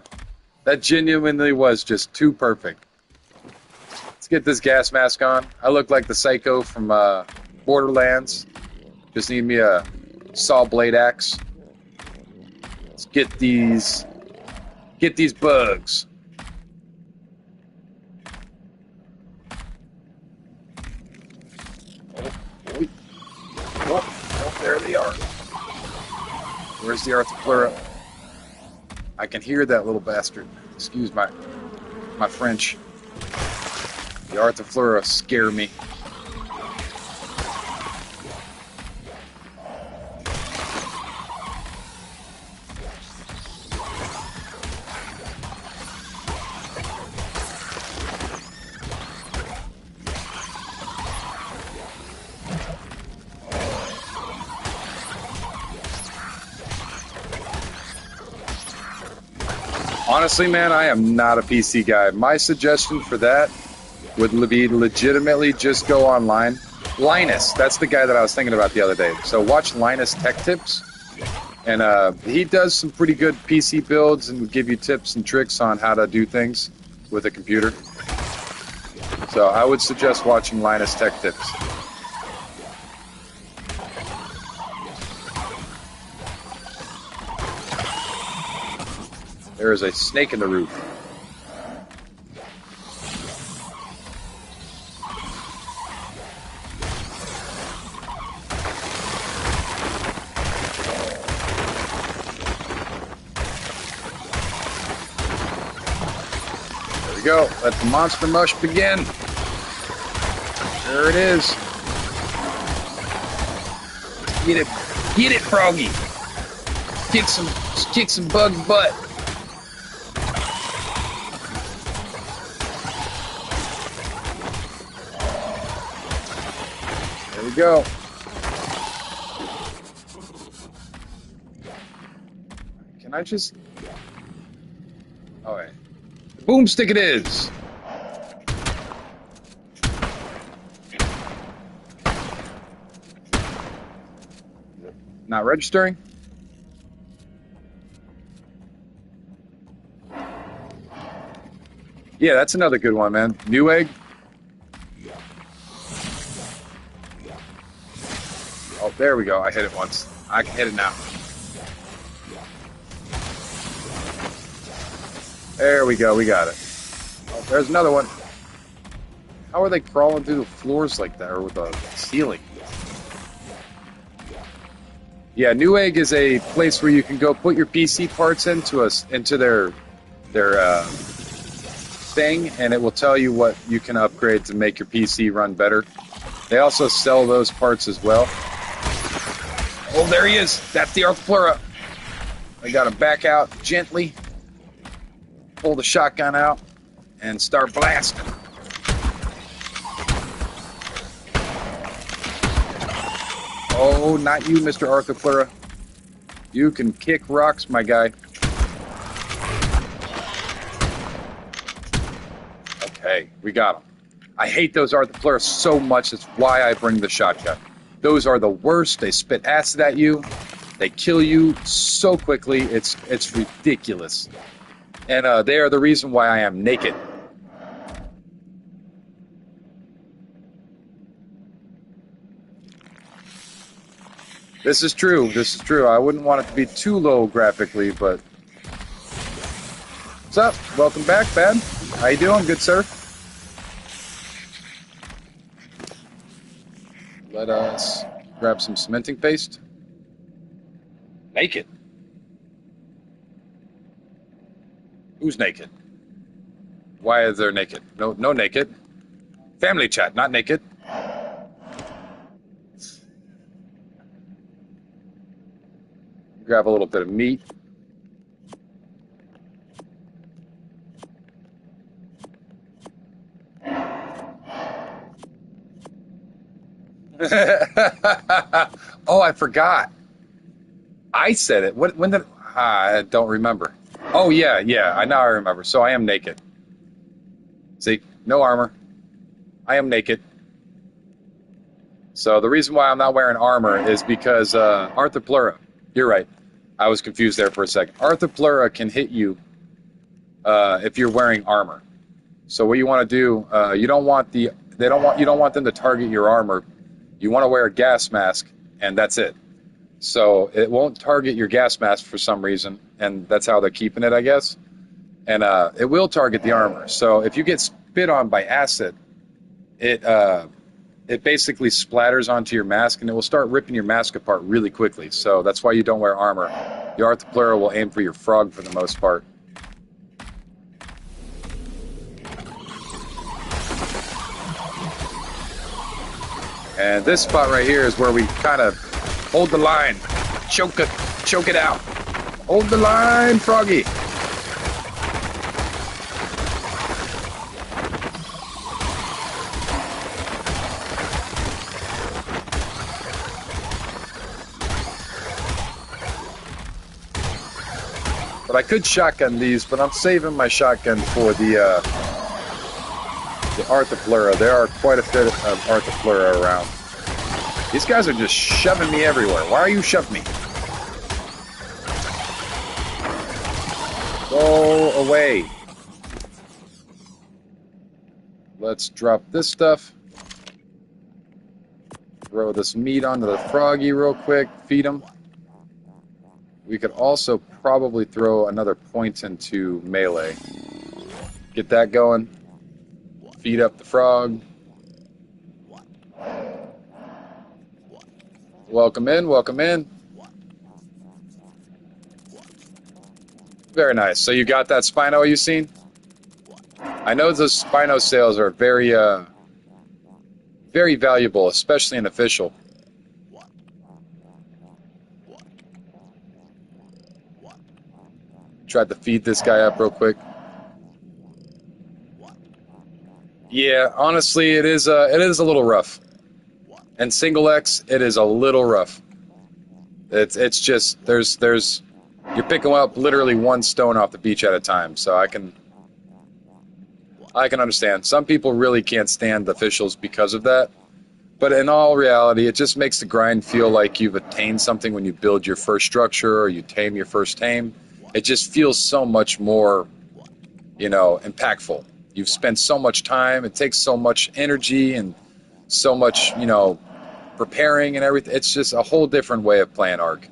That genuinely was just too perfect. Let's get this gas mask on. I look like the psycho from Borderlands. Just need me a saw blade axe. Let's get these bugs. Oh, there they are. Where's the Arthropleura? I can hear that little bastard. Excuse my French. The Arthropleura scare me. Honestly, man, I am not a PC guy. My suggestion for that would be legitimately just go online. Linus, that's the guy that I was thinking about the other day. So watch Linus Tech Tips, and he does some pretty good PC builds and would give you tips and tricks on how to do things with a computer. So I would suggest watching Linus Tech Tips. There is a snake in the roof. There we go. Let the monster mush begin. There it is. Get it, Froggy. Kick some bug butt. There we go. Can I just... Oh, wait. Boomstick it is! Not registering? Yeah, that's another good one, man. Newegg. Oh, there we go. I hit it once. I can hit it now. There we go. We got it. Oh, there's another one. How are they crawling through the floors like that, or with the ceiling? Yeah, Newegg is a place where you can go put your PC parts into their thing, and it will tell you what you can upgrade to make your PC run better. They also sell those parts as well. Oh, there he is. That's the Arthropleura. I got to back out gently. Pull the shotgun out. and start blasting. Oh, not you, Mr. Arthropleura. You can kick rocks, my guy. Okay, we got him. I hate those Arthropleura so much. That's why I bring the shotgun. Those are the worst. They spit acid at you. They kill you so quickly. It's ridiculous. And they are the reason why I am naked. This is true. This is true. I wouldn't want it to be too low graphically, but... What's up? Welcome back, Bad. How you doing, good sir? Let us grab some cementing paste. Naked? Who's naked? Why is there naked? No naked. Family chat, not naked. Grab a little bit of meat. Oh, I forgot. I said it. When did I don't remember. Oh yeah, I remember. So I am naked. See, no armor. I am naked. So the reason why I'm not wearing armor is because Arthropleura. You're right. I was confused there for a second. Arthropleura can hit you if you're wearing armor. So what you want to do, you don't want them to target your armor. You want to wear a gas mask, and that's it. So it won't target your gas mask for some reason, and that's how they're keeping it, I guess. And it will target the armor. So if you get spit on by acid, it basically splatters onto your mask, and it will start ripping your mask apart really quickly. So that's why you don't wear armor. The Arthropleura will aim for your frog for the most part. And this spot right here is where we kind of hold the line, choke it out. Hold the line, Froggy. But I could shotgun these, but I'm saving my shotgun for the Arthropleura. There are quite a bit of Arthropleura around. These guys are just shoving me everywhere. Why are you shoving me? Go away. Let's drop this stuff. Throw this meat onto the Froggy real quick. Feed him. We could also probably throw another point into melee. Get that going. Feed up the frog. Welcome in, welcome in. Very nice. So you got that Spino you seen? I know those Spino sales are very, very valuable, especially in official. Tried to feed this guy up real quick. Yeah, honestly, it is a little rough. And single X, it is a little rough. It's just you're picking up literally one stone off the beach at a time. So I can understand. Some people really can't stand the officials because of that. But in all reality, it just makes the grind feel like you've attained something when you build your first structure or you tame your first tame. It just feels so much more, impactful. You've spent so much time. It takes so much energy and so much, preparing and everything. It's just a whole different way of playing Ark.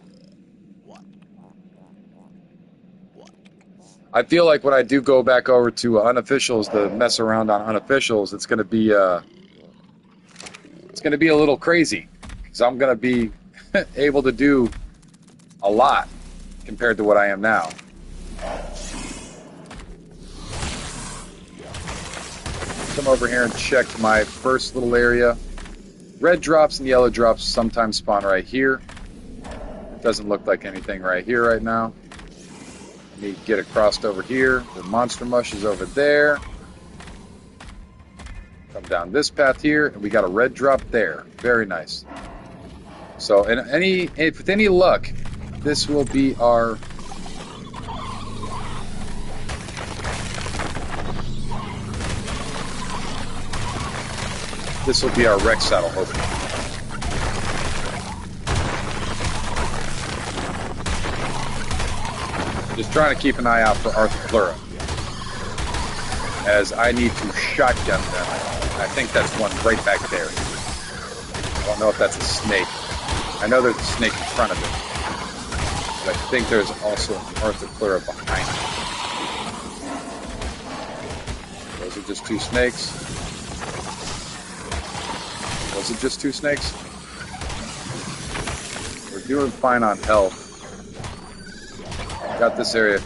I feel like when I do go back over to unofficials to mess around on unofficials, it's going to be a little crazy because I'm going to be able to do a lot compared to what I am now. Come over here and check my first little area. Red drops and yellow drops sometimes spawn right here. It doesn't look like anything right here right now. I need to get across over here. The monster mush is over there. Come down this path here, and we got a red drop there. Very nice. So, with any luck, this will be our... This will be our wreck saddle, hopefully. Just trying to keep an eye out for Arthropleura, as I need to shotgun them. I think that's one right back there. I don't know if that's a snake. I know there's a snake in front of it, but I think there's also an Arthropleura behind it. Those are just two snakes. Was it just two snakes? We're doing fine on health. Got this area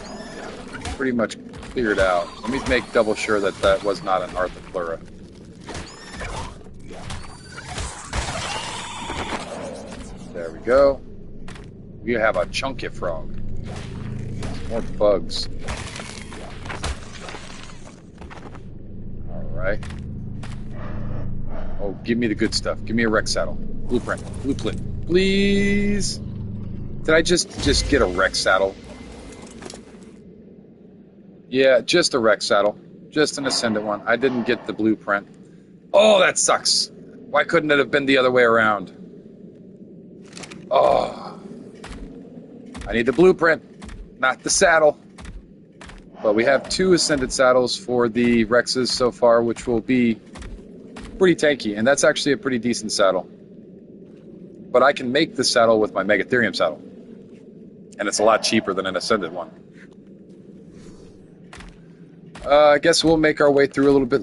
pretty much cleared out. Let me make double sure that that was not an Arthropleura. There we go. We have a chunky frog. More bugs. Alright. Oh, give me the good stuff. Give me a wreck saddle. Blueprint. Blueprint. Please. Did I just get a wreck saddle? Yeah, just a wreck saddle. Just an Ascendant one. I didn't get the blueprint. Oh, that sucks. Why couldn't it have been the other way around? Oh. I need the blueprint, not the saddle. But we have 2 Ascendant saddles for the Rexes so far, which will be pretty tanky, and that's actually a pretty decent saddle. But I can make the saddle with my Megatherium saddle, and it's a lot cheaper than an Ascendant one. I guess we'll make our way through a little bit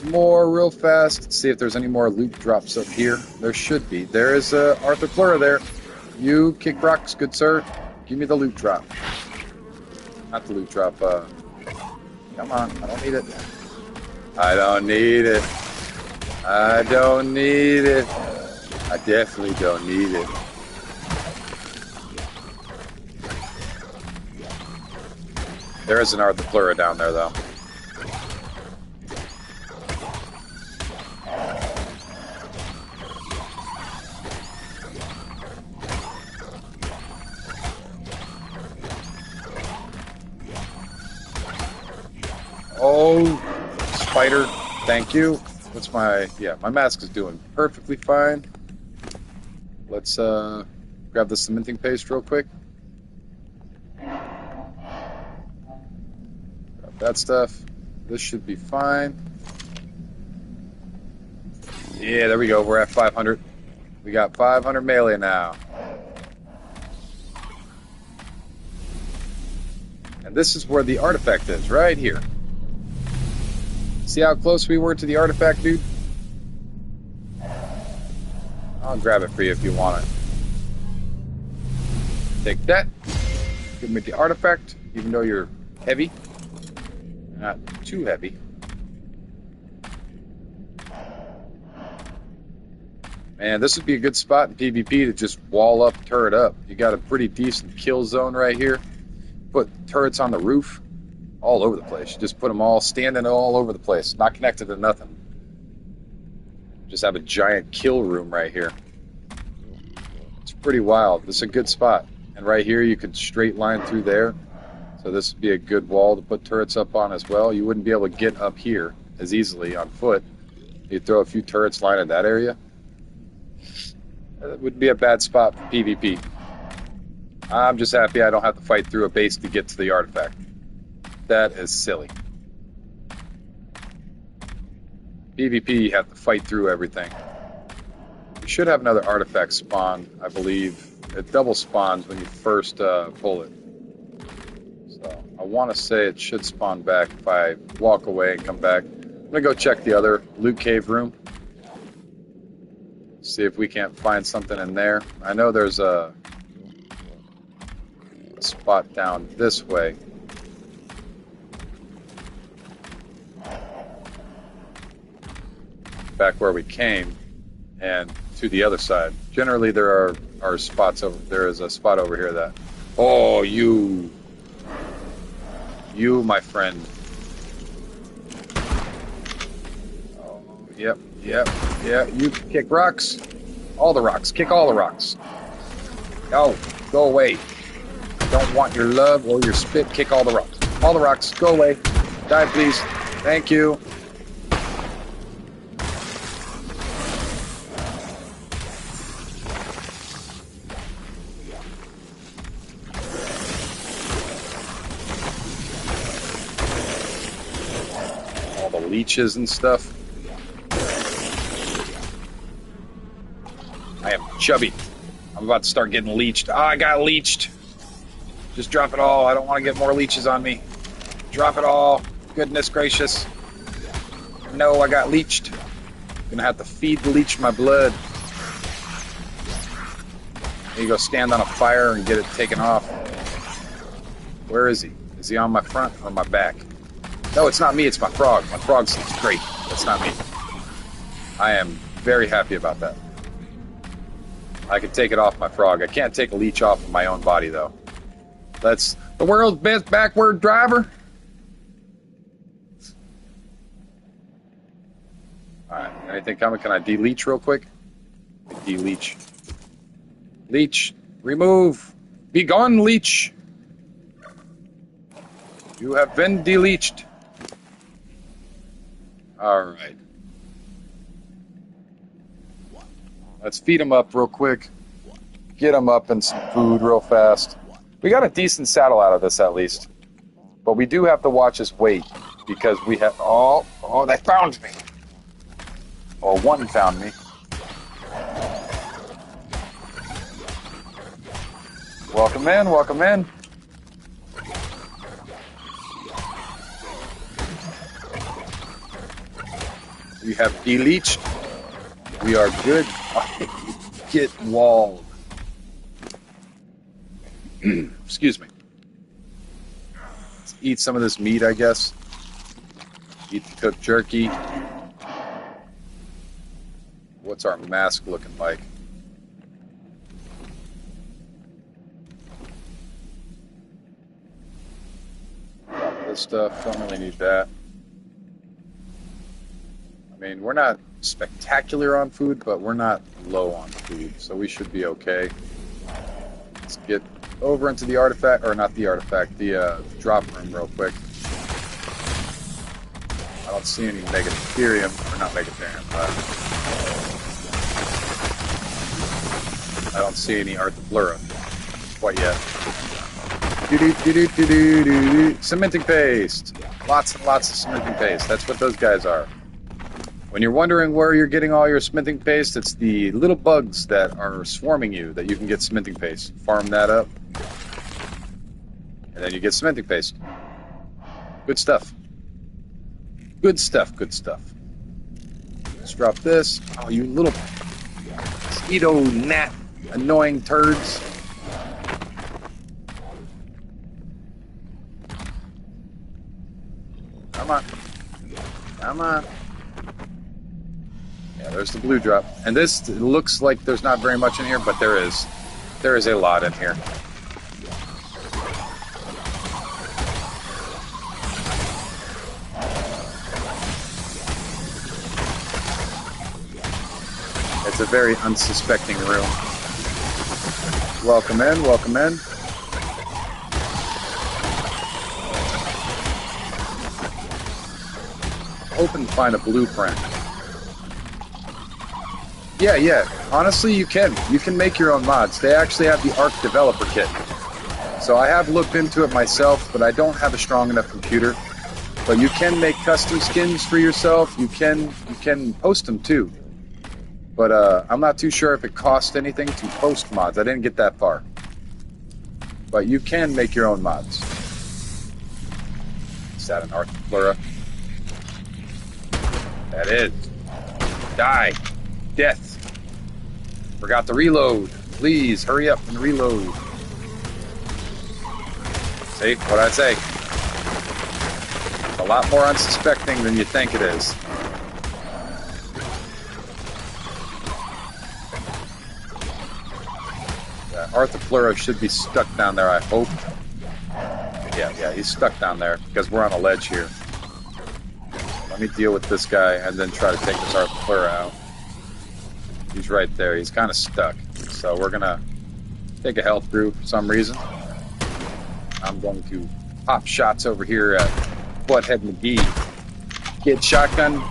more real fast. See if there's any more loot drops up here. There should be. There is a Arthropleura there. You kick rocks, good sir. Give me the loot drop. Not the loot drop. Come on, I don't need it. I don't need it. I don't need it. I definitely don't need it. There is an Arthropleura down there, though. Oh, spider, thank you. What's my... Yeah, my mask is doing perfectly fine. Let's grab the cementing paste real quick. Grab that stuff. This should be fine. Yeah, there we go. We're at 500. We got 500 melee now. And this is where the artifact is, right here. See how close we were to the artifact, dude? I'll grab it for you if you want it. Take that. Give me the artifact, even though you're heavy. Not too heavy. Man, this would be a good spot in PvP to just wall up, turret up. You got a pretty decent kill zone right here. Put turrets on the roof. All over the place. You just put them all standing all over the place. Not connected to nothing. Just have a giant kill room right here. It's pretty wild. This is a good spot. And right here you could straight line through there. So this would be a good wall to put turrets up on as well. You wouldn't be able to get up here as easily on foot. You'd throw a few turrets line in that area. That would be a bad spot for PvP. I'm just happy I don't have to fight through a base to get to the artifact. That is silly. PvP, you have to fight through everything. You should have another artifact spawn, I believe. It double spawns when you first pull it. So I want to say it should spawn back if I walk away and come back. I'm going to go check the other loot cave room. See if we can't find something in there. I know there's a spot down this way. Back where we came and to the other side. Generally there are spots over there is a spot over here that you my friend. Oh, Yep, yep, yeah. You kick rocks. All the rocks. Kick all the rocks. Oh, go away. Don't want your love or your spit. Kick all the rocks. All the rocks. Go away. Die, please. Thank you. All the leeches and stuff. I am chubby. I'm about to start getting leeched. Ah, I got leeched. Just drop it all. I don't want to get more leeches on me. Drop it all. Goodness gracious. No, I got leeched. Gonna have to feed the leech my blood. There you go, stand on a fire and get it taken off. Where is he? Is he on my front or my back? No, it's not me, it's my frog. My frog sleeps great. That's not me. I am very happy about that. I can take it off my frog. I can't take a leech off of my own body, though. That's the world's best backward driver. Alright, anything coming? Can I de-leech real quick? De-leech. Leech, remove. Be gone, leech. You have been de-leeched. Alright. Let's feed him up real quick. Get him up in some food real fast. We got a decent saddle out of this at least. But we do have to watch his weight because we have... Oh, they found me. Or one found me. Welcome in, welcome in. We have de-leeched. We are good. Get walled. Excuse me. Let's eat some of this meat, I guess. Eat the cooked jerky. What's our mask looking like? This stuff, don't really need that. I mean, we're not spectacular on food, but we're not low on food, so we should be okay. Let's get over into the artifact, or not the artifact, the drop room real quick. I don't see any Megatherium, or not Megatherium, I don't see any Arthropleura quite yet. Cementing paste! Lots and lots of cementing paste, that's what those guys are. When you're wondering where you're getting all your cementing paste, it's the little bugs that are swarming you that you can get cementing paste. Farm that up. And then you get cementing paste. Good stuff. Good stuff, good stuff. Let's drop this. Oh, you little mosquito gnat annoying turds. Come on. Come on. Yeah, there's the blue drop. And this looks like there's not very much in here, but there is. There is a lot in here. It's a very unsuspecting room. Welcome in, welcome in. Hoping to find a blueprint. Yeah. Honestly, you can. You can make your own mods. They actually have the Ark Developer Kit. So I have looked into it myself, but I don't have a strong enough computer. But you can make custom skins for yourself. You can post them too. But I'm not too sure if it costs anything to post mods. I didn't get that far. But you can make your own mods. Is that an Arthropleura? That is. Die. Death. Forgot to reload. Please, hurry up and reload. See? What'd I say? It's a lot more unsuspecting than you think it is. Arthropleura should be stuck down there, I hope. Yeah, he's stuck down there because we're on a ledge here. Let me deal with this guy and then try to take this Arthur out. He's right there. He's kind of stuck. So we're going to take a health brew for some reason. I'm going to pop shots over here at Butthead McGee. Get shotgun.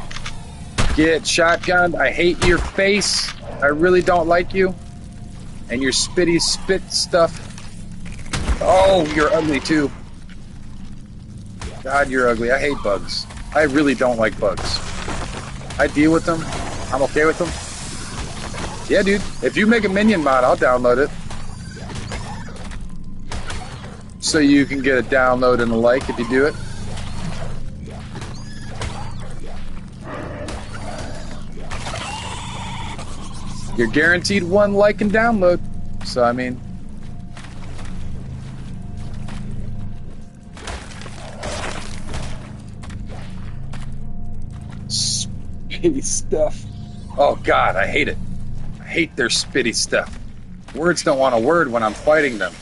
Get shotgunned. I hate your face. I really don't like you. And your spitty spit stuff. Oh, you're ugly too. God, you're ugly. I hate bugs. I really don't like bugs. I deal with them. I'm okay with them. Yeah, dude. If you make a minion mod, I'll download it. So you can get a download and a like if you do it. You're guaranteed 1 like and download. So, I mean... Spitty stuff. Oh, God, I hate it. I hate their spitty stuff. Words don't want a word when I'm fighting them.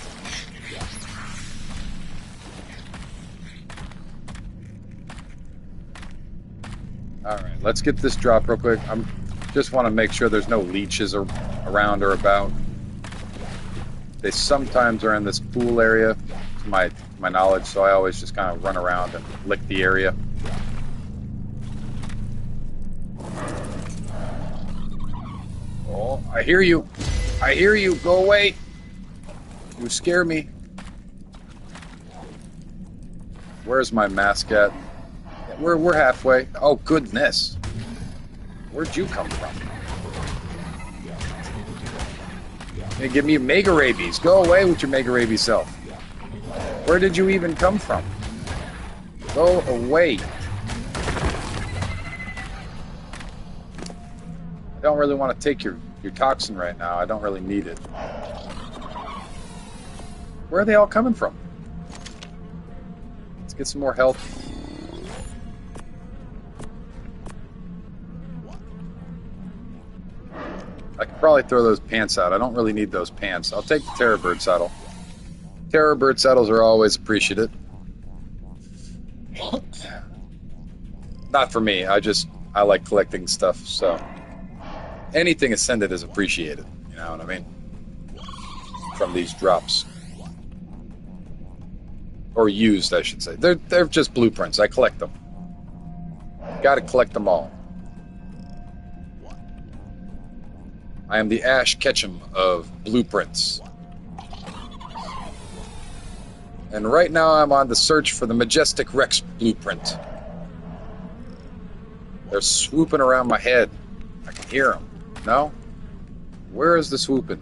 Alright, let's get this drop real quick. Just want to make sure there's no leeches around or about. They sometimes are in this pool area, to my knowledge, so I always just kind of run around and lick the area. Oh, I hear you. I hear you. Go away. You scare me. Where's my mask at? We're halfway. Oh, goodness. Where'd you come from? You give me mega rabies. Go away with your mega rabies self. Where did you even come from? Go away. I don't really want to take your toxin right now. I don't really need it. Where are they all coming from? Let's get some more health. I could probably throw those pants out. I don't really need those pants. I'll take the Terror Bird saddle. Terror Bird saddles are always appreciated. Not for me. I like collecting stuff, so anything ascended is appreciated. You know what I mean? From these drops. Or used, I should say. They're just blueprints. I collect them. Gotta collect them all. I am the Ash Ketchum of blueprints. And right now I'm on the search for the Majestic Rex blueprint. They're swooping around my head. I can hear them. No? Where is the swooping?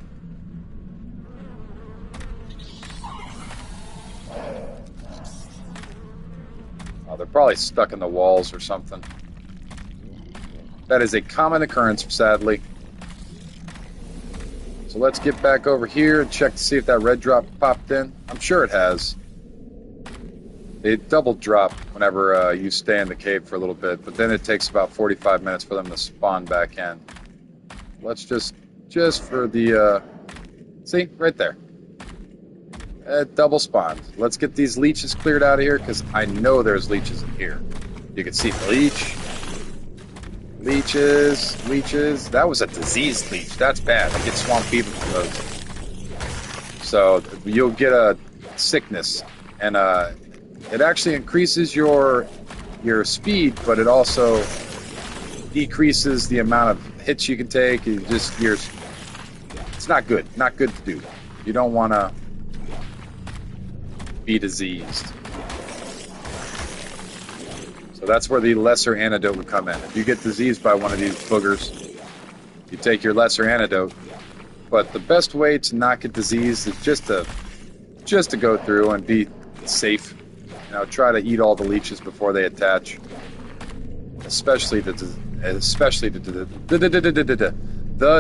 Oh, they're probably stuck in the walls or something. That is a common occurrence, sadly. So let's get back over here and check to see if that red drop popped in. I'm sure it has. They double drop whenever you stay in the cave for a little bit, but then it takes about 45 minutes for them to spawn back in. Let's just for the, see, right there. Double spawned. Let's get these leeches cleared out of here, because I know there's leeches in here. You can see the leech. Leeches. That was a diseased leech. That's bad. I get swamp fever from those. So you'll get a sickness, and it actually increases your speed, but it also decreases the amount of hits you can take. It's not good. Not good to do. You don't want to be diseased. So that's where the lesser antidote would come in. If you get diseased by one of these boogers, you take your lesser antidote. But the best way to not get diseased is just to go through and be safe. You know, try to eat all the leeches before they attach. Especially the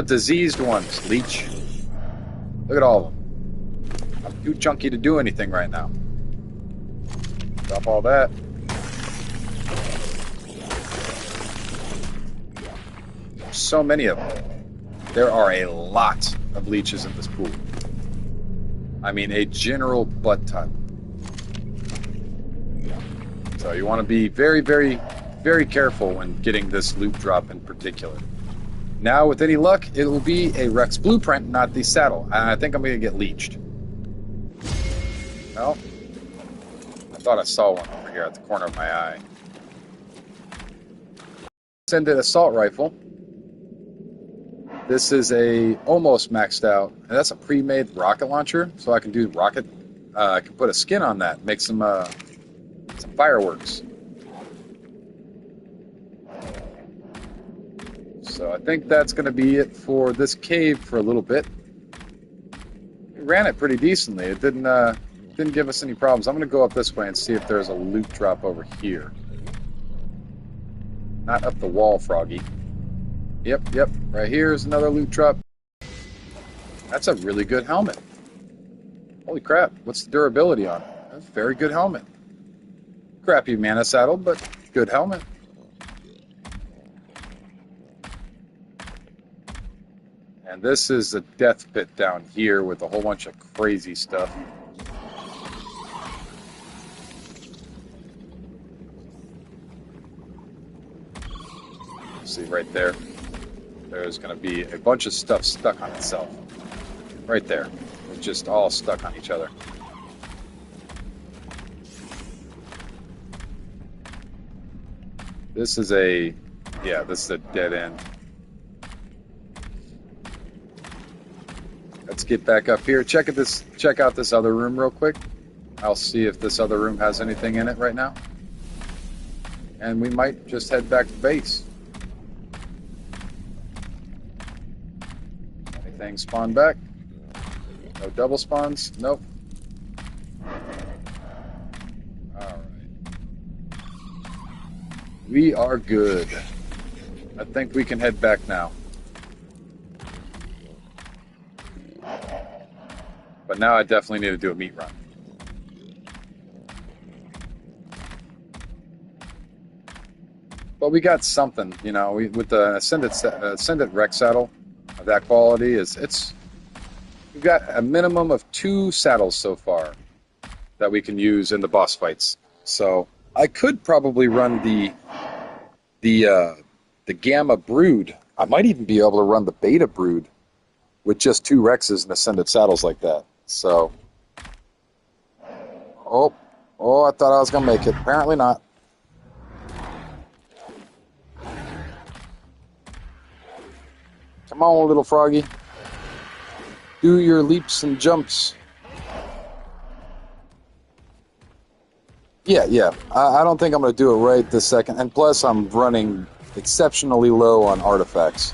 diseased ones, leech. Look at all of them. I'm too chunky to do anything right now. Drop all that. So many of them. There are a lot of leeches in this pool. I mean, a general butt ton. So you want to be very, very, very careful when getting this loot drop in particular. Now, with any luck, it will be a Rex blueprint, not the saddle. And I think I'm going to get leeched. Well, I thought I saw one over here at the corner of my eye. Ascended assault rifle. This is a almost maxed out, and that's a pre-made rocket launcher, so I can do rocket. I can put a skin on that, make some fireworks. So I think that's going to be it for this cave for a little bit. We ran it pretty decently. It didn't give us any problems. I'm going to go up this way and see if there's a loot drop over here. Not up the wall, Froggy. Yep. Right here is another loot drop. That's a really good helmet. Holy crap. What's the durability on it? That's a very good helmet. Crappy mana saddle, but good helmet. And this is a death pit down here with a whole bunch of crazy stuff. See right there. There's going to be a bunch of stuff stuck on itself. Right there. It's just all stuck on each other. This is a dead end. Let's get back up here. Check out this other room real quick. I'll see if this other room has anything in it right now. And we might just head back to base. Anything spawn back? No double spawns? Nope. Alright. We are good. I think we can head back now. But now I definitely need to do a meat run. But we got something, you know, with the Ascendant Rex saddle of that quality, we've got a minimum of 2 saddles so far that we can use in the boss fights. So I could probably run the Gamma Brood. I might even be able to run the Beta Brood with just 2 Rexes and Ascendant saddles like that. So, oh, I thought I was gonna make it. Apparently not. Come on, little froggy. Do your leaps and jumps. Yeah. I don't think I'm going to do it right this second. And plus, I'm running exceptionally low on artifacts.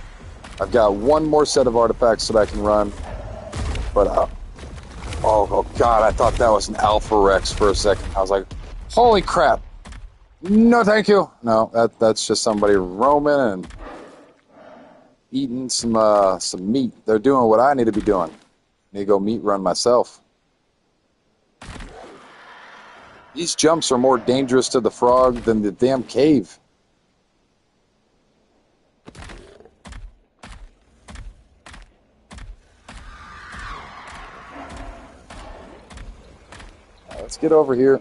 I've got one more set of artifacts that I can run. But, oh God, I thought that was an Alpha Rex for a second. I was like, holy crap. No, thank you. No, that's just somebody roaming and eating some meat. They're doing what I need to be doing. I need to go meat run myself. These jumps are more dangerous to the frog than the damn cave. Let's get over here.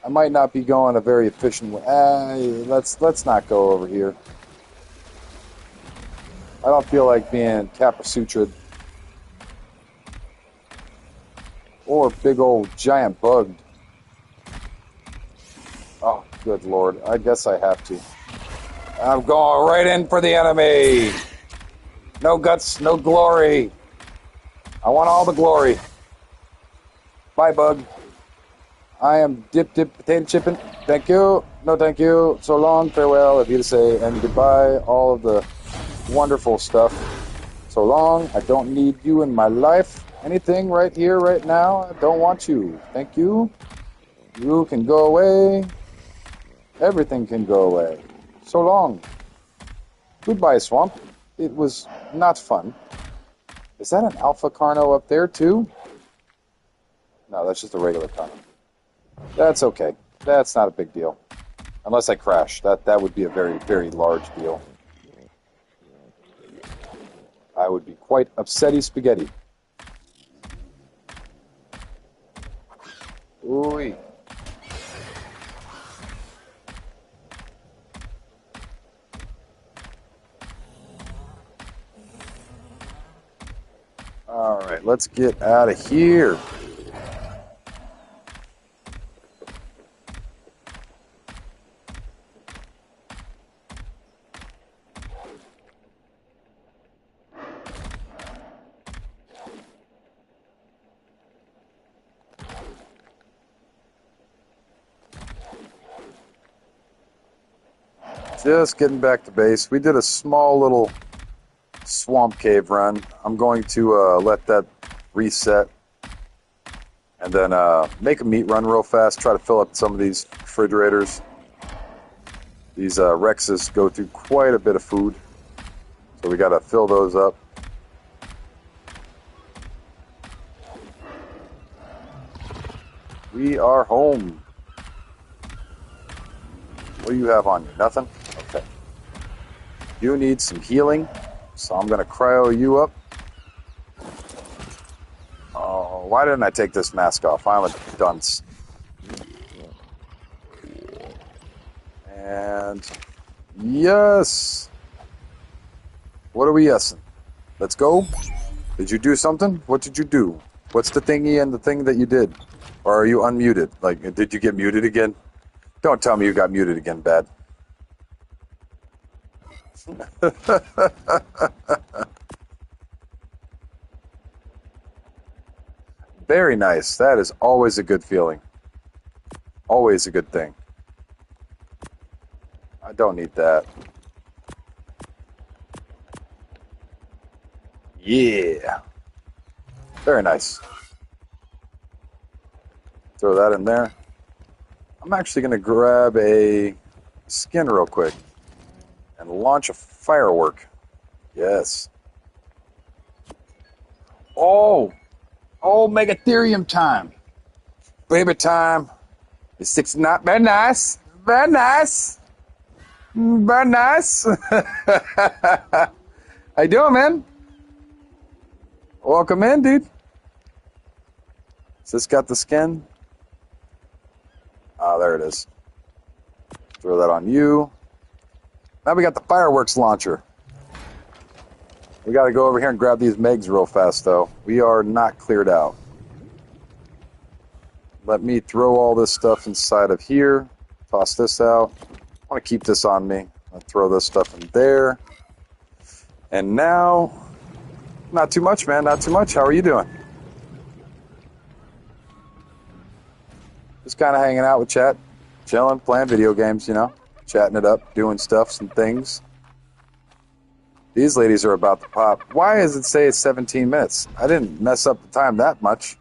I might not be going a very efficient way. Let's not go over here. I don't feel like being Kappa Sutra or big old giant bugged. Oh, good Lord. I guess I have to. I'm going right in for the enemy. No guts, no glory. I want all the glory. Bye, bug. I am dip potato chipping. Thank you. No, thank you. So long, farewell, Auf Wiedersehen, and goodbye. All of the wonderful stuff. So long. I don't need you in my life. Anything right here, right now. I don't want you. Thank you. You can go away. Everything can go away. So long. Goodbye, swamp. It was not fun. Is that an Alpha Carno up there, too? No, that's just a regular Carno. That's okay. That's not a big deal. Unless I crash. That would be a very, very large deal. I would be quite upsetty spaghetti. Ooh. All right, let's get out of here. Just getting back to base. We did a small little swamp cave run. I'm going to let that reset and then make a meat run real fast. Try to fill up some of these refrigerators. These Rexes go through quite a bit of food, so we got to fill those up. We are home. What do you have on you? Nothing? Okay. You need some healing, so I'm going to cryo you up. Oh, why didn't I take this mask off? I'm a dunce. And yes. What are we yesing? Let's go. Did you do something? What did you do? What's the thingy and the thing that you did? Or are you unmuted? Like, did you get muted again? Don't tell me you got muted again, bad. Very nice. That is always a good feeling. Always a good thing. I don't need that. Yeah. Very nice. Throw that in there. I'm actually going to grab a skin real quick and launch a firework. Yes. Oh, Megatherium time. Baby time. It's 6 not very nice. Very nice. Very nice. How you doing, man? Welcome in, dude. Has this got the skin? Ah, there it is. Throw that on you. Now we got the fireworks launcher. We got to go over here and grab these Megs real fast, though. We are not cleared out. Let me throw all this stuff inside of here. Toss this out. I want to keep this on me. I'll throw this stuff in there. And now, not too much, man. Not too much. How are you doing? Just kind of hanging out with chat. Chilling, playing video games, you know. Chatting it up, doing stuffs and things. These ladies are about to pop. Why does it say it's 17 minutes? I didn't mess up the time that much.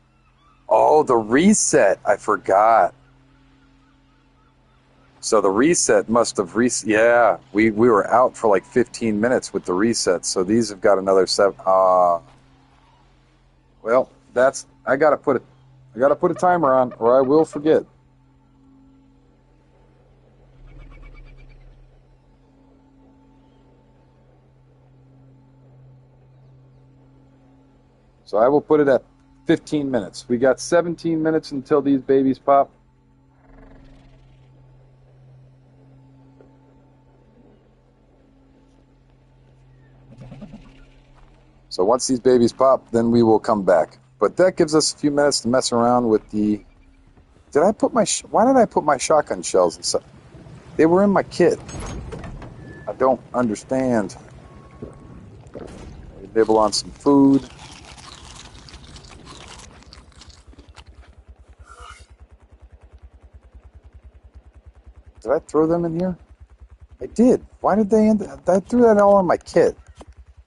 Oh, the reset. I forgot. So the reset must have reset. Yeah, we were out for like 15 minutes with the reset. So these have got another 7. Well, that's I gotta put a timer on, or I will forget. So I will put it at 15 minutes. We got 17 minutes until these babies pop. So once these babies pop, then we will come back. But that gives us a few minutes to mess around with the... Why did I put my shotgun shells inside? They were in my kit. I don't understand. Nibble on some food. Did I throw them in here? I did. Why did they end? I threw that all in my kit.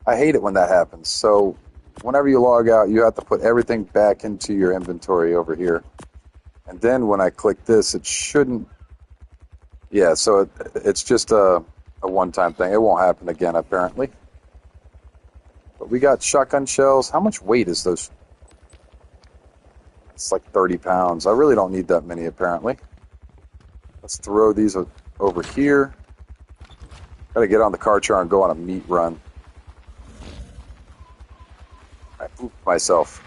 I hate it when that happens. So whenever you log out, you have to put everything back into your inventory over here. And then when I click this, it shouldn't... Yeah, so it's just a one-time thing. It won't happen again, apparently. But we got shotgun shells. How much weight is those? It's like 30 pounds. I really don't need that many, apparently. Let's throw these over here. Got to get on the car char and go on a meat run. I pooped myself.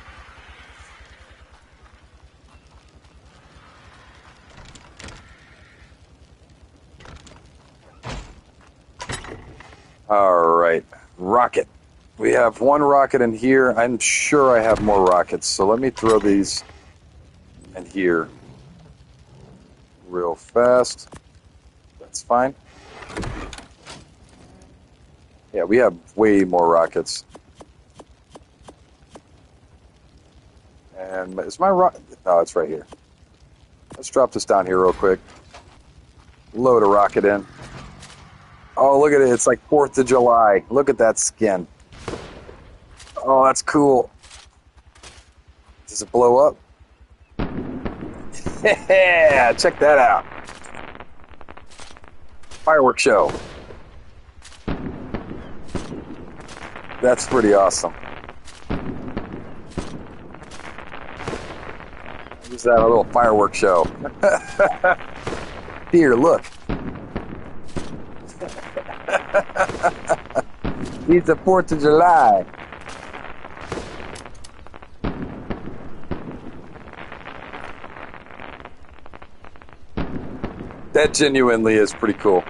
All right, rocket. We We have one rocket in here. I'm sure I have more rockets, so let me throw these in here real fast. That's fine. Yeah, we have way more rockets. And is my rocket? No, it's right here. Let's drop this down here real quick. Load a rocket in. Oh, look at it. It's like 4th of July. Look at that skin. Oh, that's cool. Does it blow up? Yeah, check that out. Fireworks show. That's pretty awesome. Use that a little fireworks show. Here, look. It's the 4th of July. That genuinely is pretty cool.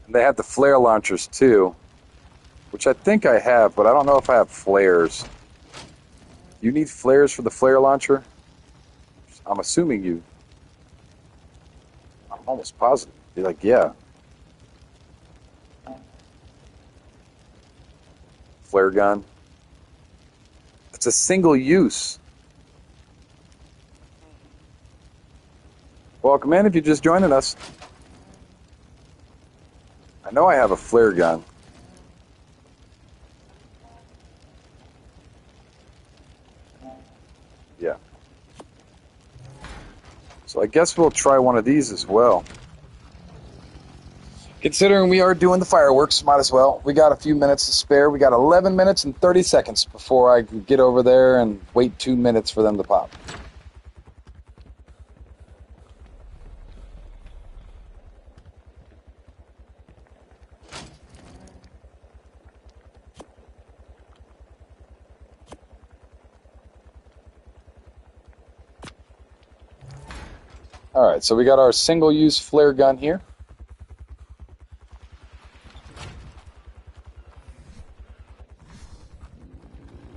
And they have the flare launchers too, which I think I have, but I don't know if I have flares. You need flares for the flare launcher? I'm assuming you. I'm almost positive. You're like, yeah. Flare gun. It's a single use. Welcome in if you're just joining us. I know I have a flare gun. Yeah. So I guess we'll try one of these as well. Considering we are doing the fireworks, might as well. We got a few minutes to spare. We got 11 minutes and 30 seconds before I can get over there and wait 2 minutes for them to pop. Alright, so we got our single-use flare gun here.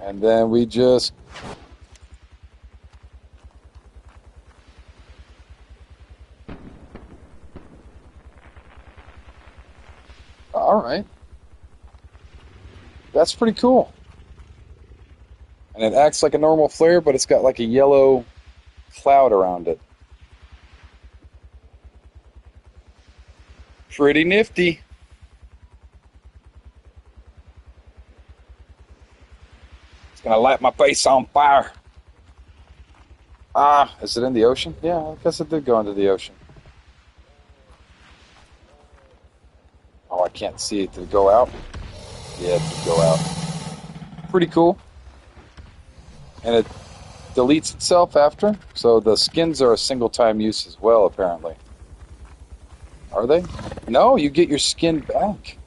And then we just alright. That's pretty cool. And it acts like a normal flare, but it's got like a yellow cloud around it. Pretty nifty. It's gonna light my face on fire. Ah, is it in the ocean? Yeah, I guess it did go into the ocean. Oh, I can't see it. Did it go out? Yeah, it did go out. Pretty cool. And it deletes itself after. So the skins are a single-time use as well, apparently. Are they? No, you get your skin back.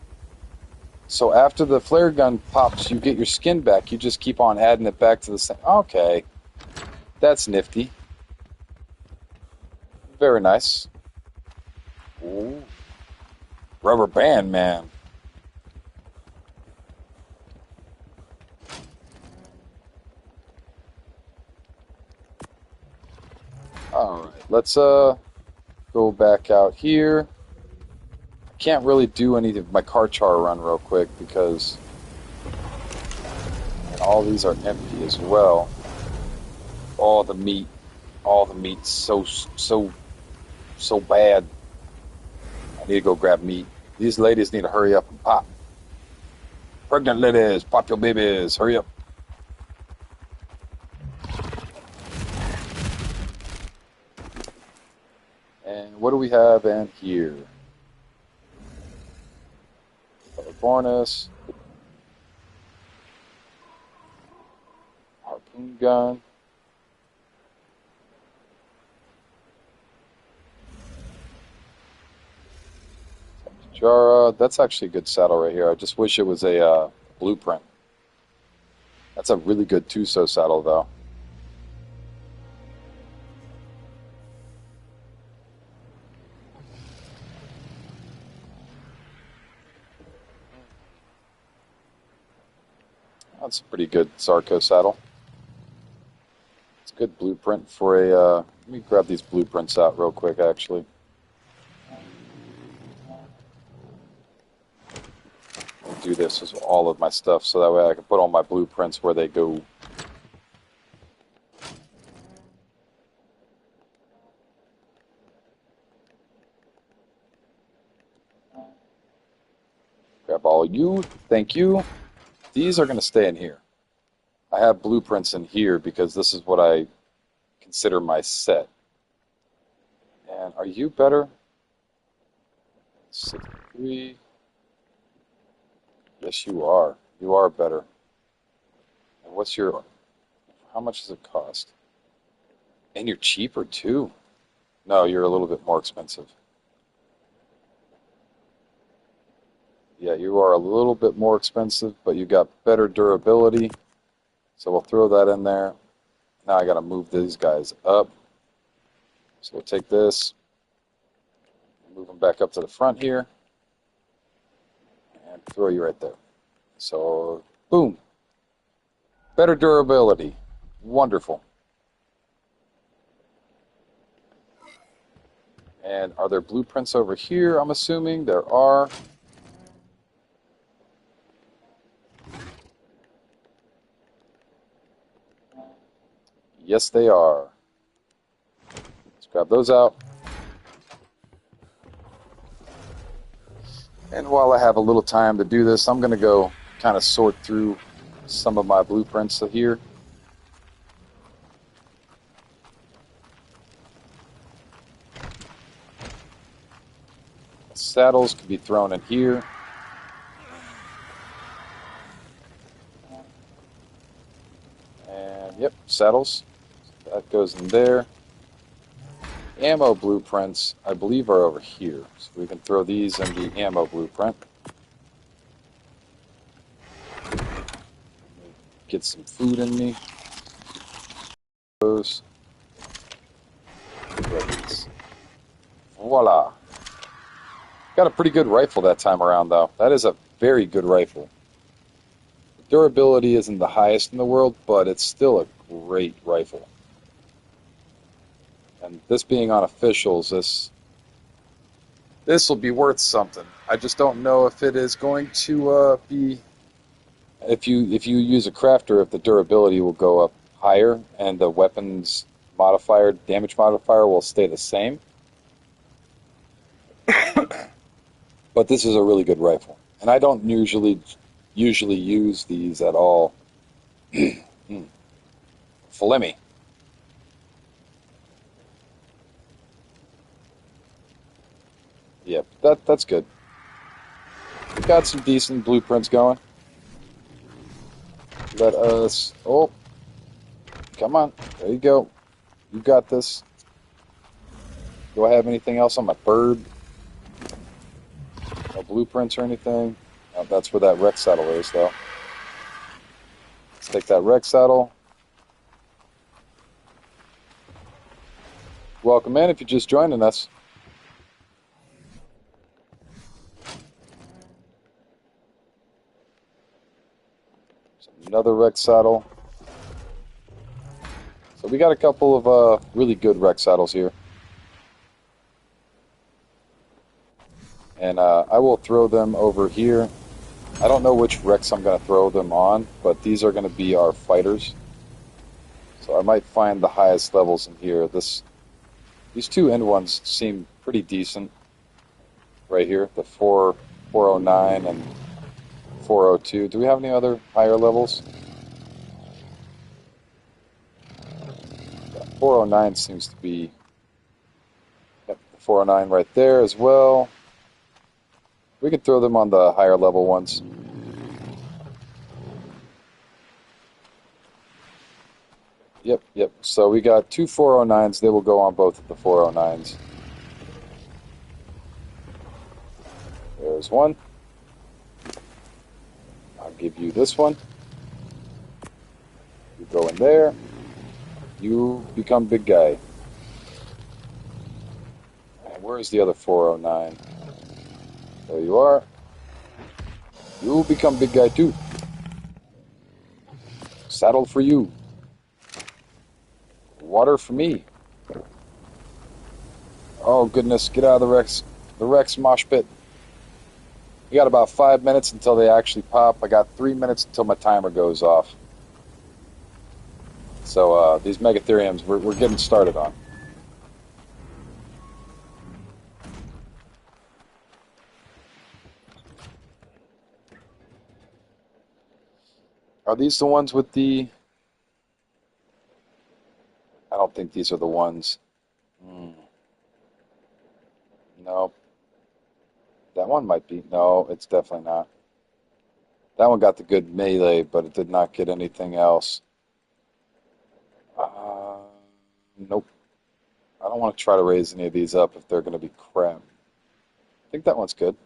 So after the flare gun pops, you get your skin back. You just keep on adding it back to the same. Okay. That's nifty. Very nice. Ooh. Rubber band, man. Alright, let's go back out here. I can't really do any of my Karchar run real quick because all these are empty as well. All the meat's so bad. I need to go grab meat. These ladies need to hurry up and pop. Pregnant ladies, pop your babies, hurry up. And what do we have in here? Bonus. Harpoon gun. Jara, that's actually a good saddle right here. I just wish it was a blueprint. That's a really good Tuso saddle, though. That's a pretty good Sarco saddle. It's a good blueprint for a... let me grab these blueprints out real quick, actually. I'll do this with all of my stuff so that way I can put all my blueprints where they go. Grab all you. Thank you. These are going to stay in here. I have blueprints in here because this is what I consider my set. And are you better? 63. Yes, you are. You are better. And what's your... How much does it cost? And you're cheaper too. No, you're a little bit more expensive. Yeah, you are a little bit more expensive, but you got better durability. So we'll throw that in there. Now I got to move these guys up. So we'll take this, move them back up to the front here, and throw you right there. So, boom. Better durability. Wonderful. And are there blueprints over here? I'm assuming there are. Yes, they are. Let's grab those out. And while I have a little time to do this, I'm going to go kind of sort through some of my blueprints here. Saddles can be thrown in here. And yep, saddles. That goes in there. Ammo blueprints, I believe, are over here. So we can throw these in the ammo blueprint. Get some food in me. Those. Voila. Got a pretty good rifle that time around, though. That is a very good rifle. Durability isn't the highest in the world, but it's still a great rifle. And this being on officials, this will be worth something. I just don't know if it is going to be... If you use a crafter, if the durability will go up higher and the weapon's modifier, damage modifier, will stay the same. But this is a really good rifle. And I don't usually use these at all. Flemmy. Yep, that's good. We've got some decent blueprints going. Let us... Oh. Come on. There you go. You got this. Do I have anything else on my bird? No blueprints or anything? Oh, that's where that Rex saddle is, though. Let's take that Rex saddle. Welcome in if you're just joining us. Another Rex saddle. So we got a couple of really good Rex saddles here. And I will throw them over here. I don't know which Rex I'm going to throw them on, but these are going to be our fighters. So I might find the highest levels in here. These two end ones seem pretty decent right here. The 409 and 402. Do we have any other higher levels? 409 seems to be... Yep, the 409 right there as well. We can throw them on the higher level ones. Yep. So we got two 409s. They will go on both of the 409s. There's one. I'll give you this one. You go in there. You become big guy. And where's the other 409? There you are. You become big guy too. Saddle for you. Water for me. Oh goodness, get out of the Rex mosh pit. We got about 5 minutes until they actually pop. I got 3 minutes until my timer goes off. So these Megatheriums, we're getting started on. Are these the ones with the... I don't think these are the ones. No. That one might be. No, it's definitely not. That one got the good melee, but it did not get anything else. Nope. I don't want to try to raise any of these up if they're going to be crap. I think that one's good.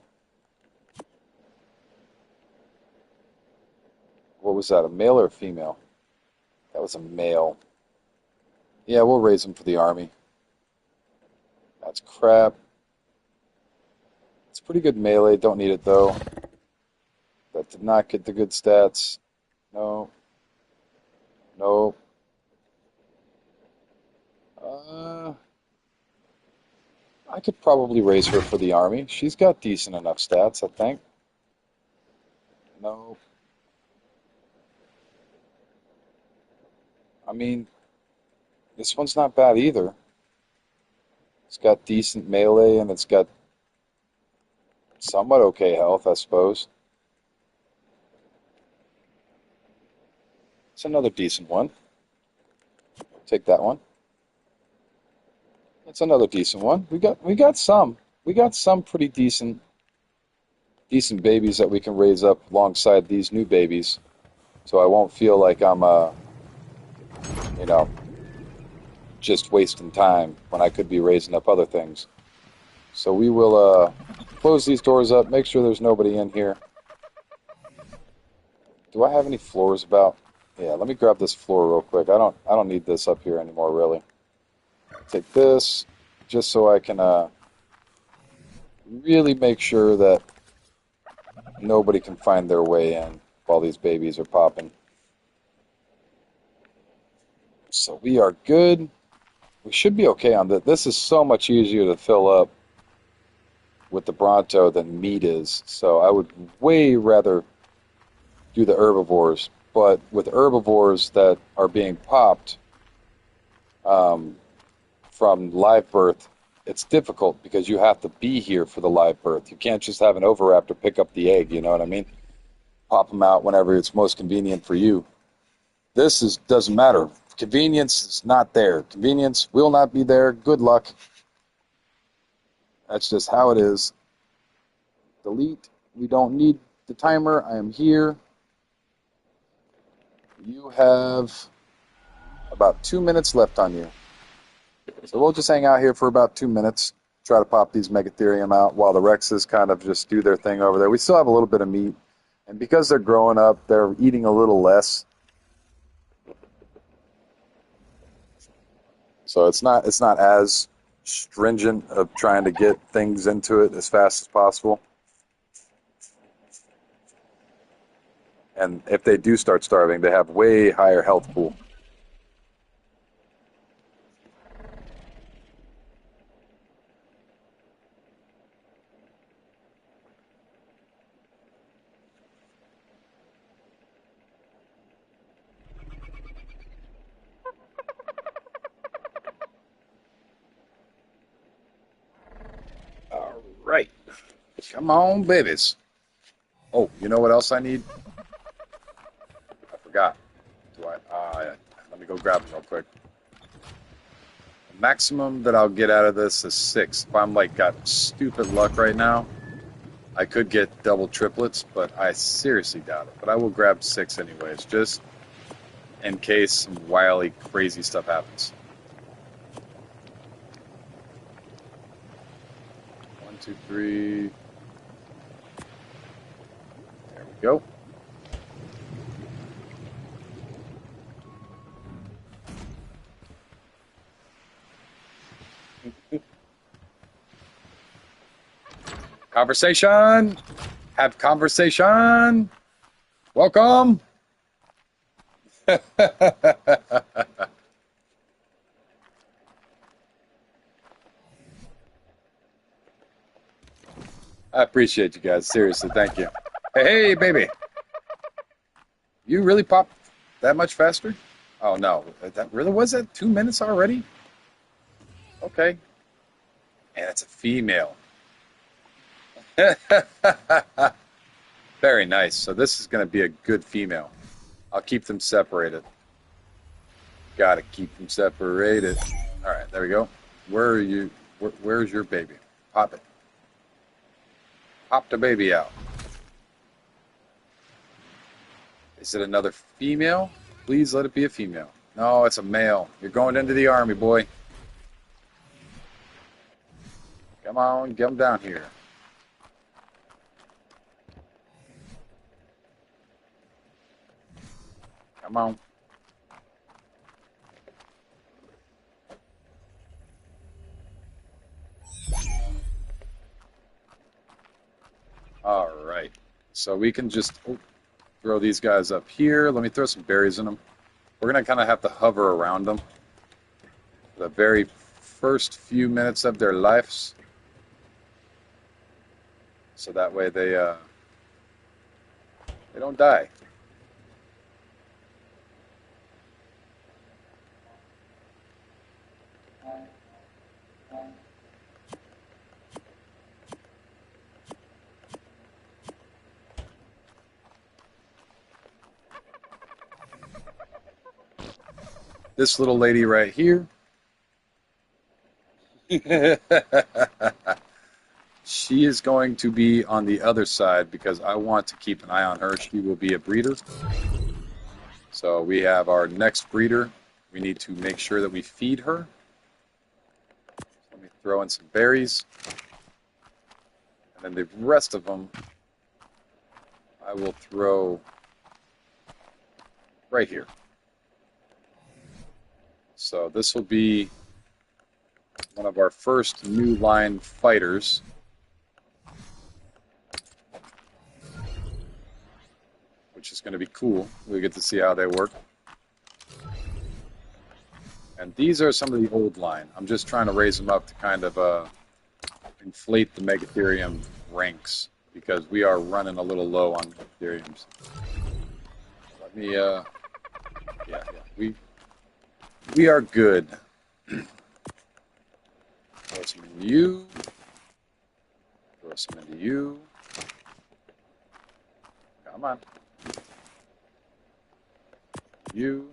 What was that, a male or a female? That was a male. Yeah, we'll raise him for the army. That's crap. It's pretty good melee, don't need it though. That did not get the good stats. No. No. I could probably raise her for the army. She's got decent enough stats, I think. No. I mean, this one's not bad either. It's got decent melee and it's got somewhat okay health, I suppose. It's another decent one. Take that one. That's another decent one. We got some pretty decent babies that we can raise up alongside these new babies. So I won't feel like I'm just wasting time when I could be raising up other things. So we will close these doors up, make sure there's nobody in here. Do I have any floors about? Yeah, let me grab this floor real quick. I don't need this up here anymore, really. Take this, just so I can really make sure that nobody can find their way in while these babies are popping. So we are good. We should be okay on that. This is so much easier to fill up with the Bronto than meat is. So I would way rather do the herbivores. But with herbivores that are being popped from live birth, it's difficult because you have to be here for the live birth. You can't just have an Oviraptor pick up the egg, you know what I mean? Pop them out whenever it's most convenient for you. This doesn't matter. Convenience is not there. Convenience will not be there. Good luck. That's just how it is. Delete. We don't need the timer. I am here. You have about 2 minutes left on you. So we'll just hang out here for about 2 minutes. Try to pop these Megatherium out while the Rexes kind of just do their thing over there. We still have a little bit of meat. And because they're growing up, they're eating a little less. So it's not as stringent of trying to get things into it as fast as possible. And if they do start starving, they have way higher health pool. All right. Come on, babies. Oh, you know what else I need? I forgot. Let me go grab them real quick. The maximum that I'll get out of this is 6. If I'm got stupid luck right now, I could get double triplets, but I seriously doubt it. But I will grab 6 anyways, just in case some wily, crazy stuff happens. 1, 2, 3. There we go. Conversation. Have conversation. Welcome. I appreciate you guys. Seriously, thank you. Hey, baby, you really popped that much faster? Oh no, that really was it? 2 minutes already? Okay, and it's a female. Very nice. So this is going to be a good female. I'll keep them separated. Got to keep them separated. All right, there we go. Where are you? Where's your baby? Pop it. Pop the baby out. Is it another female? Please let it be a female. No, it's a male. You're going into the army, boy. Come on, get him down here. Come on. All right. So we can just throw these guys up here. Let me throw some berries in them. We're going to kind of have to hover around them for the very first few minutes of their lives. So that way they don't die. This little lady right here. She is going to be on the other side because I want to keep an eye on her. She will be a breeder. So we have our next breeder. We need to make sure that we feed her. Let me throw in some berries. And then the rest of them, I will throw right here. So this will be one of our first new line fighters. Which is going to be cool. We get to see how they work. And these are some of the old line. I'm just trying to raise them up to kind of inflate the Megatherium ranks because we are running a little low on Megatheriums. Let me, yeah, we are good. Throw some into you. Throw some into you. Come on. You.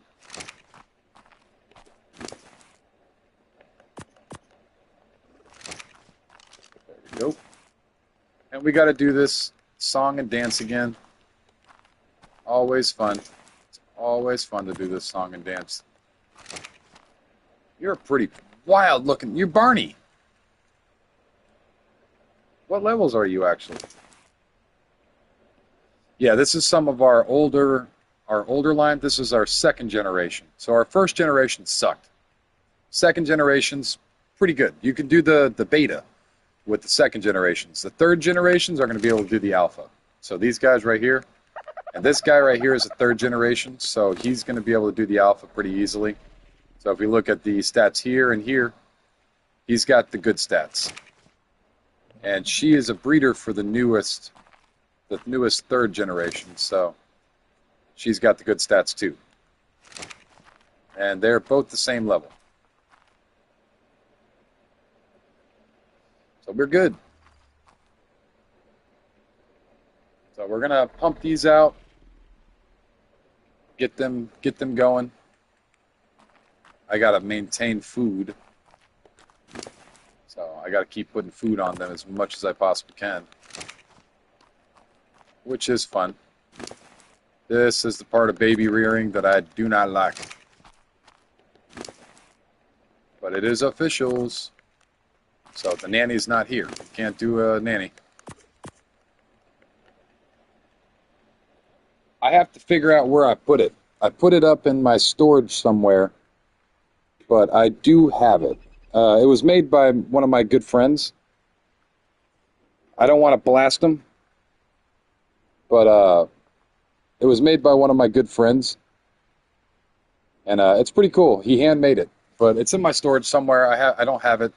There we go. And we got to do this song and dance again. Always fun. It's always fun to do this song and dance. You're pretty wild looking. You're Barney. What levels are you actually? Yeah, this is some of our older line. This is our second generation. So our first generation sucked. Second generation's pretty good. You can do the beta with the second generations. The third generations are going to be able to do the alpha. So these guys right here, and this guy right here is a third generation, so he's going to be able to do the alpha pretty easily. So if we look at the stats here and here, he's got the good stats. And she is a breeder for the newest third generation, so she's got the good stats too. And they're both the same level. So we're good. So we're gonna pump these out, get them going. I gotta maintain food. So I gotta keep putting food on them as much as I possibly can. Which is fun. This is the part of baby rearing that I do not like. But it is officials. So the nanny's not here. Can't do a nanny. I have to figure out where I put it. I put it up in my storage somewhere, but I do have it. It was made by one of my good friends. I don't want to blast him, but it was made by one of my good friends, And it's pretty cool. He handmade it, but it's in my storage somewhere. I don't have it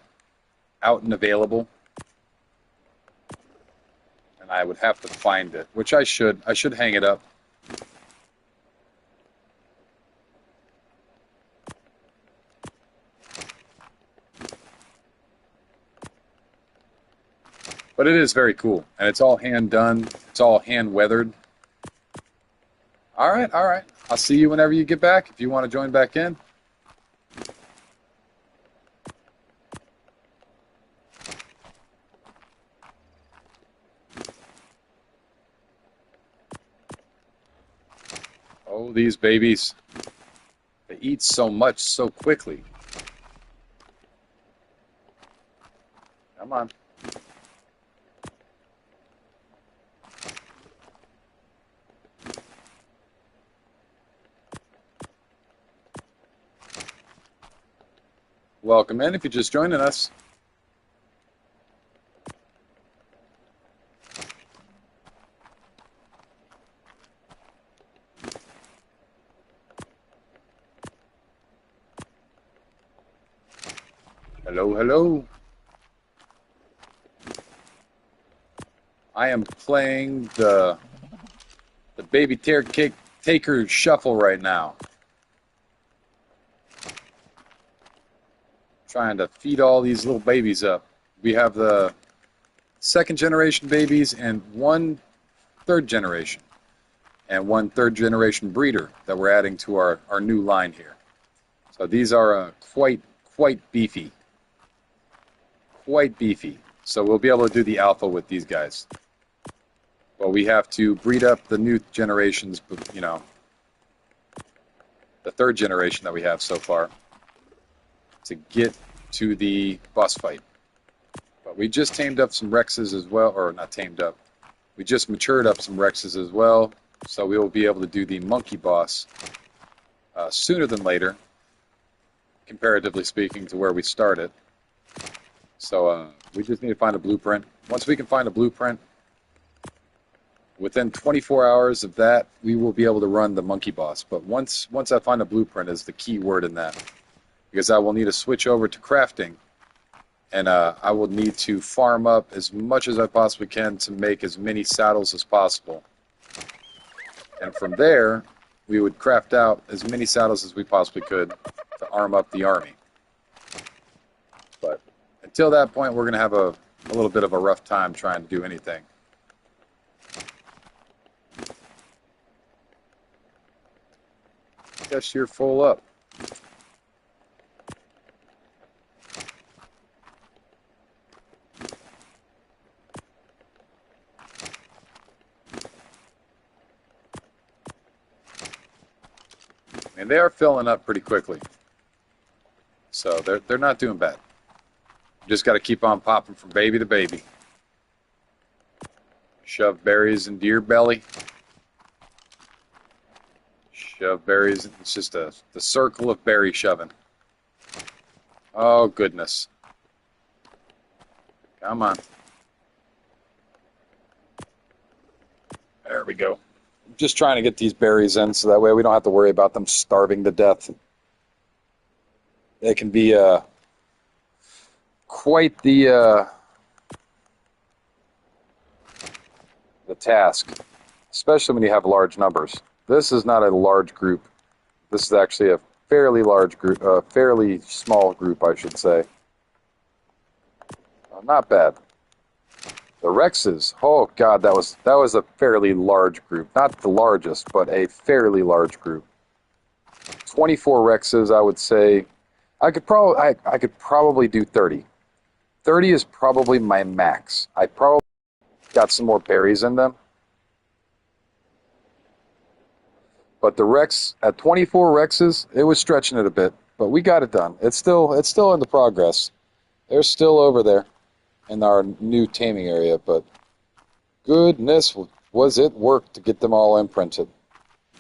out and available, and I would have to find it, which I should. I should hang it up. But it is very cool, and it's all hand done. It's all hand weathered. All right, all right. I'll see you whenever you get back. If you want to join back in. Oh, these babies. They eat so much so quickly. Come on. Welcome in if you're just joining us. Hello, hello. I am playing the Baby Tear Cake Taker Shuffle right now. Trying to feed all these little babies up. We have the second generation babies and one third generation. And one third generation breeder that we're adding to our new line here. So these are quite beefy. Quite beefy. So we'll be able to do the alpha with these guys. Well, we have to breed up the new generations, you know, the third generation that we have so far to get to the boss fight. But we just tamed up some Rexes as well, or not tamed up. We just matured up some Rexes as well, so we will be able to do the monkey boss sooner than later, comparatively speaking to where we started. So we just need to find a blueprint. Once we can find a blueprint, within 24 hours of that, we will be able to run the monkey boss. But once I find a blueprint is the key word in that, because I will need to switch over to crafting, and I will need to farm up as much as I possibly can to make as many saddles as possible. And from there, we would craft out as many saddles as we possibly could to arm up the army. But until that point, we're going to have a little bit of a rough time trying to do anything. Guess you're full up. And they are filling up pretty quickly. So they're not doing bad. You just got to keep on popping from baby to baby. Shove berries in deer belly. Shove berries. It's just the circle of berry shoving. Oh, goodness. Come on. There we go. Just trying to get these berries in so that way we don't have to worry about them starving to death. It can be quite the task, especially when you have large numbers. This is not a large group. This is actually a fairly large group, a fairly small group, I should say. Not bad. The Rexes, oh god, that was a fairly large group. Not the largest, but a fairly large group. 24 Rexes, I would say. I could probably do 30. 30 is probably my max. I probably got some more berries in them. But the Rex at 24 Rexes, it was stretching it a bit, but we got it done. It's still in the progress. They're still over there in our new taming area, but goodness, was it work to get them all imprinted.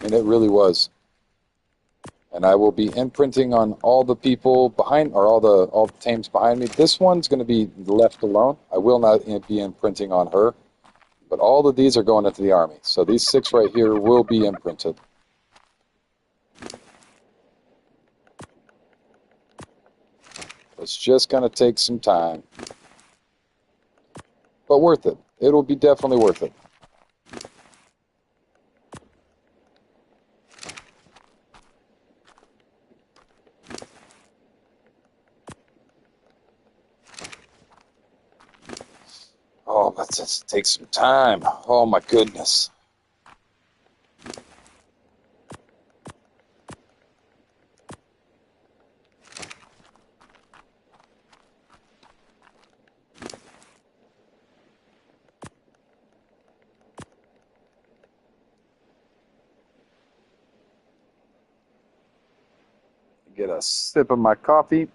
And it really was. And I will be imprinting on all the people behind, or all the tames behind me. This one's going to be left alone. I will not be imprinting on her, but all of these are going into the army. So these 6 right here will be imprinted. It's just going to take some time, but worth it. It'll be definitely worth it. Oh, but this takes some time. Oh my goodness. Get a sip of my coffee.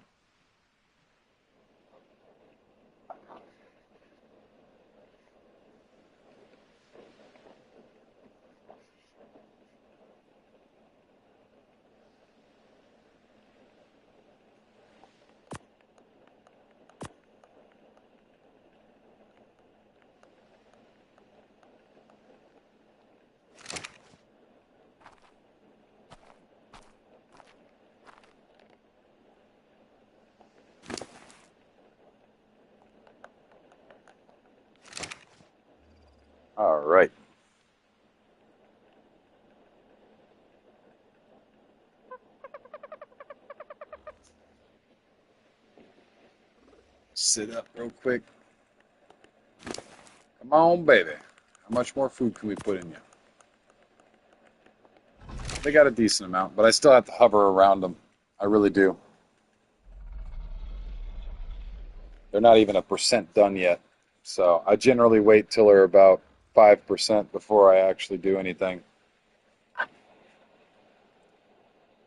All right. Sit up real quick. Come on, baby. How much more food can we put in you? They got a decent amount, but I still have to hover around them. I really do. They're not even a percent done yet. So I generally wait till they're about 5% before I actually do anything,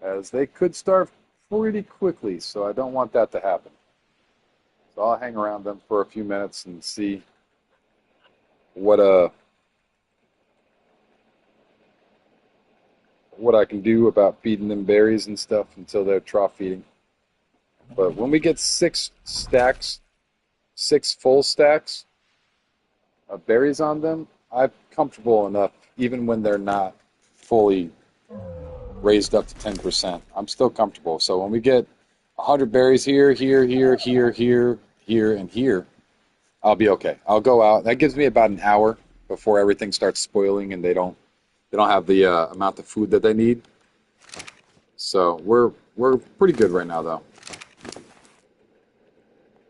as they could starve pretty quickly, so I don't want that to happen. So I'll hang around them for a few minutes and see what what I can do about feeding them berries and stuff until they're trough feeding. But when we get 6 stacks, 6 full stacks of berries on them, I'm comfortable enough, even when they're not fully raised up to 10%. I'm still comfortable. So when we get 100 berries here, here, and here, I'll be okay. I'll go out. That gives me about an hour before everything starts spoiling and they don't have the amount of food that they need. So we're pretty good right now, though.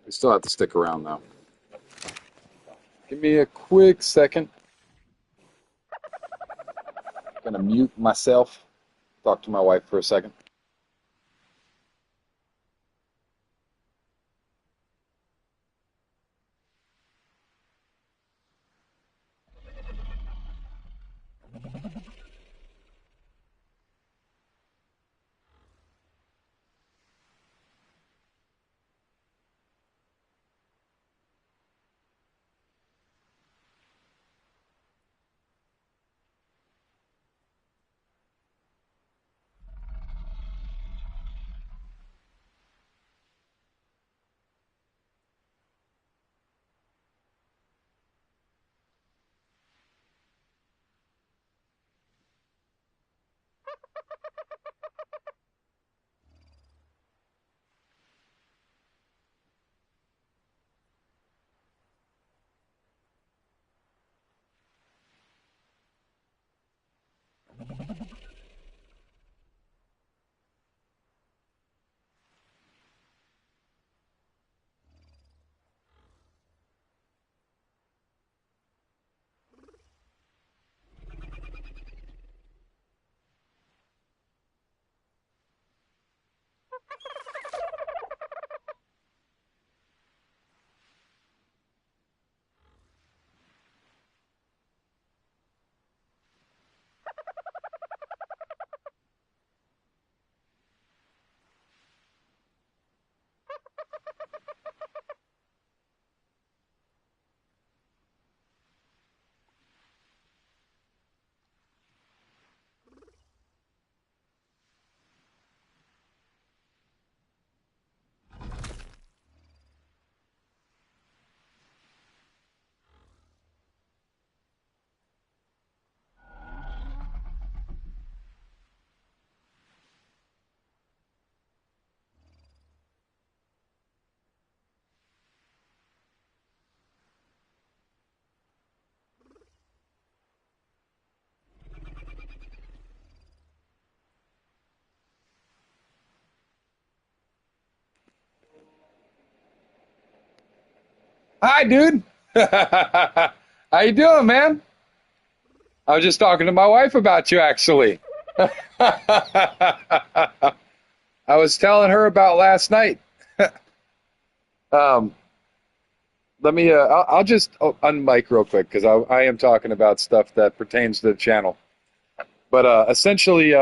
We still have to stick around, though. Give me a quick second. Gonna mute myself. Talk to my wife for a second. Hi, dude. How you doing, man? I was just talking to my wife about you, actually. I was telling her about last night. Um, let me. I'll just unmic real quick because I am talking about stuff that pertains to the channel. But essentially,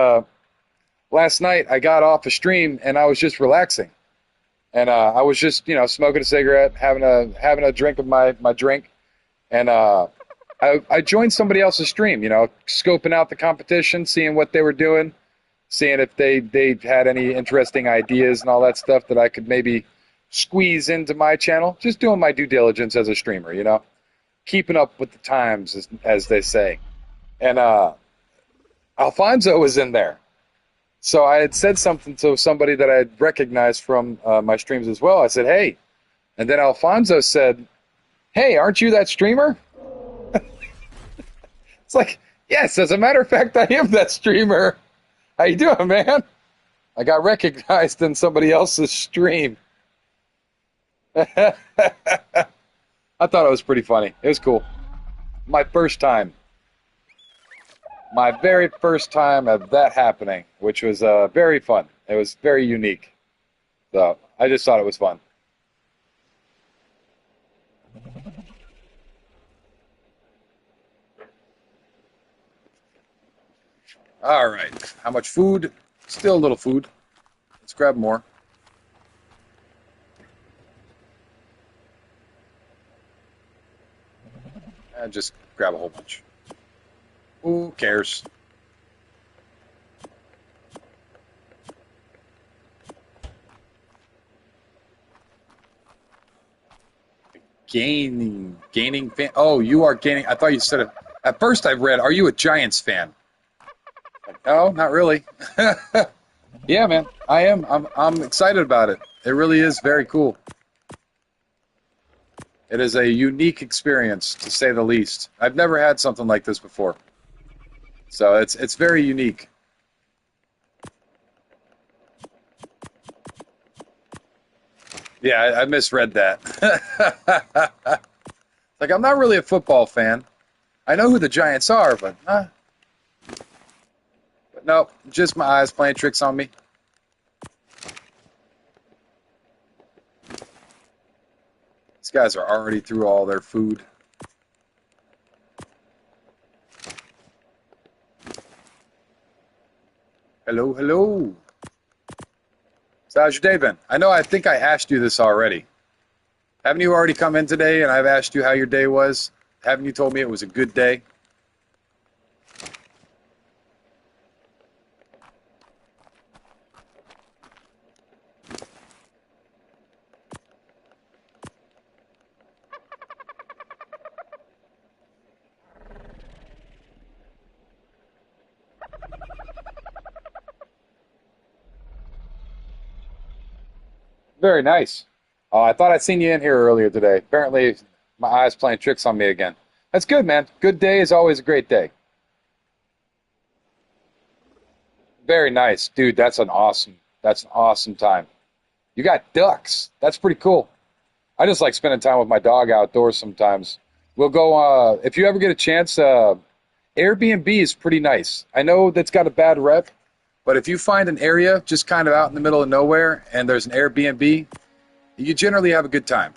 last night I got off a stream and I was just relaxing, and I was just smoking a cigarette, having a drink of my drink, and I joined somebody else's stream. Scoping out the competition, seeing what they were doing, seeing if they had any interesting ideas and all that stuff that I could maybe squeeze into my channel. Just doing my due diligence as a streamer, keeping up with the times, as they say. And Alfonso was in there. So I had said something to somebody that I had recognized from my streams as well. I said, hey. And then Alfonso said, hey, aren't you that streamer? It's like, yes, as a matter of fact, I am that streamer. How you doing, man? I got recognized in somebody else's stream. I thought it was pretty funny. It was cool. My first time. My very first time of that happening, which was very fun. It was very unique. So I just thought it was fun. All right. How much food? Still a little food. Let's grab more. And just grab a whole bunch. Who cares? Gaining fan. Oh, you are gaining. I thought you said it. At first, I read, "Are you a Giants fan?" No, not really. Yeah, man, I am. I'm excited about it. It really is very cool. It is a unique experience, to say the least. I've never had something like this before, so it's very unique. Yeah, I misread that. Like, I'm not really a football fan. I know who the Giants are, but no, just my eyes playing tricks on me. These guys are already through all their food. Hello, hello. So how's your day been? I think I asked you this already. Haven't you already come in today and I've asked you how your day was? Haven't you told me it was a good day? Very nice. Oh, I thought I'd seen you in here earlier today. Apparently, my eyes playing tricks on me again. That's good, man. Good day is always a great day. Very nice, dude. That's an awesome time. You got ducks. That's pretty cool. I just like spending time with my dog outdoors sometimes. We'll go, if you ever get a chance, Airbnb is pretty nice. I know that's got a bad rep, but if you find an area just kind of out in the middle of nowhere and there's an Airbnb, you generally have a good time.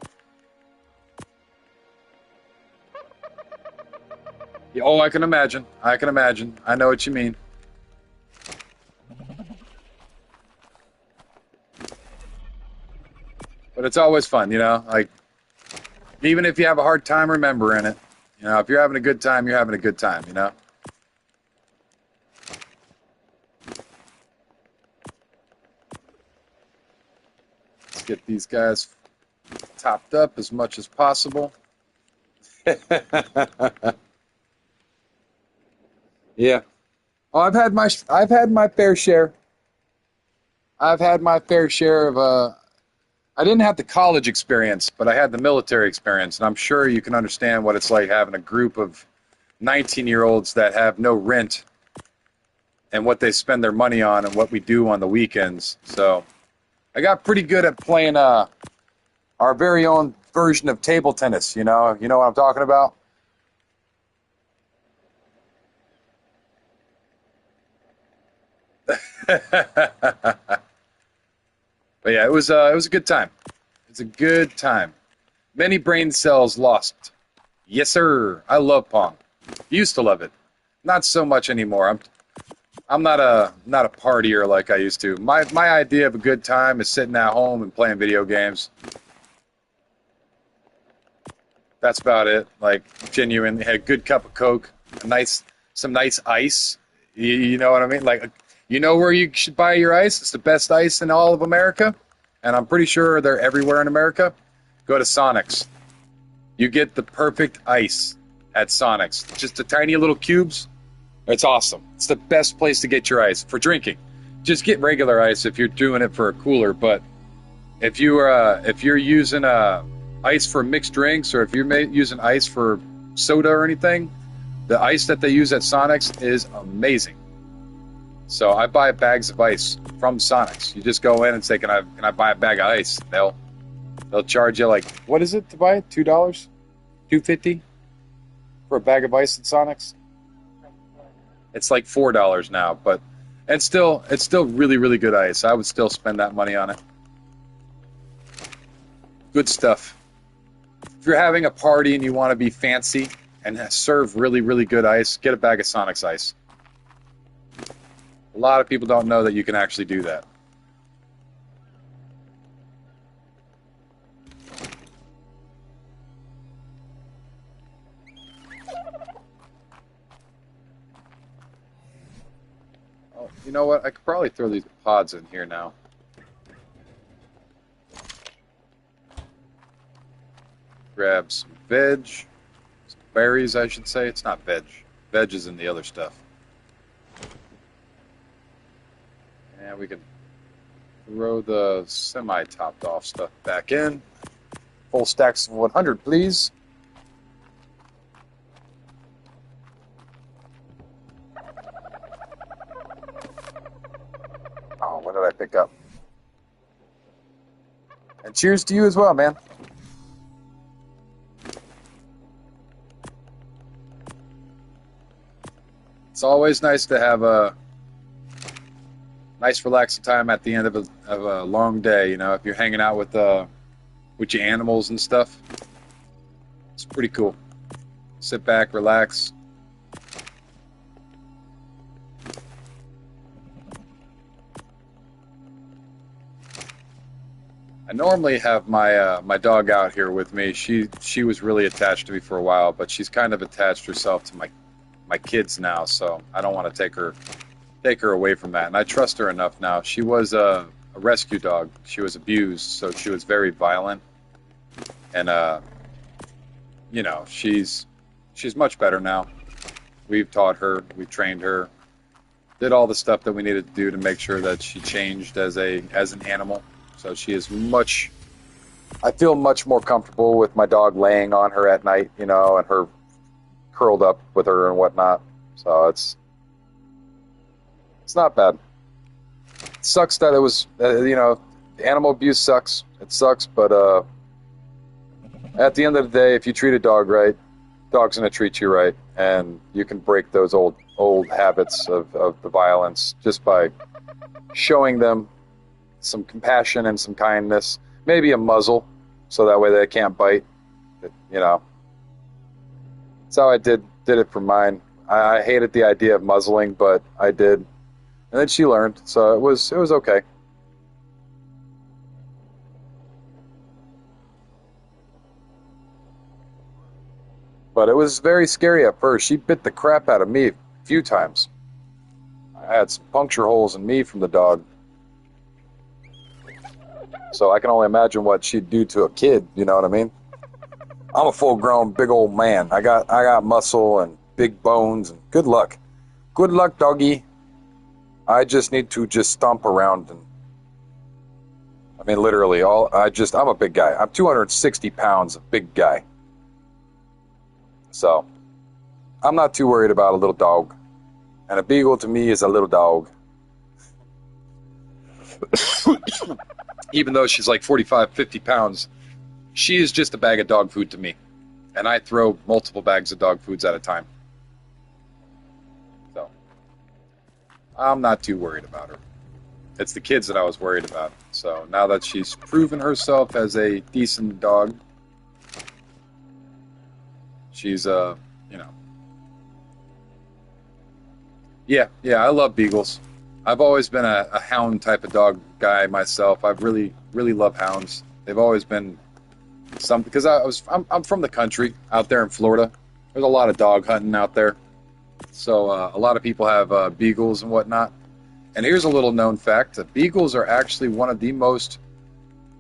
Yeah, oh, I can imagine. I can imagine. I know what you mean. But it's always fun, like even if you have a hard time remembering it, if you're having a good time, you're having a good time. Let's get these guys topped up as much as possible. Yeah. Oh, I've had my fair share. I've had my fair share of I didn't have the college experience, but I had the military experience, and I'm sure you can understand what it's like having a group of 19-year-olds that have no rent and what they spend their money on and what we do on the weekends. So I got pretty good at playing our very own version of table tennis. You know what I'm talking about. But yeah, it was a good time. It's a good time. Many brain cells lost. Yes, sir. I love Pong. Used to love it. Not so much anymore. I'm not a partier like I used to. My idea of a good time is sitting at home and playing video games. That's about it. Like genuine, had a good cup of Coke, some nice ice. You know what I mean? Like, you know where you should buy your ice? It's the best ice in all of America, and I'm pretty sure they're everywhere in America. Go to Sonic's. You get the perfect ice at Sonic's. Just the tiny little cubes. It's awesome. It's the best place to get your ice for drinking. Just get regular ice if you're doing it for a cooler. But if you're using ice for mixed drinks, or if you're using ice for soda or anything, the ice that they use at Sonic's is amazing. So I buy bags of ice from Sonic's. You just go in and say, "Can I buy a bag of ice?" They'll charge you, like, what is it to buy it? $2, $2.50 for a bag of ice at Sonic's. It's like $4 now, but it's still really, really good ice. I would still spend that money on it. Good stuff. If you're having a party and you want to be fancy and serve really, really good ice, get a bag of Sonic's ice. A lot of people don't know that you can actually do that. Oh, you know what? I could probably throw these pods in here now. Grab some veg, some berries, I should say. It's not veg. Veg is in the other stuff. And we can throw the semi-topped off stuff back in. Full stacks of 100, please. Oh, what did I pick up? And cheers to you as well, man. It's always nice to have a nice relaxing time at the end of a long day. If you're hanging out with your animals and stuff, it's pretty cool. Sit back, relax. I normally have my dog out here with me. She was really attached to me for a while, but she's kind of attached herself to my kids now, so I don't want to take her away from that. And I trust her enough now. She was a rescue dog. She was abused, so she was very violent. And she's much better now. We've taught her, we've trained her, did all the stuff that we needed to do to make sure that she changed as an animal. So she is much. I feel much more comfortable with my dog laying on her at night, and her curled up with her and whatnot. So it's not bad. It sucks that it was, animal abuse sucks. It sucks, but at the end of the day, if you treat a dog right, dog's gonna treat you right, and you can break those old habits of the violence just by showing them some compassion and some kindness. Maybe a muzzle, so that way they can't bite. That's how I did it for mine. I hated the idea of muzzling, but I did, and then she learned, so it was okay. But it was very scary at first. She bit the crap out of me a few times. I had some puncture holes in me from the dog. So I can only imagine what she'd do to a kid, you know what I mean? I'm a full-grown big old man. I got muscle and big bones, and good luck. Good luck, doggy. I just need to stomp around, and I mean literally I'm a big guy. I'm 260 pounds, a big guy. So I'm not too worried about a little dog. And a beagle to me is a little dog. Even though she's like 45, 50 pounds, She is just a bag of dog food to me, and I throw multiple bags of dog foods at a time. So I'm not too worried about her. It's the kids that I was worried about. So now that she's proven herself as a decent dog, she's you know, yeah, I love beagles. I've always been a hound type of dog guy myself. I've really love hounds. They've always been some because I'm from the country out there in Florida. There's a lot of dog hunting out there, so a lot of people have beagles and whatnot. And here's a little known fact: that beagles are actually one of the most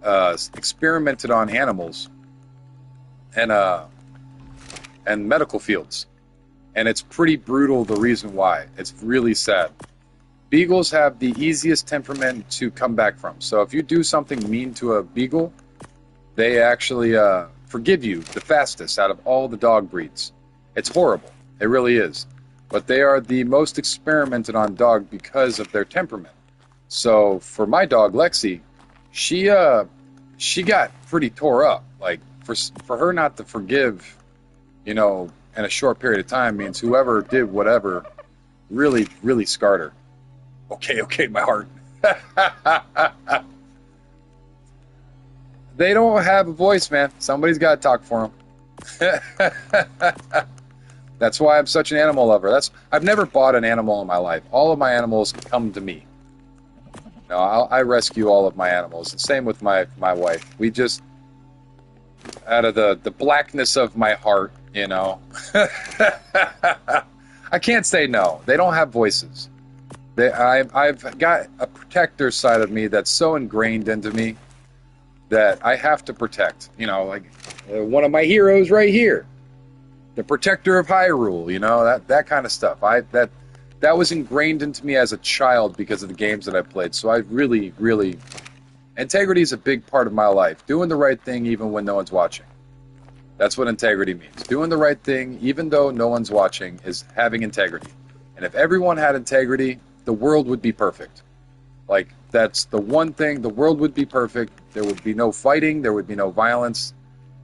experimented on animals and medical fields. And it's pretty brutal. The reason why it's really sad. Beagles have the easiest temperament to come back from. So if you do something mean to a beagle, they actually forgive you the fastest out of all the dog breeds. It's horrible. It really is. But they are the most experimented on dog because of their temperament. So for my dog Lexi, she got pretty tore up. Like for her not to forgive, in a short period of time means whoever did whatever really scarred her. Okay, my heart. They don't have a voice, man. Somebody's got to talk for them. That's why I'm such an animal lover. I've never bought an animal in my life. All of my animals come to me. No, I rescue all of my animals. The same with my wife. We just, out of the blackness of my heart, I can't say no. They don't have voices. I've got a protector side of me that's so ingrained into me that I have to protect. Like one of my heroes right here, the protector of Hyrule. That kind of stuff. That was ingrained into me as a child because of the games that I played. So I really, integrity is a big part of my life. Doing the right thing even when no one's watching. That's what integrity means. Doing the right thing even though no one's watching is having integrity. And if everyone had integrity, the world would be perfect. Like, that's the one thing. The world would be perfect. There would be no fighting. There would be no violence.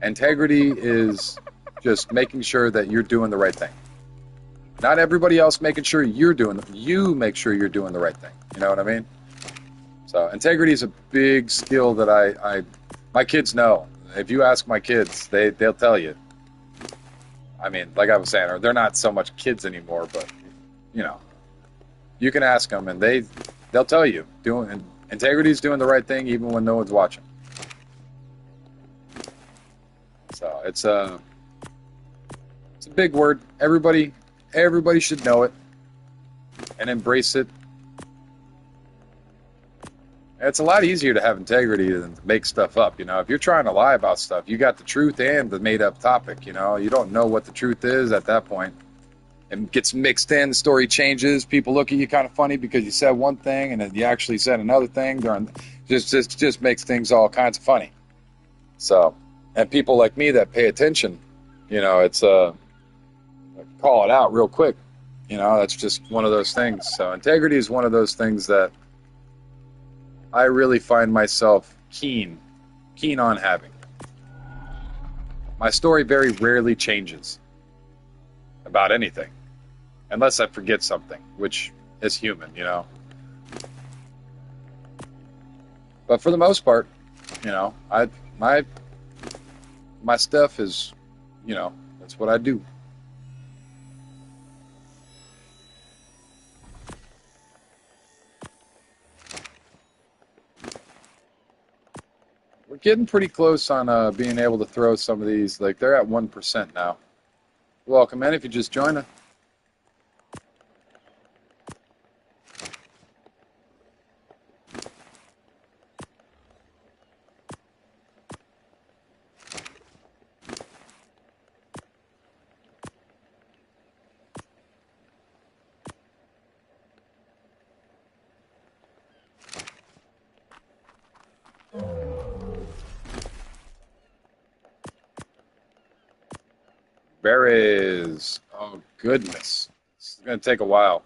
Integrity is just making sure that you're doing the right thing. Not everybody else making sure you make sure you're doing the right thing. You know what I mean? So integrity is a big skill that my kids know. If you ask my kids, they'll tell you. I mean, like I was saying, they're not so much kids anymore, but you can ask them and they'll tell you. Integrity is doing the right thing even when no one's watching. So it's a big word. Everybody should know it and embrace it. It's a lot easier to have integrity than to make stuff up. If you're trying to lie about stuff, you got the truth and the made up topic. You don't know what the truth is at that point. It gets mixed in, the story changes, people look at you kind of funny because you said one thing and then you actually said another thing. Just makes things all kinds of funny. So, and people like me that pay attention, it's call it out real quick. That's just one of those things. So integrity is one of those things that I really find myself keen on having. My story very rarely changes about anything, unless I forget something, which is human, But for the most part, my stuff is, that's what I do. We're getting pretty close on being able to throw some of these. Like, they're at 1% now. Welcome in if you just joined us. Berries. Oh, goodness. It's going to take a while.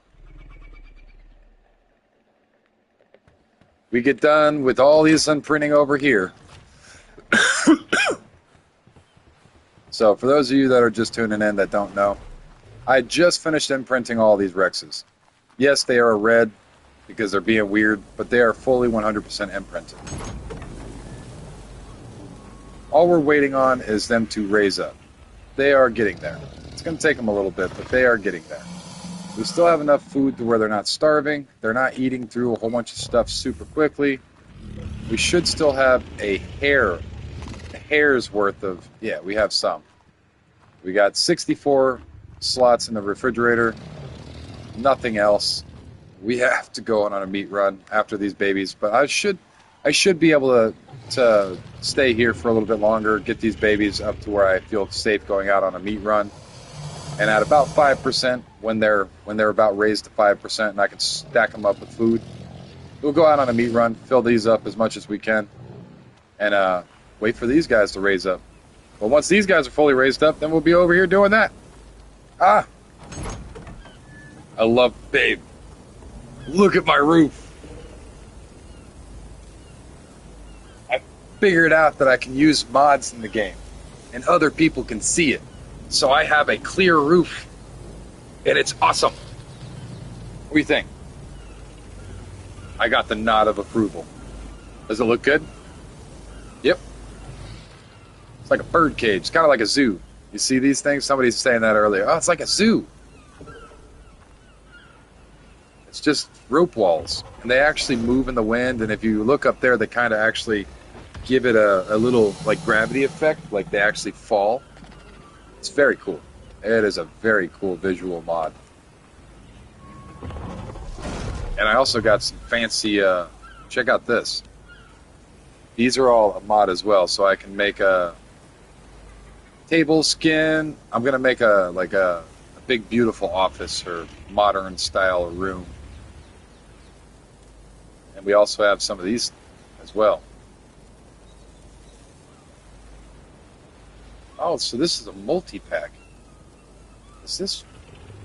We get done with all this unprinting over here. So for those of you that are just tuning in that don't know, I just finished imprinting all these Rexes. Yes, they are red because they're being weird, but they are fully 100% imprinted. All we're waiting on is them to raise up. They are getting there. It's going to take them a little bit, but they are getting there. We still have enough food to where they're not starving. They're not eating through a whole bunch of stuff super quickly. We should still have a hair's worth of, yeah, we have some. We got 64 slots in the refrigerator, nothing else. We have to go on a meat run after these babies, but I should be able to stay here for a little bit longer, get these babies up to where I feel safe going out on a meat run. And at about 5%, when they're about raised to 5%, and I can stack them up with food, we'll go out on a meat run, fill these up as much as we can, and wait for these guys to raise up. But once these guys are fully raised up, then we'll be over here doing that. Ah, I love, babe. Look at my roof. I figured out that I can use mods in the game, and other people can see it. So I have a clear roof, and it's awesome. What do you think? I got the nod of approval. Does it look good? Yep. It's like a bird cage. It's kind of like a zoo. You see these things? Somebody's saying that earlier. Oh, it's like a zoo. It's just rope walls. And they actually move in the wind, and if you look up there, they kind of actually give it a little like gravity effect, like they actually fall. It's very cool. It is a very cool visual mod. And I also got some fancy, check out this. These are all a mod as well, so I can make a table skin. I'm going to make a big, beautiful office or modern style room. And we also have some of these as well. Oh, so this is a multi-pack. Does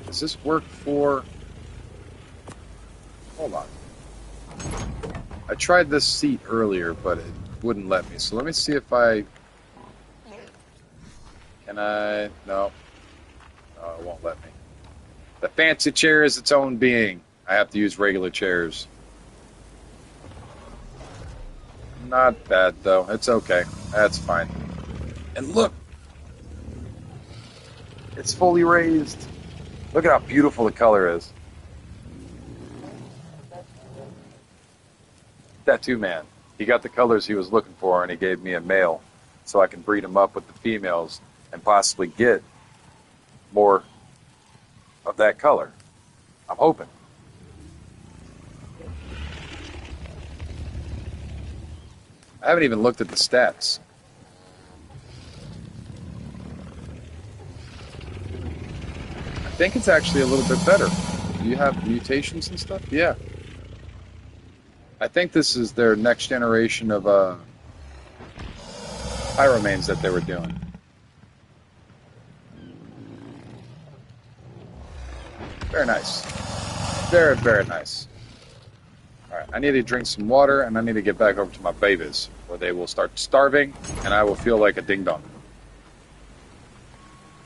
this work for... Hold on. I tried this seat earlier, but it wouldn't let me. So let me see if I... Can I... No. No, it won't let me. The fancy chair is its own being. I have to use regular chairs. Not bad, though. It's okay. That's fine. And look! It's fully raised. Look at how beautiful the color is. Tattoo man. He got the colors he was looking for, and he gave me a male so I can breed him up with the females and possibly get more of that color. I'm hoping. I haven't even looked at the stats. I think it's actually a little bit better. Do you have mutations and stuff? Yeah. I think this is their next generation of pyromanes that they were doing. Very nice. Very, very nice. Alright, I need to drink some water, and I need to get back over to my babies, where they will start starving, and I will feel like a ding-dong.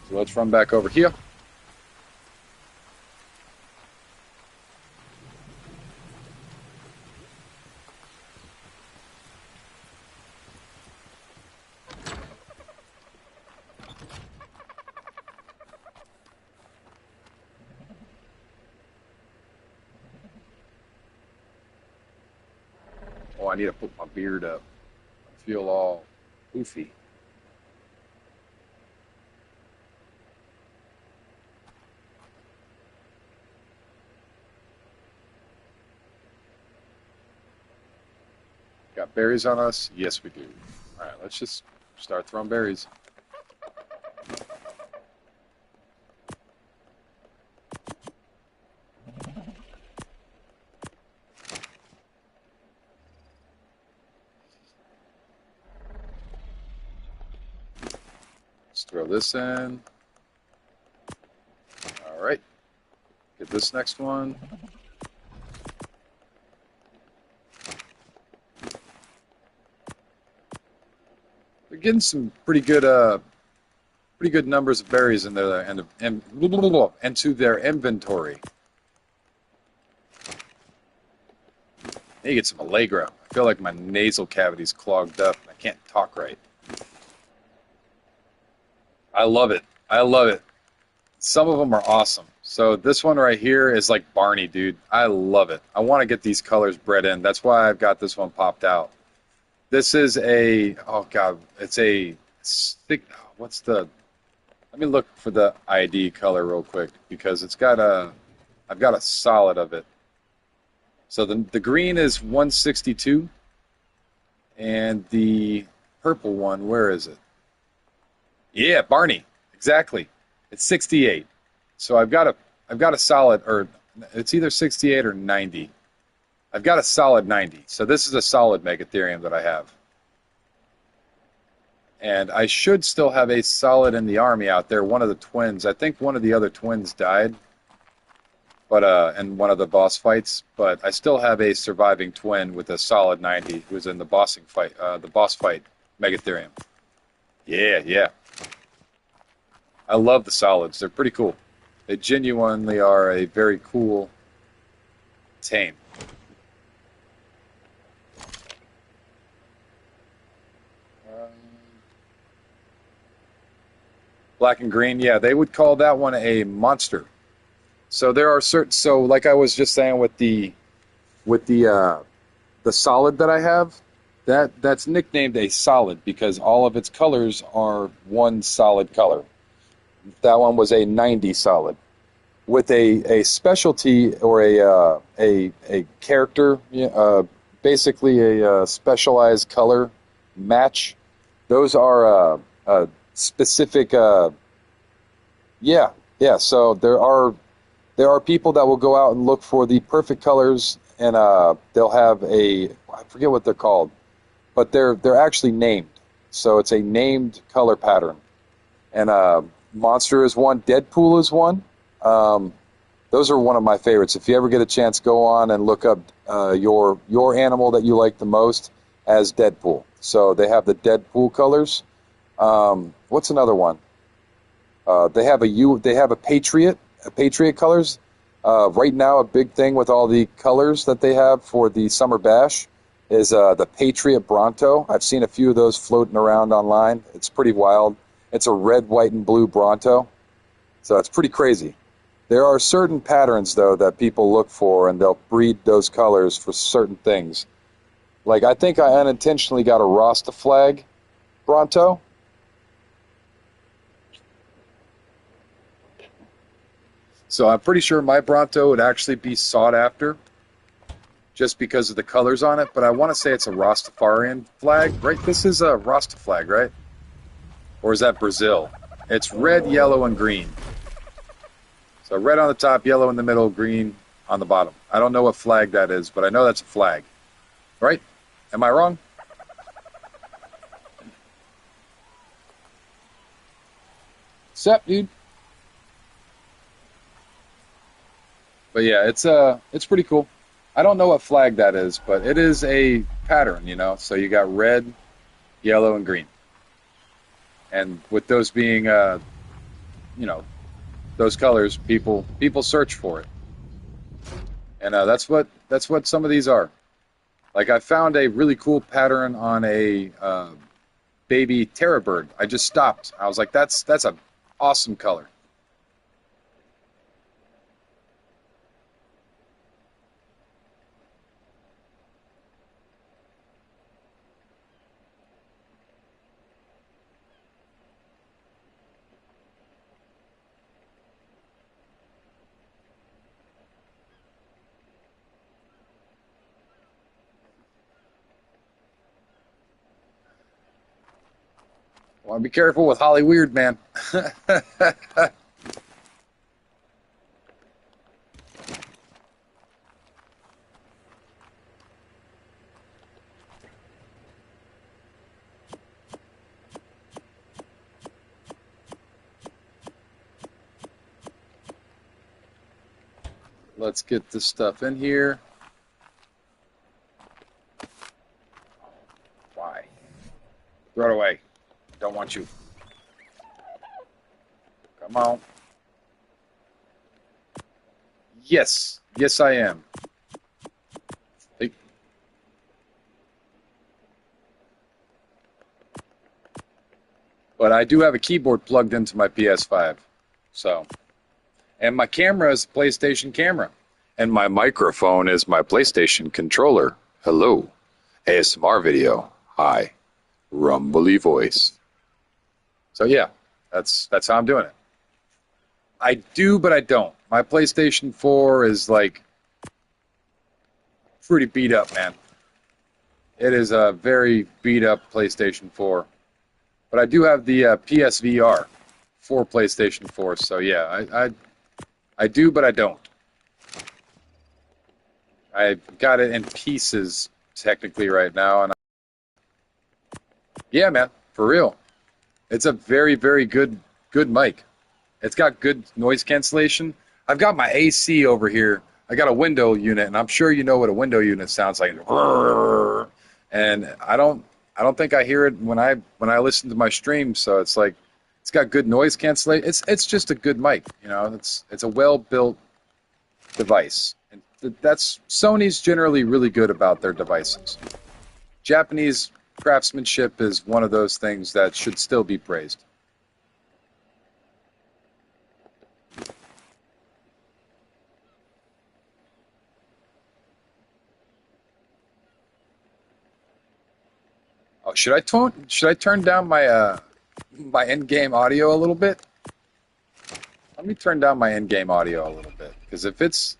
So let's run back over here. Oh, I need to put my beard up. I feel all poofy. Got berries on us? Yes, we do. Alright, let's just start throwing berries. Let's throw this in. Alright. Get this next one. We're getting some pretty good Pretty good numbers of berries in their into their inventory. I need to get some Allegra. I feel like my nasal cavity's clogged up. I can't talk right. I love it. I love it. Some of them are awesome. So this one right here is like Barney, dude. I love it. I want to get these colors bred in. That's why I've got this one popped out. This is a, oh God, it's a stick. What's the, let me look for the ID color real quick because it's got a, I've got a solid of it. So the green is 162 and the purple one, where is it? Yeah, Barney. Exactly. It's 68. So I've got a solid, or it's either 68 or 90. I've got a solid 90. So this is a solid Megatherium that I have. And I should still have a solid in the army out there. One of the twins. I think one of the other twins died, but in one of the boss fights. But I still have a surviving twin with a solid 90 who's in the boss fight Megatherium. Yeah, yeah. I love the solids. They're pretty cool. They genuinely are a very cool tame. Black and green, yeah, they would call that one a monster. So there are certain, so like I was just saying with the solid that I have, that's nicknamed a solid because all of its colors are one solid color. That one was a 90 solid. With a specialty or a character, basically a specialized color match. Those are specific. Yeah, yeah. So there are people that will go out and look for the perfect colors, and they'll have a, I forget what they're called, but they're actually named. So it's a named color pattern, and Monster is one. Deadpool is one. Those are one of my favorites. If you ever get a chance, go on and look up your animal that you like the most as Deadpool. So they have the Deadpool colors. What's another one? They have a Patriot colors. Right now, a big thing with all the colors that they have for the Summer Bash is the Patriot Bronto. I've seen a few of those floating around online. It's pretty wild. It's a red, white, and blue Bronto. So it's pretty crazy. There are certain patterns, though, that people look for, and they'll breed those colors for certain things. Like, I think I unintentionally got a Rasta flag Bronto. So I'm pretty sure my Bronto would actually be sought after just because of the colors on it, but I want to say it's a Rastafarian flag, right? This is a Rasta flag, right? Or is that Brazil? It's red, yellow, and green. So red on the top, yellow in the middle, green on the bottom. I don't know what flag that is, but I know that's a flag. Right? Am I wrong? Sup, dude? But yeah, it's pretty cool. I don't know what flag that is, but it is a pattern, you know. So you got red, yellow, and green. And with those being you know, those colors, people search for it. And that's what some of these are. Like I found a really cool pattern on a baby terror bird. I just stopped. I was like, that's a awesome color. Want to be careful with Holly Weird, man. Let's get this stuff in here. Why? Throw it away. Don't want you. Come on. Yes. Yes, I am. Hey, but I do have a keyboard plugged into my PS5. So, and my camera is a PlayStation camera. And my microphone is my PlayStation controller. Hello. ASMR video. Hi. Rumbly voice. So yeah, that's how I'm doing it. I do, but I don't. My PlayStation 4 is like pretty beat up, man. It is a very beat up PlayStation 4. But I do have the PSVR for PlayStation 4. So yeah, I do, but I don't. I got it in pieces technically right now, and yeah, man, for real. It's a very, very good mic. It's got good noise cancellation. I've got my AC over here. I got a window unit, and I'm sure you know what a window unit sounds like. And I don't think I hear it when I listen to my stream. So it's like it's got good noise cancellation. It's just a good mic. You know, it's a well built device, and that's Sony's generally really good about their devices. Japanese craftsmanship is one of those things that should still be praised. Oh, should I turn down my in-game audio a little bit? Let me turn down my in-game audio a little bit because if it's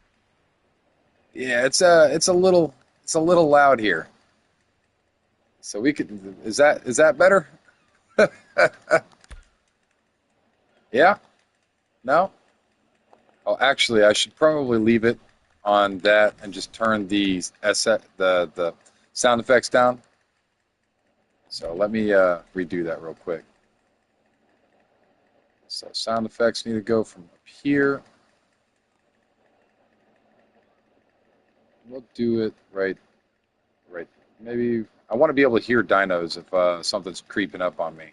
yeah, it's a little loud here. So we could is that better? Yeah? No? Oh, actually, I should probably leave it on that and just turn the sound effects down. So let me redo that real quick. So sound effects need to go from up here. We'll do it right. Maybe I want to be able to hear dinos if something's creeping up on me.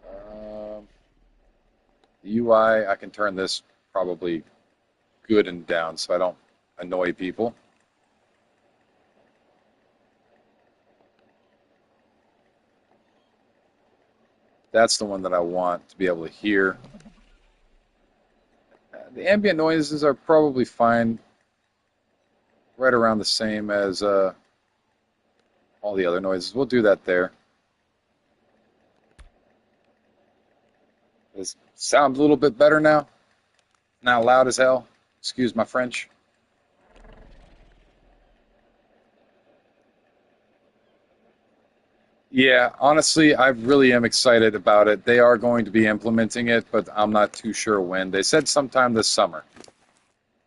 Um, the UI, I can turn this probably good and down so I don't annoy people. That's the one that I want to be able to hear. The ambient noises are probably fine, right around the same as all the other noises. We'll do that there. Does it sound a little bit better now? Not loud as hell. Excuse my French. Yeah, honestly, I really am excited about it. They are going to be implementing it, but I'm not too sure when. They said sometime this summer.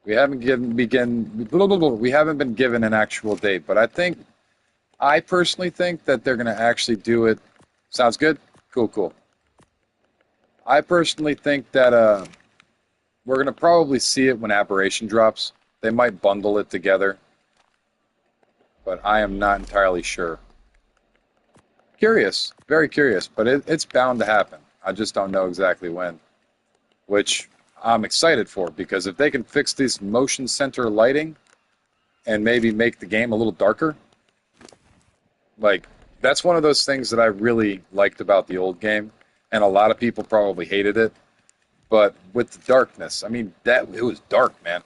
We haven't been given an actual date, but I personally think that they're going to actually do it. Sounds good? Cool, cool. I personally think that we're going to probably see it when Aberration drops. They might bundle it together, but I am not entirely sure. Curious, very curious, but it's bound to happen. I just don't know exactly when, which I'm excited for because if they can fix this motion center lighting and maybe make the game a little darker, like that's one of those things that I really liked about the old game, and a lot of people probably hated it. But with the darkness, I mean that it was dark, man.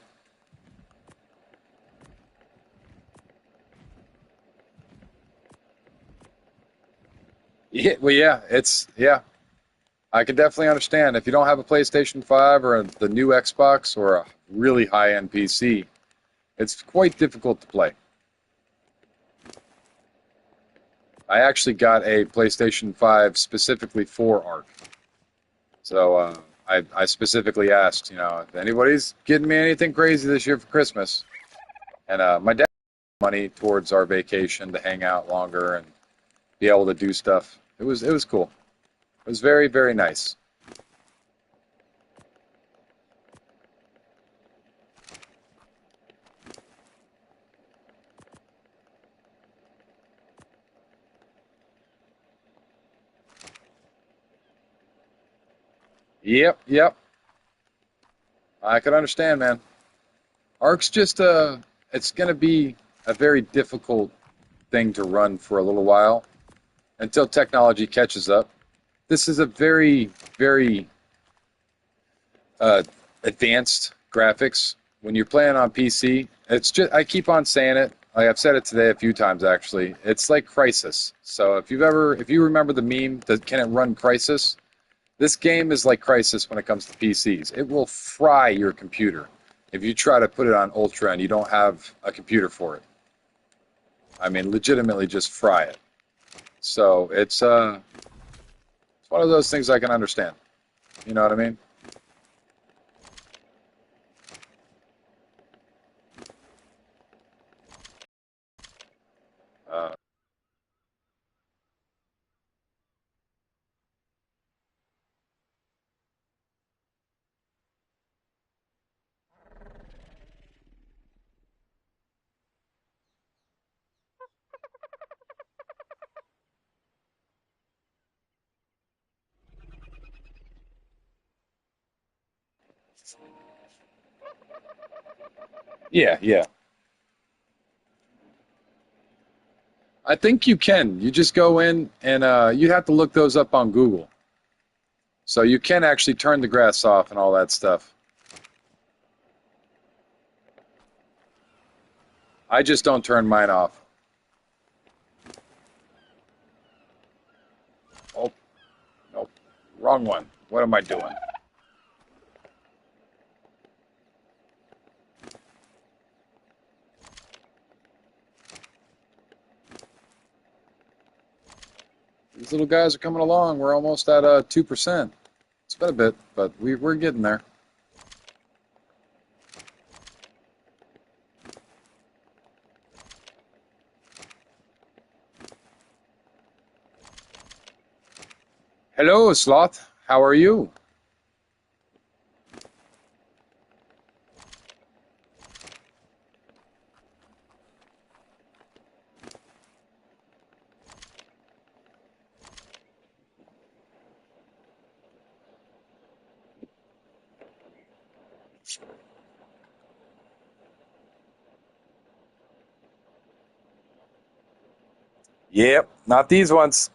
Yeah, well, yeah, yeah. I can definitely understand if you don't have a PlayStation 5 or the new Xbox or a really high-end PC, it's quite difficult to play. I actually got a PlayStation 5 specifically for Ark. So I specifically asked, if anybody's getting me anything crazy this year for Christmas. And my dad put money towards our vacation to hang out longer and be able to do stuff. It was cool. It was very, very nice. Yep, yep. I could understand, man. Arc's just it's going to be a very difficult thing to run for a little while until technology catches up. This is a very, very uh, advanced graphics. When you're playing on PC, it's just I keep on saying it. Like I've said it today a few times actually. It's like Crisis. So if you remember the meme that can it run Crisis, this game is like Crisis when it comes to PCs. It will fry your computer if you try to put it on ultra and you don't have a computer for it. I mean, legitimately just fry it. So it's one of those things I can understand. You know what I mean? Uh, yeah, yeah. I think you can. You just go in and you have to look those up on Google. So you can actually turn the grass off and all that stuff. I just don't turn mine off. Oh, nope. Wrong one. What am I doing? These little guys are coming along. We're almost at 2%. It's been a bit, but we're getting there. Hello, Sloth. How are you? Yep, not these ones.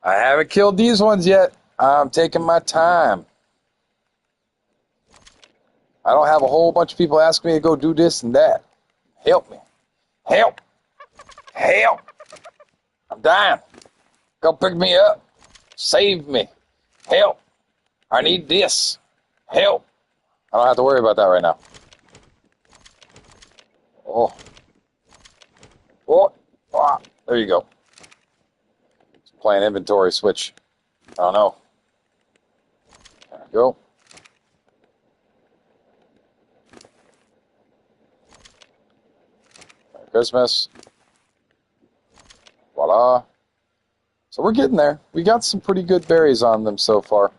I haven't killed these ones yet. I'm taking my time. I don't have a whole bunch of people asking me to go do this and that. Help me. Help. Help. I'm dying. Go pick me up. Save me. Help. I need this. Help. I don't have to worry about that right now. Oh. Oh. Ah. There you go. Playing inventory switch. I don't know. There we go. Merry Christmas. Voila. So we're getting there. We got some pretty good berries on them so far.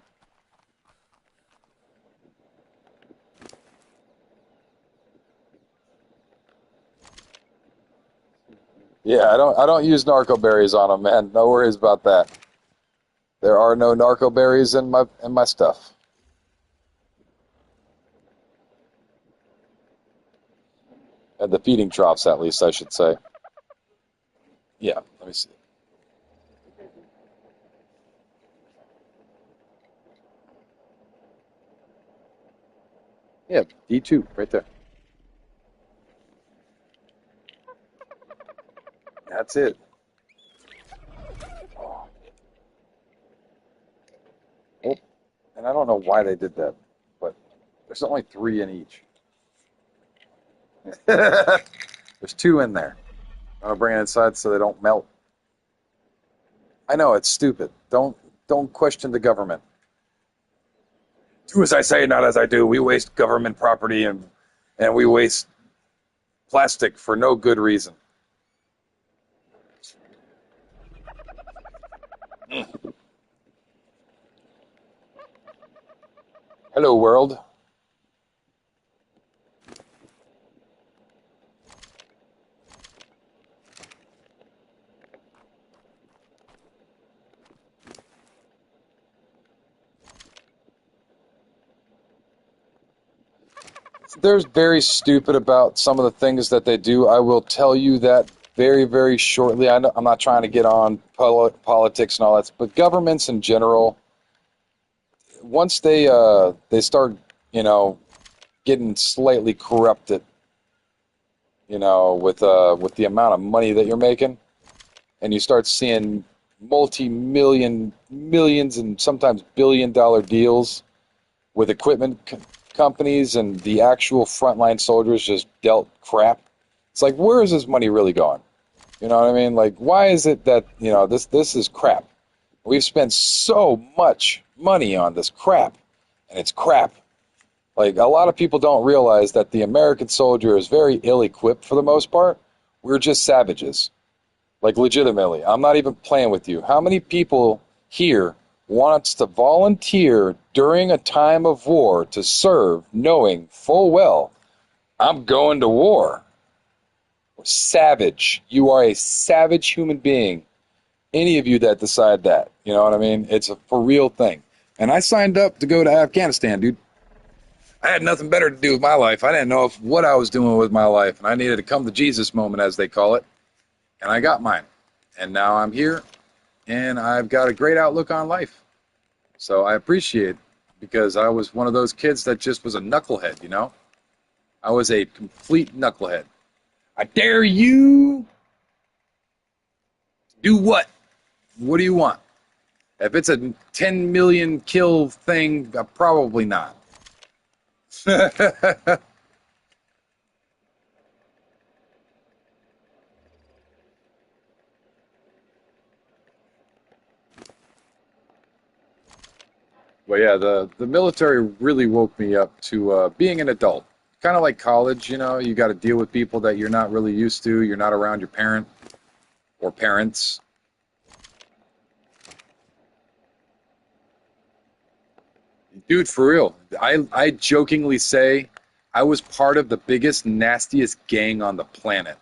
Yeah, I don't use narco berries on them, man. No worries about that. There are no narco berries in my stuff. At the feeding troughs, at least, I should say. Yeah, let me see. Yeah, D2, right there. That's it. Oh, and I don't know why they did that, but there's only three in each. There's two in there. I'm gonna bring it inside so they don't melt. I know it's stupid. Don't question the government. Do as I say, not as I do. We waste government property and we waste plastic for no good reason. Hello, world. They're very stupid about some of the things that they do. I will tell you that very, very shortly. I'm not trying to get on politics and all that, but governments in general, once they start, you know, getting slightly corrupted, with the amount of money that you're making, and you start seeing multi-million, millions, and sometimes billion-dollar deals with equipment companies, and the actual frontline soldiers just dealt crap. It's like, where is this money really going? You know what I mean? Like, why is it that this is crap? We've spent so much money on this crap, and it's crap. Like, a lot of people don't realize that the American soldier is very ill-equipped for the most part. We're just savages. Like, legitimately, I'm not even playing with you. How many people here wants to volunteer during a time of war to serve, knowing full well, I'm going to war? Savage. You are a savage human being. Any of you that decide that. You know what I mean? It's a for real thing. And I signed up to go to Afghanistan, dude. I had nothing better to do with my life. I didn't know what I was doing with my life, and I needed to come to Jesus moment, as they call it. And I got mine. And now I'm here, and I've got a great outlook on life. So I appreciate it, because I was one of those kids that just was a knucklehead, you know? I was a complete knucklehead. I dare you. Do what? What do you want? If it's a 10 million kill thing, probably not. But yeah, the military really woke me up to being an adult. Kind of like college, you got to deal with people that you're not really used to. You're not around your parent or parents. Dude, for real. I jokingly say I was part of the biggest, nastiest gang on the planet.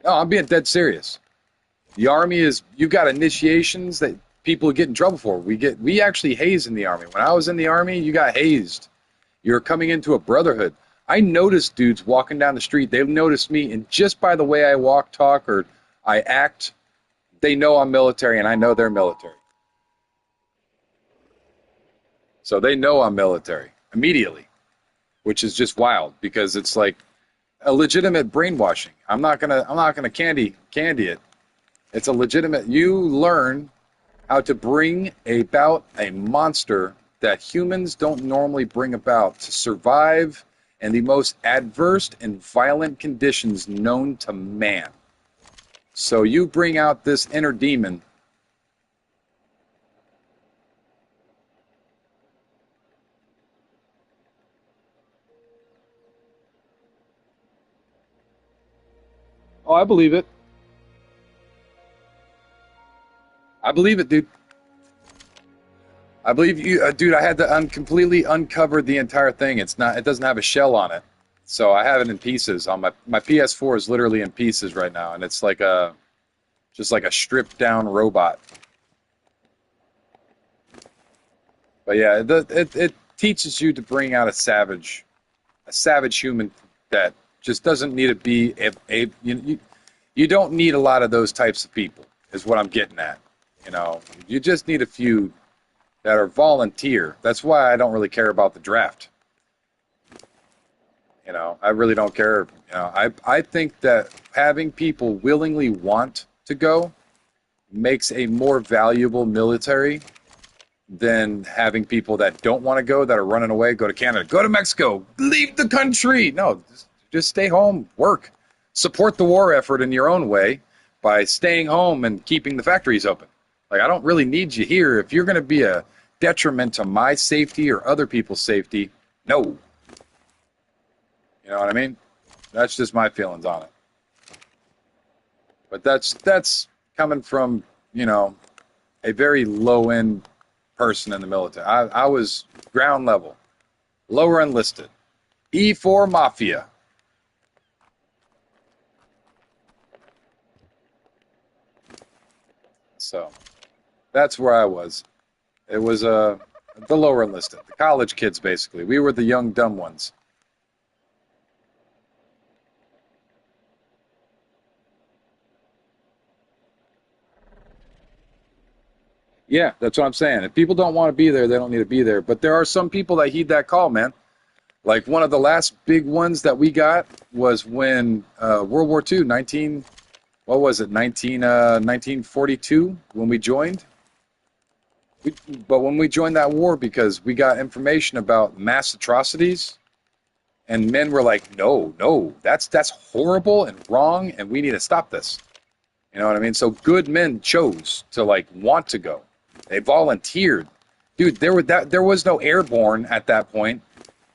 No, I'm being dead serious. The army is, you got initiations that people get in trouble for. We actually haze in the army. When I was in the army, you got hazed. You're coming into a brotherhood. I noticed dudes walking down the street. They've noticed me, and just by the way I walk, talk, or I act, they know I'm military, and I know they're military. So they know I'm military immediately, which is just wild, because it's like a legitimate brainwashing. I'm not gonna candy it. It's a legitimate. You learn how to bring about a monster that humans don't normally bring about to survive in the most adverse and violent conditions known to man. So you bring out this inner demon. Oh, I believe it. I believe it, dude. I believe you, dude. I had to completely uncover the entire thing. It's not. It doesn't have a shell on it, so I have it in pieces. On my PS4 is literally in pieces right now, and it's like a just like a stripped down robot. But yeah, it teaches you to bring out a savage human that just doesn't need to be you don't need a lot of those types of people. Is what I'm getting at. You just need a few that are volunteer. That's why I don't really care about the draft. I really don't care. I think that having people willingly want to go makes a more valuable military than having people that don't want to go, that are running away, go to Canada, go to Mexico, leave the country. No, just stay home, work, support the war effort in your own way by staying home and keeping the factories open. Like, I don't really need you here. If you're going to be a detriment to my safety or other people's safety, no. You know what I mean? That's just my feelings on it. But that's coming from, you know, a very low end person in the military. I was ground level, lower enlisted, E4 Mafia. So that's where I was. It was a The lower enlisted, the college kids, basically. We were the young, dumb ones. Yeah, that's what I'm saying. If people don't want to be there, they don't need to be there. But there are some people that heed that call, man. Like one of the last big ones that we got was when World War II, what was it, 1942, when we joined. We, but when we joined that war, because we got information about mass atrocities, and men were like, no, no, that's horrible and wrong, and we need to stop this. You know what I mean? So good men chose to like want to go. They volunteered. Dude, there was no airborne at that point.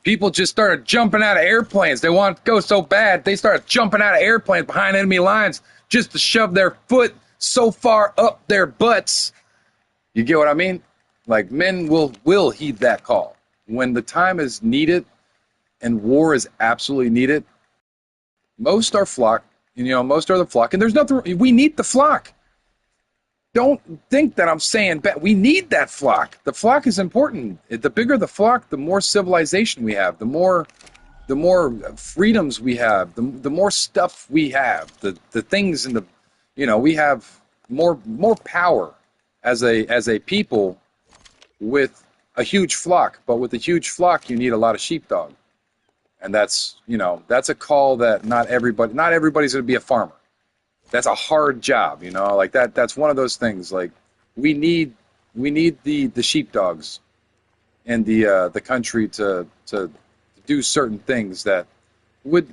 People just started jumping out of airplanes. They wanted to go so bad, they started jumping out of airplanes behind enemy lines just to shove their foot so far up their butts. You get what I mean? Like men will heed that call. When the time is needed and war is absolutely needed, most are flock. You know, most are the flock, and there's nothing. We need the flock. Don't think that I'm saying bad. We need that flock. The flock is important. The bigger the flock, the more civilization we have. The more freedoms we have. The more stuff we have. The things in the, you know, we have more power as a people with a huge flock. But with a huge flock, you need a lot of sheepdog. And that's, you know, that's a call that not everybody's going to be a farmer. That's a hard job, you know, like that's one of those things. Like we need the sheepdogs in the country to do certain things that would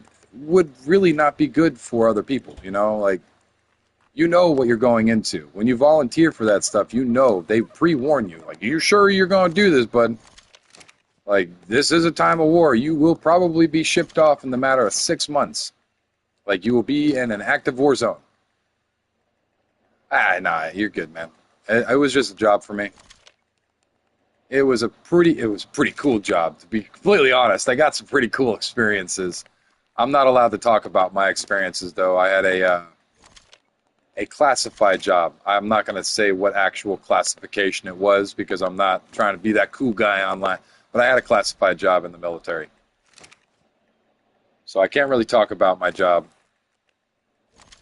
really not be good for other people, you know, like you know what you're going into. When you volunteer for that stuff, you know, they pre-warn you. Like, you're sure you're going to do this, bud? Like, this is a time of war. You will probably be shipped off in the matter of 6 months. Like, you will be in an active war zone. Nah, you're good, man. It was just a job for me. It was a pretty cool job, to be completely honest. I got some pretty cool experiences. I'm not allowed to talk about my experiences, though. I had a classified job. I'm not going to say what actual classification it was because I'm not trying to be that cool guy online. But I had a classified job in the military. So I can't really talk about my job.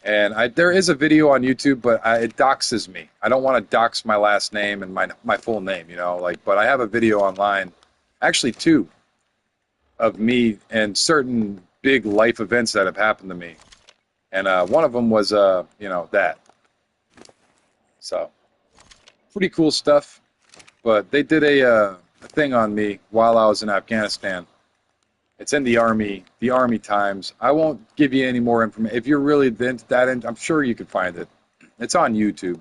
And there is a video on YouTube, but it doxes me. I don't want to dox my last name and my full name, you know. Like, but I have a video online, actually two, of me and certain big life events that have happened to me. And one of them was, you know, that. So, pretty cool stuff. But they did a thing on me while I was in Afghanistan. It's in the Army Times. I won't give you any more information. If you're really into that, I'm sure you can find it. It's on YouTube.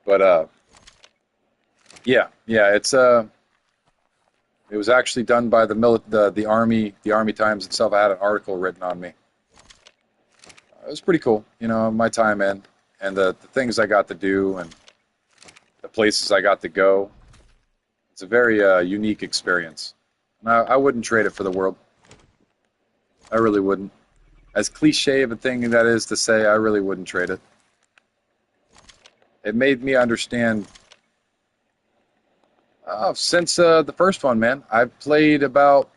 But yeah, it was actually done by the Army Times itself. I had an article written on me. It was pretty cool, you know, my time in, and the things I got to do, and the places I got to go. It's a very unique experience. And I wouldn't trade it for the world. I really wouldn't. As cliche of a thing that is to say, I really wouldn't trade it. It made me understand. Since the first one, man, I've played about.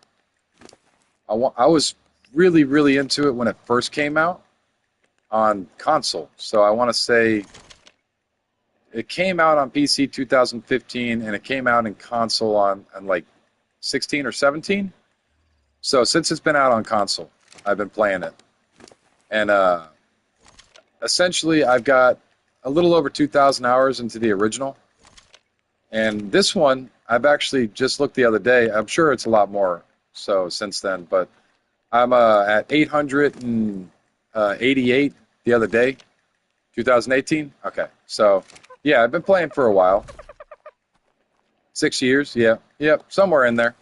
I was really, really into it when it first came out on console. So I want to say it came out on PC 2015, and it came out in console on like 16 or 17. So since it's been out on console, I've been playing it. And essentially, I've got a little over 2,000 hours into the original. And this one, I've actually just looked the other day. I'm sure it's a lot more so since then, but I'm at 888 the other day, 2018. Okay, so yeah, I've been playing for a while. 6 years, yeah, somewhere in there.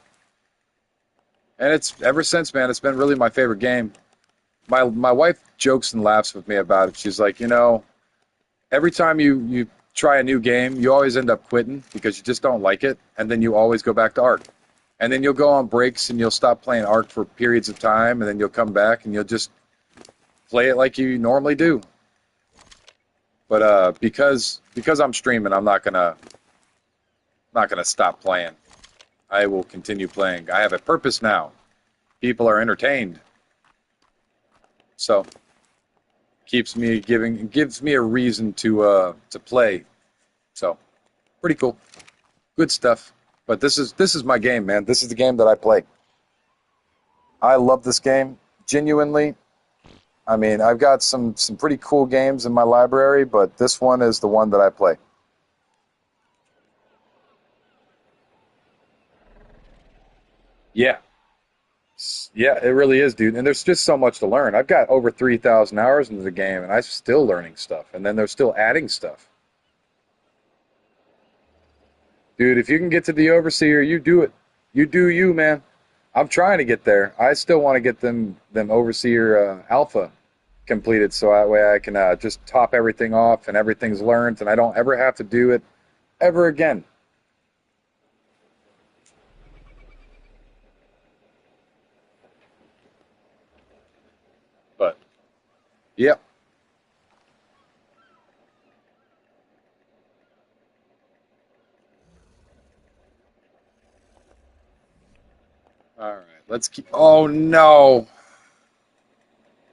And it's ever since, man. It's been really my favorite game. My wife jokes and laughs with me about it. She's like, you know, every time you try a new game, you always end up quitting because you just don't like it, and then you always go back to Ark. And then you'll go on breaks and you'll stop playing Ark for periods of time, and then you'll come back and you'll just play it like you normally do. But because I'm streaming, I'm not gonna not going to stop playing. I will continue playing. I have a purpose now. People are entertained. So gives me a reason to play. So pretty cool. Good stuff. But this is my game, man. This is the game that I play. I love this game. Genuinely. I mean, I've got some pretty cool games in my library, but this one is the one that I play. Yeah. Yeah, it really is, dude. And there's just so much to learn. I've got over 3,000 hours into the game, and I'm still learning stuff. And then they're still adding stuff. Dude, if you can get to the Overseer, you do it. You do you, man. I'm trying to get there. I still want to get them Overseer Alpha completed, so that way I can just top everything off and everything's learned, and I don't ever have to do it ever again. But yep. All right. Let's keep. Oh no!